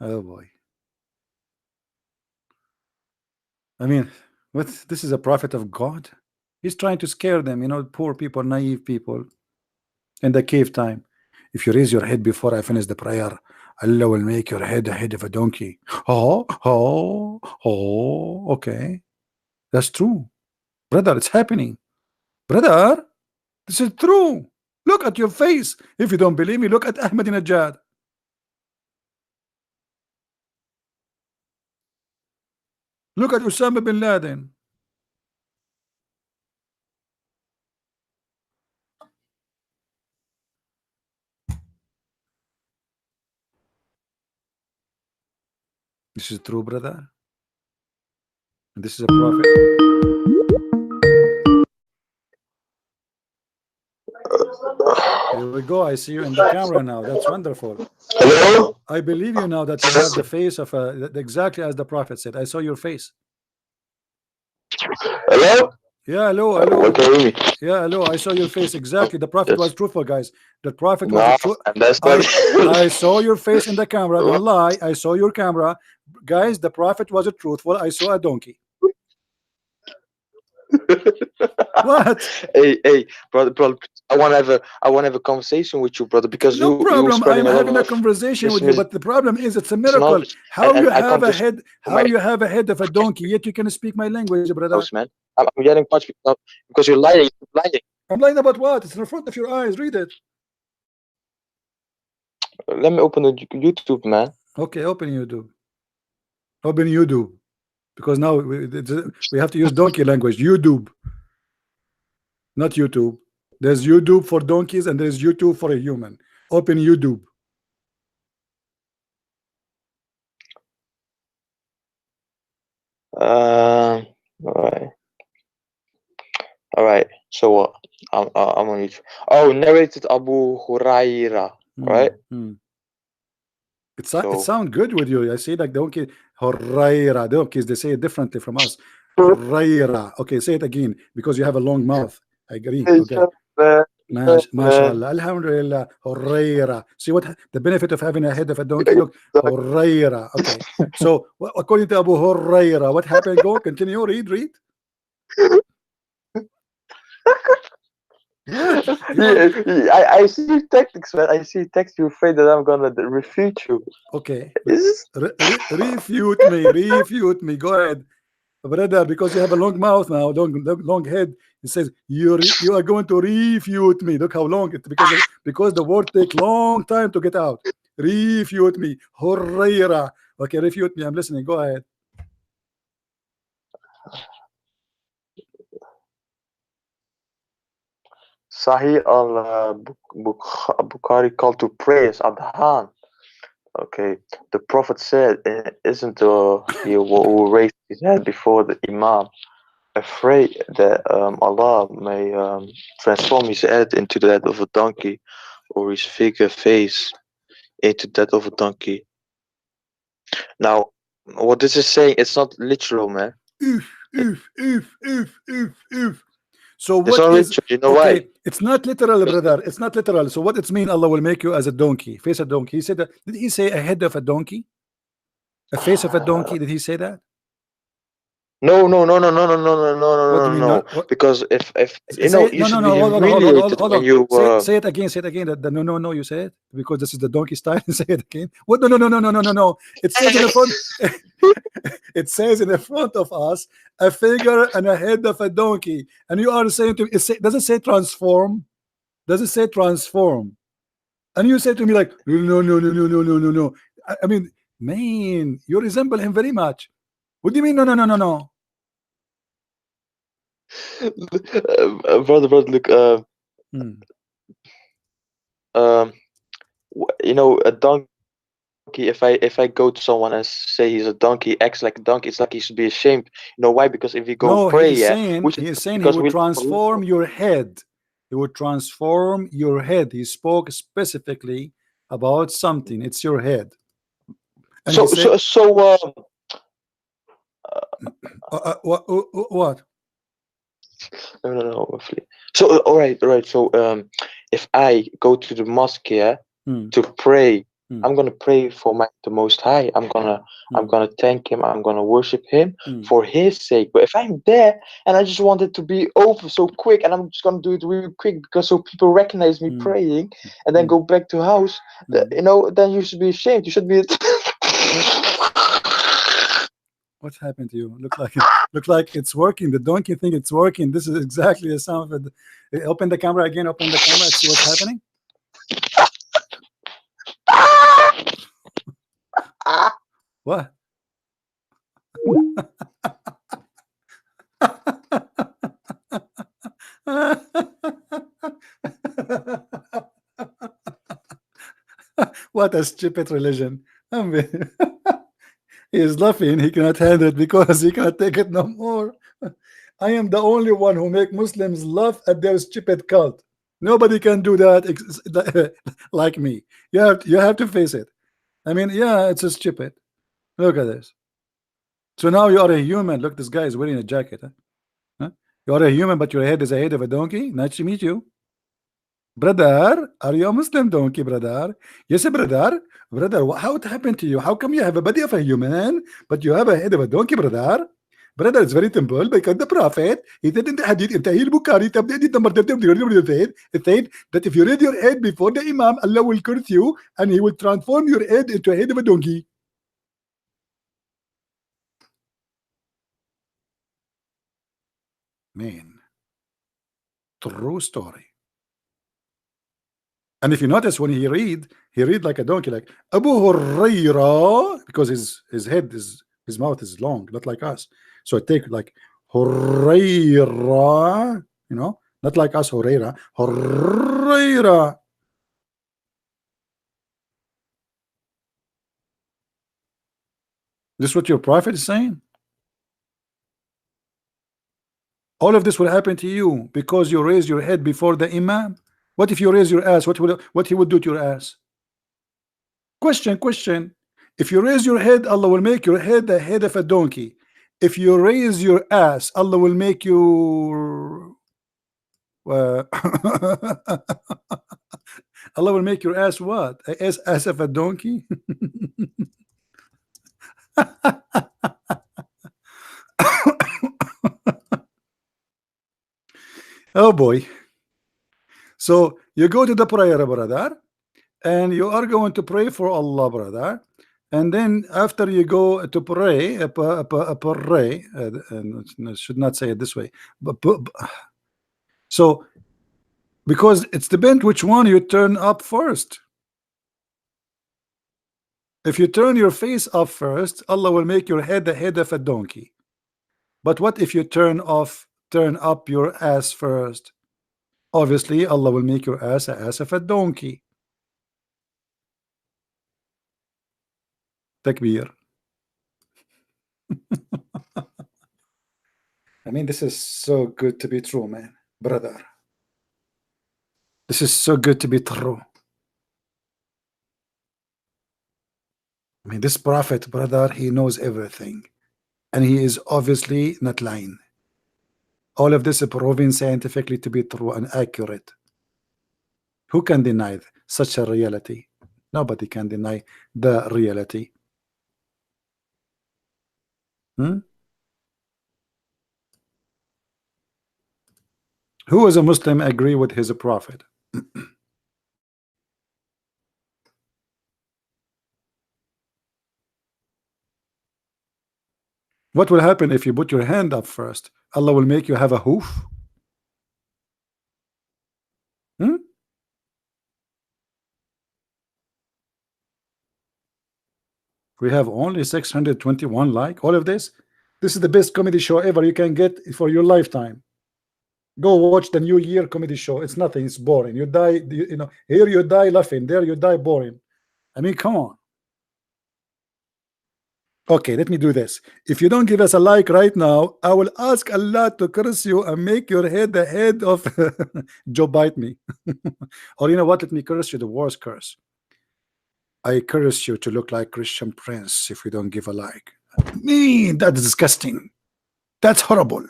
Oh boy. I mean, what? This is a prophet of God. He's trying to scare them, you know, poor people, naive people in the cave time. If you raise your head before I finish the prayer, Allah will make your head a head of a donkey. Okay. That's true. Brother, it's happening. Brother, this is true. Look at your face. If you don't believe me, look at Ahmadinejad. Look at Osama bin Laden. This is true, brother. This is a prophet. Here we go. I see you in the camera now. That's wonderful. hello? I believe you now that you have the face of a, exactly as the prophet said. I saw your face. Hello? Yeah, hello. Okay. Yeah, hello. I saw your face exactly. The prophet was truthful, guys. The prophet was No, I saw your face in the camera. Don't lie. I saw your camera, guys. The prophet was truthful. I saw a donkey. What? Hey, brother, I want to have a conversation with you, brother, because no problem. I'm having a conversation with you, but the problem is it's a miracle. How you have a head? How you have a head of a donkey yet you can speak my language, brother? Man, I'm getting touched because you're lying. I'm lying about what? It's in front of your eyes. Read it. Let me open the YouTube, man. Okay, open YouTube. Open YouTube. Because now we have to use donkey language. YouTube, not YouTube. There's YouTube for donkeys and there's YouTube for a human. Open YouTube. All right. All right. So what? I'm on YouTube. Oh, narrated Abu Huraira. Right. It So sounds good with you. I see like donkey Huraira. Donkeys, they say it differently from us. Huraira. Okay, say it again because you have a long mouth. I agree. Okay. MashaAllah. Alhamdulillah. Huraira. See what the benefit of having a head of a donkey? Look, Huraira. Okay. So according to Abu Huraira, what happened? Go continue. Read. What? I see your tactics, man. I see text. You're afraid that I'm gonna refute you. Okay. Is Refute me. Go ahead, brother, because you have a long mouth now, long head. It says you are going to refute me. Look how long it because the word take long time to get out. Refute me. Hurrayra. Okay, refute me. I'm listening. Go ahead. Sahih al-Bukhari called to praise Adhan. Okay, the Prophet said, "Isn't he who raised his head before the Imam afraid that Allah may transform his head into that of a donkey, or his figure face into that of a donkey?" Now, what this is saying, it's not literal, man. So It's what not is literal. You know okay? why? It's not literal, brother. It's not literal. So what it mean? Allah will make you as a donkey, face a donkey. He said that. Did he say a head of a donkey, a face of a donkey? Did he say that? No. What do you mean? No. Because if you Say know, it. you No, should no, be no. Hold on. humiliated Hold when on. you. Say it again. Say it again. The no. You say it because this is the donkey style. Say it again. What? No. It says in the front. It says in the front of us a figure and a head of a donkey, and you are saying to me, does it say transform? Does it say transform? And you say to me like no. I mean, man, you resemble him very much. What do you mean no? Brother, look. You know, a donkey. If I go to someone and say he's a donkey, acts like a donkey, it's like he should be ashamed. You know why? Because if you go No, pray, he's saying he would transform your head. He would transform your head. He spoke specifically about something. It's your head. And so he said, what? No. So all right. So if I go to the mosque here to pray, I'm gonna pray for the Most High. I'm gonna thank Him. I'm gonna worship Him for His sake. But if I'm there and I just want it to be over so quick, and I'm just gonna do it real quick because so people recognize me praying, and then go back to house, you know, then you should be ashamed. You should be. What happened to you? Look like it's working. The donkey thing, it's working. This is exactly the sound of it. Open the camera again. Open the camera. See what's happening. What? What a stupid religion. I mean, he is laughing. He cannot handle it because he cannot take it no more. I am the only one who make Muslims laugh at their stupid cult. Nobody can do that like me. You have to face it. I mean, yeah, it's a stupid. Look at this. So now you are a human. Look, this guy is wearing a jacket. Huh? You are a human, but your head is a head of a donkey. Nice to meet you. Brother, are you a Muslim donkey, brother? Yes, brother. Brother, how it happened to you? How come you have a body of a human, but you have a head of a donkey, brother? Brother, it's very simple because the Prophet, he said in the hadith, in Sahih Bukhari, it said that if you read your head before the Imam, Allah will curse you and he will transform your head into a head of a donkey. Man, true story. And if you notice, when he read like a donkey, like Abu Huraira, because his head is, his mouth is long, not like us. So it take like Huraira, you know, not like us, Huraira, Huraira. This is what your prophet is saying? All of this will happen to you because you raise your head before the imam. What if you raise your ass? What he would do to your ass? Question. If you raise your head, Allah will make your head the head of a donkey. If you raise your ass, Allah will make you Allah will make your ass what? Ass of a donkey? Oh boy. So you go to the prayer, brother, and you are going to pray for Allah, brother. And then after you go to pray, pray, and should not say it this way, so because it's depends which one you turn up first. If you turn your face up first, Allah will make your head the head of a donkey. But what if you turn up your ass first? Obviously, Allah will make your ass the ass of a donkey. Takbir. I mean, this is so good to be true, man, brother. This is so good to be true. I mean, this prophet, brother, he knows everything, and he is obviously not lying. All of this is proven scientifically to be true and accurate. Who can deny such a reality? Nobody can deny the reality. Who as a Muslim agree with his prophet? What will happen if you put your hand up first? Allah will make you have a hoof? We have only 621 like. All of this is the best comedy show ever you can get for your lifetime. Go watch the New Year comedy show. It's nothing. It's boring. You die, you know, here you die laughing, there you die boring. I mean, come on. Okay, let me do this. If you don't give us a like right now, I will ask Allah to curse you and make your head the head of Joe bite me. Or you know what? Let me curse you the worst curse. I curse you to look like Christian Prince if you don't give a like. Man, that's disgusting. That's horrible.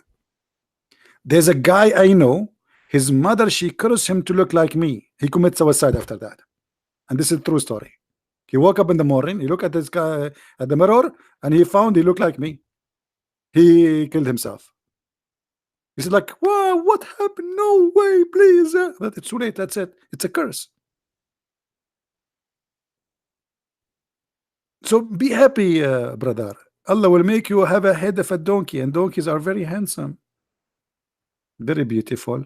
There's a guy I know, his mother, she cursed him to look like me. He commits suicide after that. And this is a true story. He woke up in the morning, he looked at this guy at the mirror, and he found he looked like me. He killed himself. He said like, wow, what happened? No way, please. But it's too late, that's it. It's a curse. So be happy, brother. Allah will make you have a head of a donkey, and donkeys are very handsome. Very beautiful.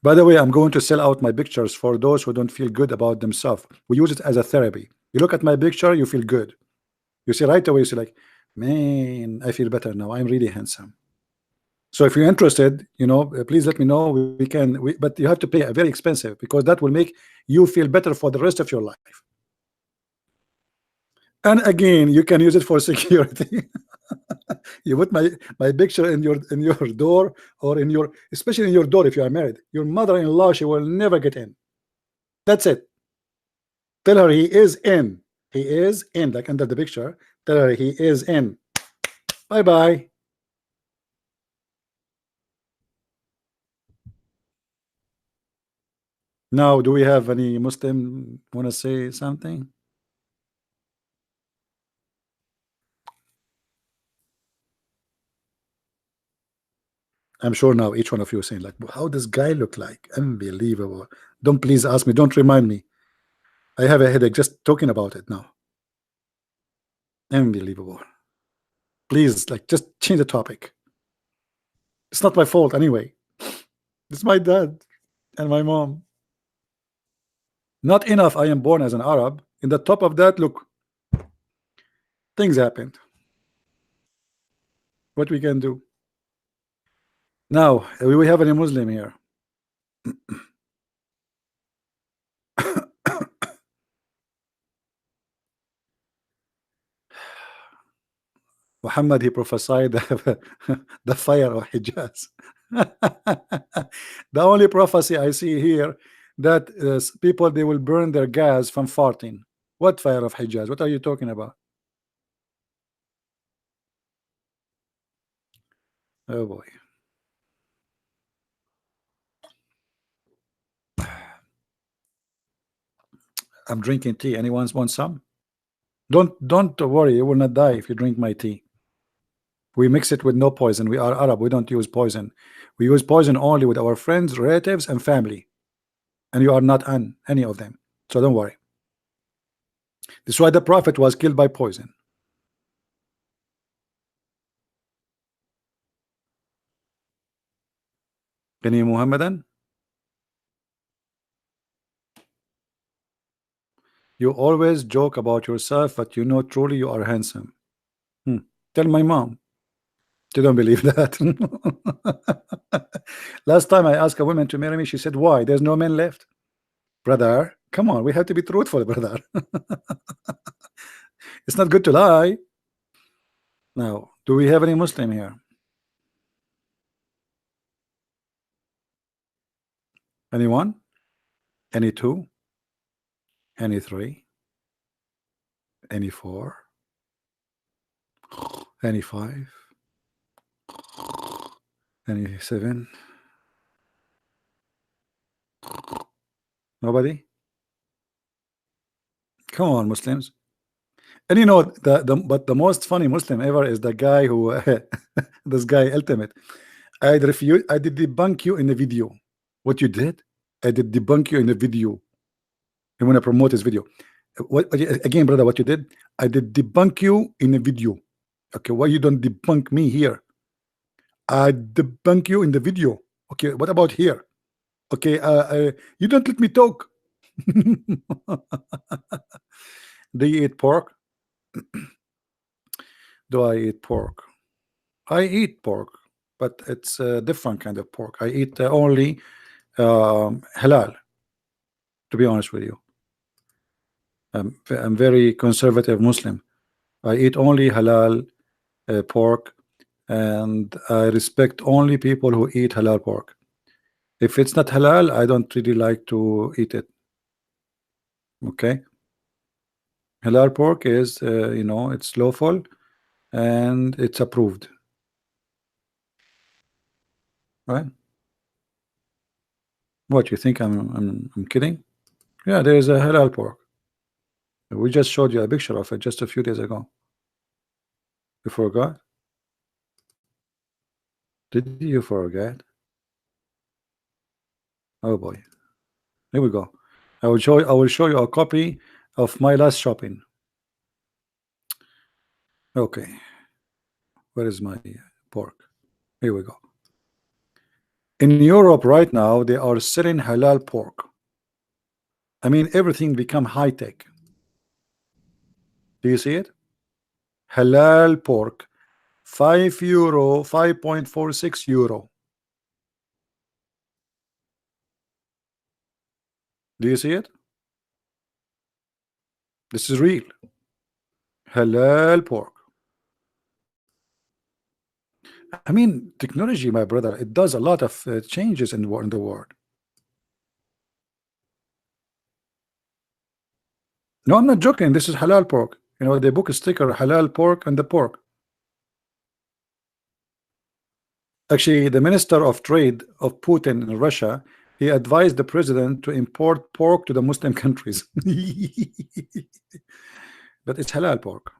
By the way, I'm going to sell out my pictures for those who don't feel good about themselves. We use it as a therapy. You look at my picture, you feel good. You see right away, you see like, man, I feel better now. I'm really handsome. So if you're interested, you know, please let me know. We can, but you have to pay a very expensive, because that will make you feel better for the rest of your life. And again, you can use it for security. You put my picture in your door, or in your, especially in your door if you are married. Your mother-in-law, she will never get in. That's it. Tell her he is in. He is in, like under the picture. Tell her he is in. Bye bye. Now, do we have any Muslim want to say something? I'm sure now each one of you is saying like, how does guy look like? Unbelievable. Don't please ask me. Don't remind me. I have a headache just talking about it now. Unbelievable. Please, like, just change the topic. It's not my fault anyway. It's my dad and my mom. Not enough I am born as an Arab. In the top of that, look, things happened. What we can do? Now, we have any Muslim here? Muhammad, he prophesied the fire of Hijaz. The only prophecy I see here that people, they will burn their gas from farting. What fire of Hijaz? What are you talking about? Oh boy. I'm drinking tea. Anyone want some? Don't worry, you will not die if you drink my tea. We mix it with no poison. We are Arab. We don't use poison. We use poison only with our friends, relatives, and family. And you are not on any of them. So don't worry. This is why the Prophet was killed by poison. Any Muhammadan? You always joke about yourself, but you know truly you are handsome. Tell my mom. She don't believe that. Last time I asked a woman to marry me, she said, why? There's no men left. Brother, come on, we have to be truthful, brother. It's not good to lie. Now, do we have any Muslim here? Anyone? Any two? Any three? Any four? Any five? Any seven? Nobody? Come on, Muslims. And you know, but the most funny Muslim ever is the guy who this guy ultimate. I did debunk you in the video. What you did? I did debunk you in the video. I want to promote his video. What again, brother? What you did? I did debunk you in a video. Okay, why you don't debunk me here? I debunk you in the video. Okay, what about here? Okay, you don't let me talk. Do you eat pork? Do I eat pork? I eat pork, but it's a different kind of pork. I eat only halal, to be honest with you. I'm very conservative Muslim. I eat only halal pork, and I respect only people who eat halal pork. If it's not halal, I don't really like to eat it. Okay. Halal pork is, you know, it's lawful and it's approved. Right? What, you think I'm kidding? Yeah, there is a halal pork. We just showed you a picture of it just a few days ago. You forgot? Did you forget? Oh boy. Here we go. I will show you a copy of my last shopping. Okay. Where is my pork? Here we go. In Europe right now, they are selling halal pork. I mean, everything become high tech. Do you see it? Halal pork, €5, 5.46 euro. Do you see it? This is real. Halal pork. I mean, technology, my brother, it does a lot of changes in the world. No, I'm not joking. This is halal pork. You know, they book a sticker, halal pork, and the pork. Actually, the Minister of Trade of Putin in Russia, he advised the president to import pork to the Muslim countries. But it's halal pork.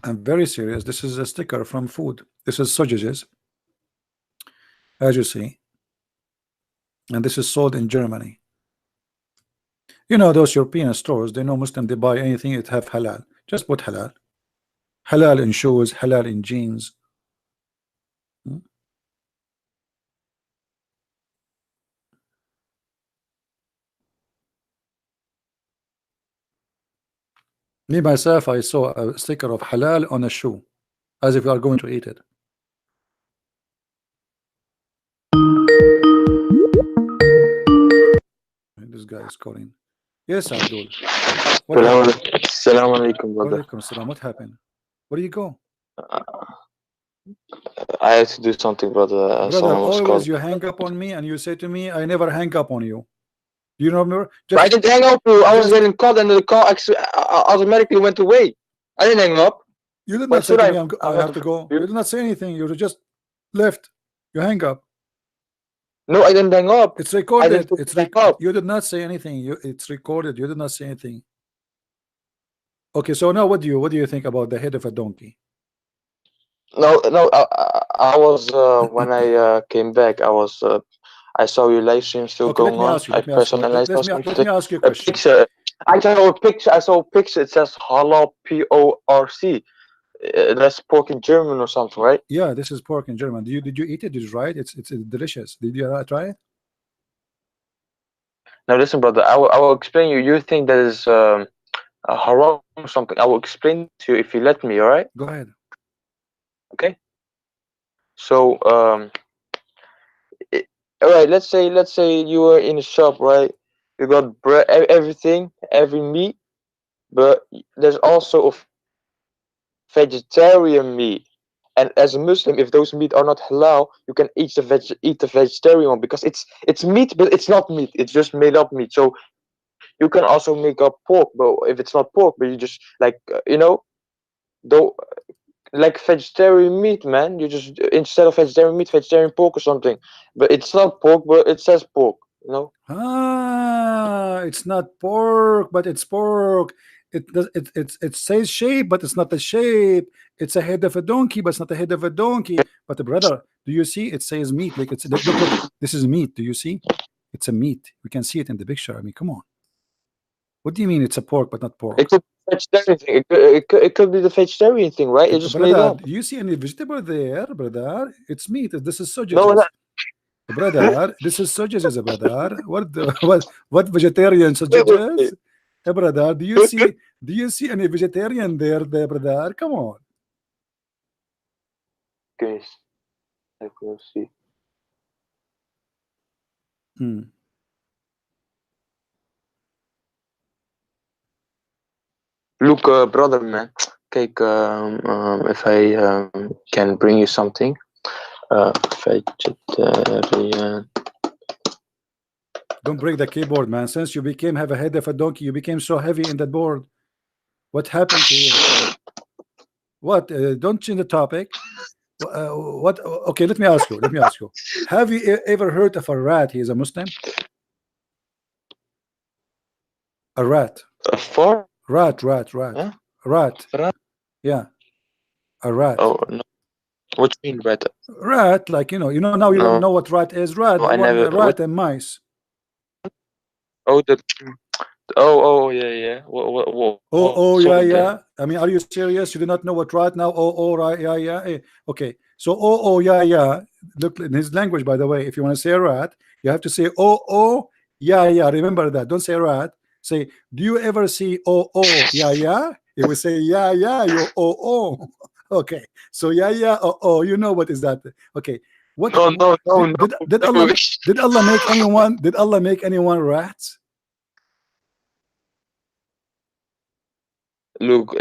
I'm very serious. This is a sticker from food. This is sausages. as you see, and this is sold in Germany. You know those European stores, they know Muslim, they buy anything it have halal. Just put halal. Halal in shoes, halal in jeans. Me myself, I saw a sticker of halal on a shoe, as if you are going to eat it. This guy is calling. Yes, Abdul. What happened? Assalamu alaikum, brother. Walaikum salam. What happened? Where do you go? I had to do something, brother. Brother, Someone was always calling. you hang up on me and you say to me, I never hang up on you. Do you remember? I didn't hang up. I was getting called, and the call automatically went away. I didn't hang up. You did Why not say should to I? me, I have to go. You did not say anything. You just left. You hang up. No, I didn't hang up. It's recorded. didn't It's hang up. You did not say anything. It's recorded. You did not say anything. Okay, so now what do you think about the head of a donkey? No. I was when I came back. I saw your live stream still Okay, going on. I personalized let me ask you a question. picture. I saw a picture. It says halal PORC. That's pork in German or something, right? Yeah, this is pork in German. Did you eat it? Did you try it? It's delicious. Did you try it? Now listen, brother. I will explain you. You think that is haram or something? I will explain to you if you let me. All right? Go ahead. Okay. So all right. Let's say you were in a shop, right? You got bread, everything, every meat, but there's also a vegetarian meat. And as a Muslim, if those meat are not halal, you can eat the vegetarian one because it's meat, but it's not meat. It's just made up meat. So you can also make up pork, but if it's not pork, but you just like though like vegetarian meat, man. You just instead of vegetarian meat, vegetarian pork or something. But it's not pork, but it says pork. It's not pork, but it's pork. It says shape, but it's not the shape. It's a head of a donkey, but it's not the head of a donkey. But brother, do you see? It says meat. Like look, this is meat. Do you see? It's a meat. We can see it in the picture. I mean, come on. What do you mean it's a pork but not pork? It could be vegetarian thing. It could be the vegetarian thing, right? It's just made up. Do you see any vegetable there, brother? It's meat. This is sausages. No, brother, this is sausages, brother. What vegetarian sausages? Hey, brother, do you see any vegetarian there, brother? Come on. Okay, I can see. Look, brother, man. Kijk, if I can bring you something. Vegetarian. Don't break the keyboard, man. Since you have a head of a donkey, you became so heavy in that board. What happened to you? What? Don't change the topic. What? Okay, let me ask you. Have you ever heard of a rat? He is a Muslim. A rat. A fart? Rat. Huh? Rat. Rat? Yeah. A rat. Oh no. What do you mean rat? Rat, like now you don't know what rat is. Rat. No, I never. Rat and mice. Oh yeah. What Yeah. I mean, are you serious? You do not know what rat now? Right, yeah. Okay. So yeah. Look in his language, by the way. If you want to say rat, you have to say yeah. Remember that. Don't say rat. Say, do you ever see yeah? It will say yeah. You Okay. So yeah. You know what is that? Okay. What? No. Did Allah make anyone? Did Allah make anyone rats? Look,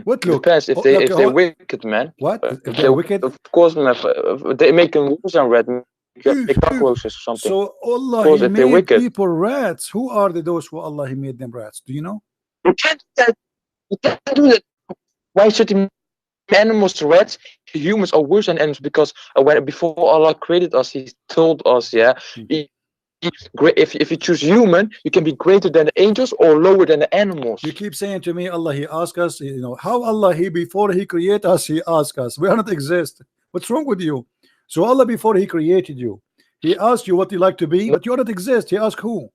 what look? Depends if they're wicked, man. What? If they're wicked? Of course, man. They make them worse than rat. Make cockroaches or something. So Allah he made people rats. Who are those who Allah he made them rats? Do you know? You can't do that. Why should he? Animals, rats, humans are worse than animals because before Allah created us, He told us, if you choose human, you can be greater than the angels or lower than the animals. You keep saying to me, Allah, He asked us, how Allah, before He create us, He asked us. We are not exist. What's wrong with you? So Allah, before He created you, He asked you what you like to be, but you don't exist. He asked who?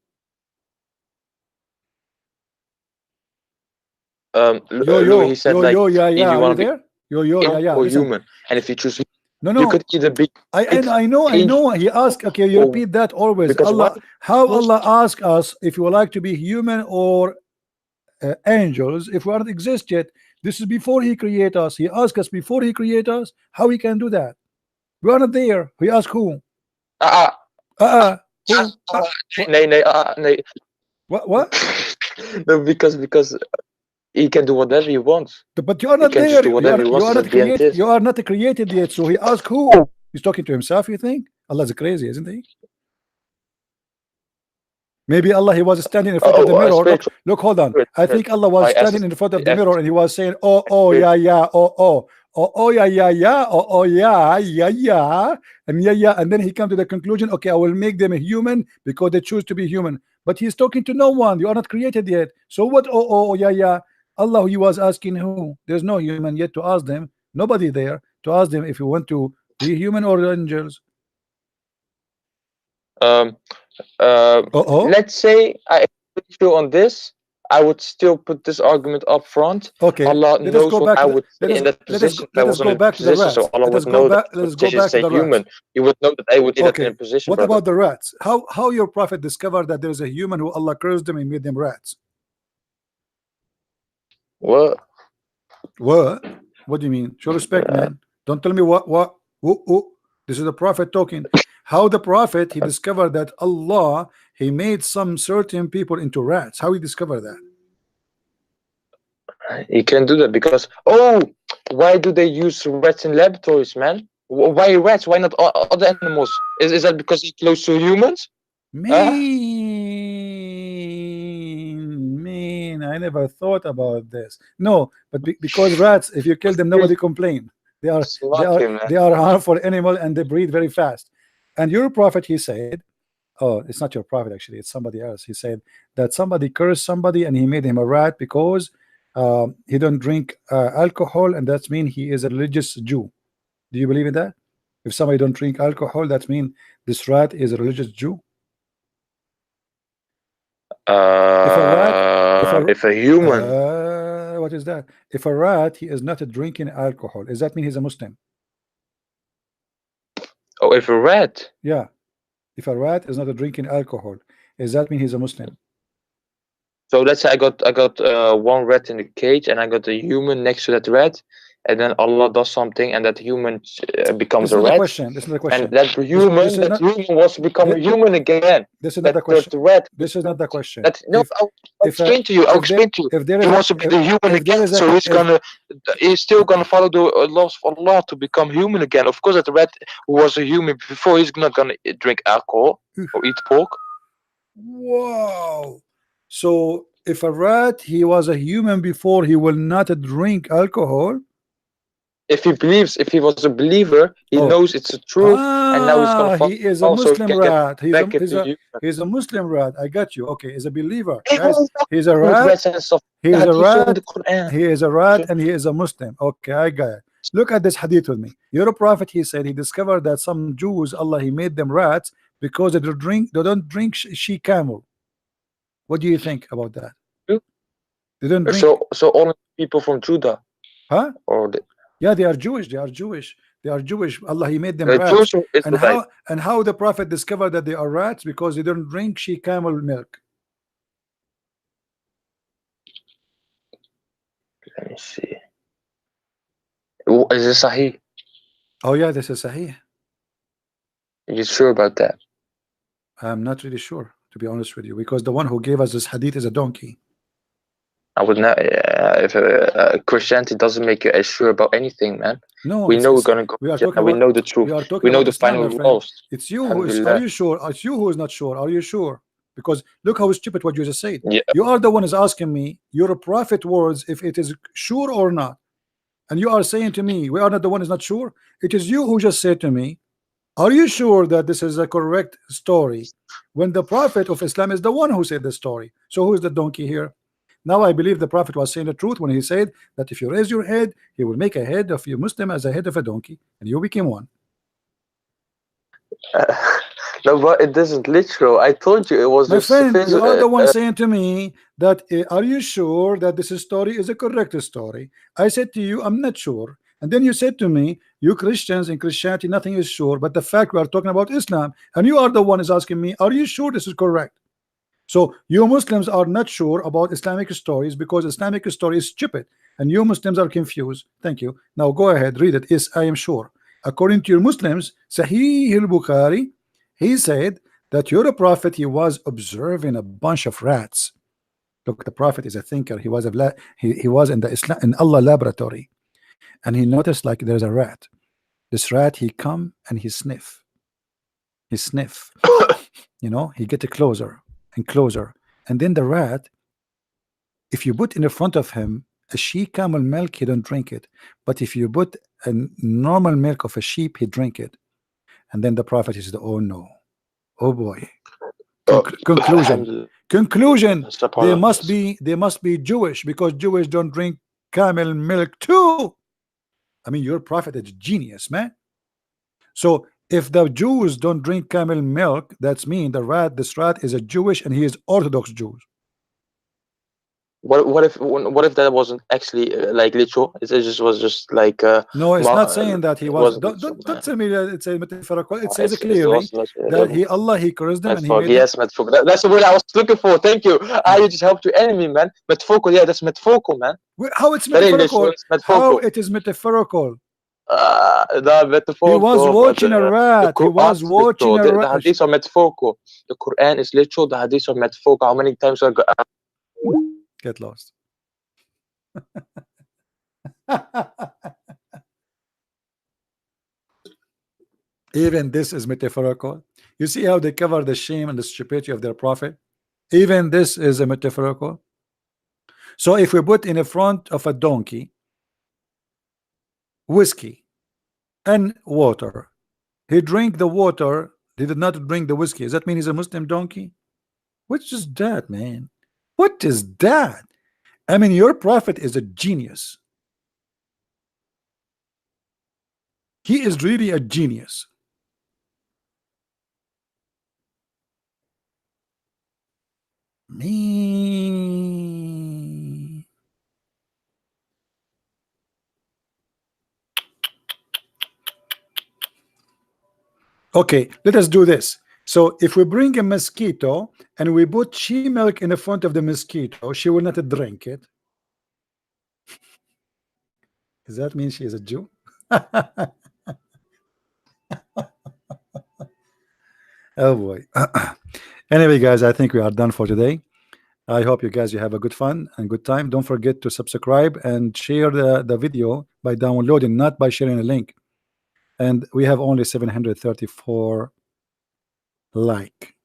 He said like, yeah, if yeah. you Are you want to there? be Yeah, yeah. or Listen. human, and if you choose, No, you no. could either be. I know. He asked. Okay, you repeat that always. Because Allah, how Allah ask us if you would like to be human or angels if we don't exist yet? This is before He create us. He asked us before He create us. How He can do that? We are not there. He asked who? Who? Nee. What? No, because he can do whatever he wants. But you are He not can there. just do whatever he You wants. are At not the end, created. is. You are not created yet. So He asked who? He's talking to himself. You think Allah is crazy, isn't He? Maybe Allah, He was standing in front of the mirror. Look, hold on. I think Allah was standing in front of the mirror and He was saying, oh, yeah, yeah, oh, yeah, yeah, yeah, oh, yeah, yeah, yeah, and yeah, and then He come to the conclusion, okay, I will make them a human because they choose to be human. But He's talking to no one. You are not created yet. So what? Oh, yeah, yeah. Allah, He was asking who? There's no human yet to ask them. Nobody there to ask them if you want to be human or angels. Let's say I agree with you on this. I would still put this argument up front. Okay, Allah knows what I would say in that position. Let us go back to the rats. So Allah would know that. Let us go back to the human. You would know that I would be in a position. What about the rats? How your prophet discovered that there is a human who Allah cursed them and made them rats? What? What do you mean? Show respect, man. Don't tell me what. This is the prophet talking. How the prophet, he discovered that Allah, He made some certain people into rats. How he discovered that? He can do that because why do they use rats in laboratories, man? Why rats? Why not other animals? Is that because they're close to humans? Mean. I never thought about this. No, but because rats, if you kill them, nobody complain. They are harmful animal and they breed very fast. And your prophet, he said, oh, it's not your prophet actually, it's somebody else. He said that somebody cursed somebody and he made him a rat because he don't drink alcohol, and that means he is a religious Jew. Do you believe in that? If somebody don't drink alcohol, that means this rat is a religious Jew. If a human, what is that? If a rat, he is not drinking alcohol, does that mean he's a Muslim? Oh, if a rat? Yeah. If a rat is not drinking alcohol, does that mean he's a Muslim? So let's say I got one rat in the cage and I got a human next to that rat, and then Allah does something and that human becomes a rat. This is the question. And that human wants to become a human again. This is not the question. This is not the question. I'll explain to you. He wants to be the human again, so he's still gonna follow the laws of Allah to become human again. Of course, that rat who was a human before, he's not gonna drink alcohol or eat pork. Wow. So if a rat, he was a human before, he will not drink alcohol. If he was a believer, he knows it's a truth, and now he's gonna follow. He is a Muslim rat. He's a Muslim rat. I got you. Okay, he's a believer. Guys, he's a rat. He is a rat. He is a rat, and he is a Muslim. Okay, I got it. Look at this hadith with me. Your prophet, he said, he discovered that some Jews, Allah, he made them rats because they don't drink she camel. What do you think about that? They don't drink. So only people from Judah, huh? Or yeah, they are Jewish. They are Jewish. Allah, he made them rats. And how the prophet discovered that they are rats? Because they don't drink she camel milk. Let me see. Is this Sahih? Oh yeah, this is Sahih. Are you sure about that? I'm not really sure, to be honest with you, because the one who gave us this hadith is a donkey. I would not. If Christianity doesn't make you as sure about anything, man. No, we know we're gonna go. We know the truth. We know the final rules. It's you who is. Are you sure? It's you who is not sure. Are you sure? Because look how stupid what you just said. Yeah. You are the one is asking me your prophet words if it is sure or not, and you are saying to me we are not the one is not sure. It is you who just said to me, are you sure that this is a correct story? When the prophet of Islam is the one who said the story. So who is the donkey here? Now I believe the prophet was saying the truth when he said that if you raise your head, he will make a head of you Muslim as a head of a donkey, and you became one. No, but it isn't literal. I told you it was My just friend, you are the one saying to me that are you sure that this story is a correct story? I said to you, I'm not sure. And then you said to me, you Christians in Christianity, nothing is sure. But the fact we are talking about Islam, and you are the one is asking me, are you sure this is correct? So you Muslims are not sure about Islamic stories because Islamic story is stupid, and you Muslims are confused. Thank you. Now go ahead, read it. Yes, I am sure. According to your Muslims, Sahih al-Bukhari, he said that your prophet, he was observing a bunch of rats. Look, the prophet is a thinker. He was he was in the Islam in Allah laboratory, and he noticed like there's a rat. This rat, he come and he sniff. You know, he get closer and closer, and then the rat, if you put in the front of him a sheep camel milk, he don't drink it. But if you put a normal milk of a sheep, he drink it. And then the prophet said, oh no, oh boy. Conclusion. They must be Jewish because Jewish don't drink camel milk too. I mean, your prophet is genius, man. So if the Jews don't drink camel milk, that's mean this rat is a Jewish and he is Orthodox Jews. What if that wasn't actually like literal? It just was just like no, it's not saying that he was. Don't tell me that it's a metaphorical. It says clearly that Allah he cursed them and he made yes, metaphorical. That's the word I was looking for. Thank you. You just helped your enemy, man. Metaphorical, yeah, that's metaphorical, man. How it's metaphorical? How it is metaphorical? The metaphorical. He was watching a rat. He was watching a rat. The hadiths are metaphorical. The Quran is literal. The hadiths are metaphorical. How many times I get lost? Even this is metaphorical. You see how they cover the shame and the stupidity of their prophet? Even this is a metaphorical. So if we put in the front of a donkey whiskey and water, he drank the water, he did not drink the whiskey. Does that mean he's a Muslim donkey? What is that, man? What is that? I mean, your prophet is a genius. He is really a genius. Me. Okay, let us do this. So if we bring a mosquito and we put she milk in the front of the mosquito, she will not drink it. Does that mean she is a Jew? Oh boy. Anyway, guys, I think we are done for today. I hope you guys have a good fun and good time. Don't forget to subscribe and share the video by downloading, not by sharing a link. And we have only 734 like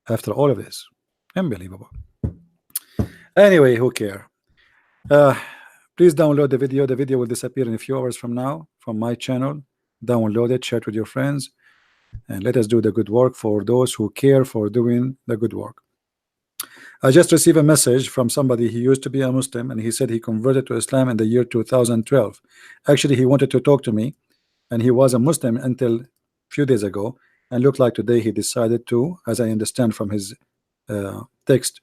after all of this. Unbelievable. Anyway, who care? Please download the video. The video will disappear in a few hours from now from my channel. Download it, share it with your friends, and let us do the good work for those who care for doing the good work. I just received a message from somebody. He used to be a Muslim and he said he converted to Islam in the year 2012. Actually, he wanted to talk to me, and he was a Muslim until a few days ago, and looked like today he decided to, as I understand from his text,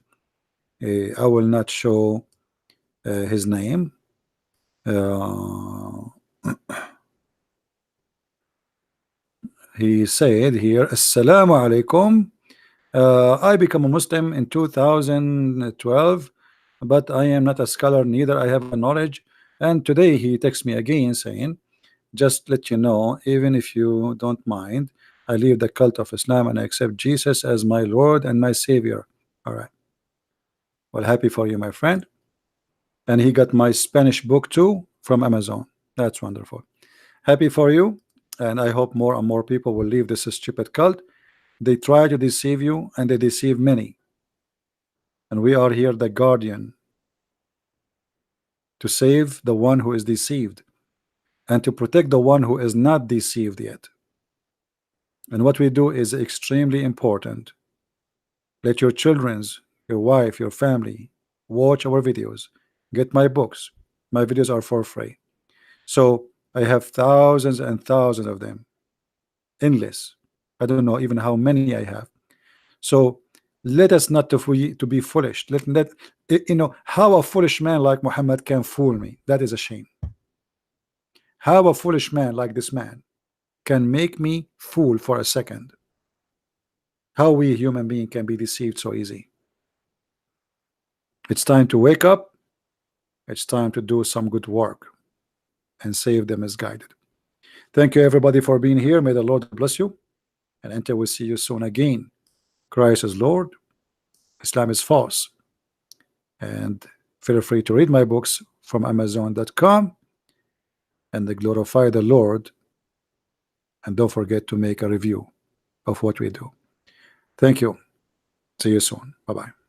I will not show his name. He said here, Assalamu alaikum. I became a Muslim in 2012, but I am not a scholar, neither I have a knowledge. And today he texts me again saying, just let you know, even if you don't mind, I leave the cult of Islam and I accept Jesus as my Lord and my Savior. All right. Well, happy for you, my friend. And he got my Spanish book too from Amazon. That's wonderful. Happy for you. And I hope more and more people will leave this stupid cult. They try to deceive you and they deceive many. And we are here, the guardian, to save the one who is deceived and to protect the one who is not deceived yet. And what we do is extremely important. Let your children's, your wife, your family watch our videos. Get my books. My videos are for free. So I have thousands and thousands of them. Endless. I don't know even how many I have. So let us not to be foolish. Let you know how a foolish man like Muhammad can fool me. That is a shame. How a foolish man like this man can make me fool for a second. How we human being can be deceived so easy. It's time to wake up. It's time to do some good work and save the misguided. Thank you everybody for being here. May the Lord bless you, and until we see you soon again. Christ is Lord, Islam is false. And feel free to read my books from Amazon.com and glorify the Lord, and don't forget to make a review of what we do. Thank you. See you soon. Bye-bye.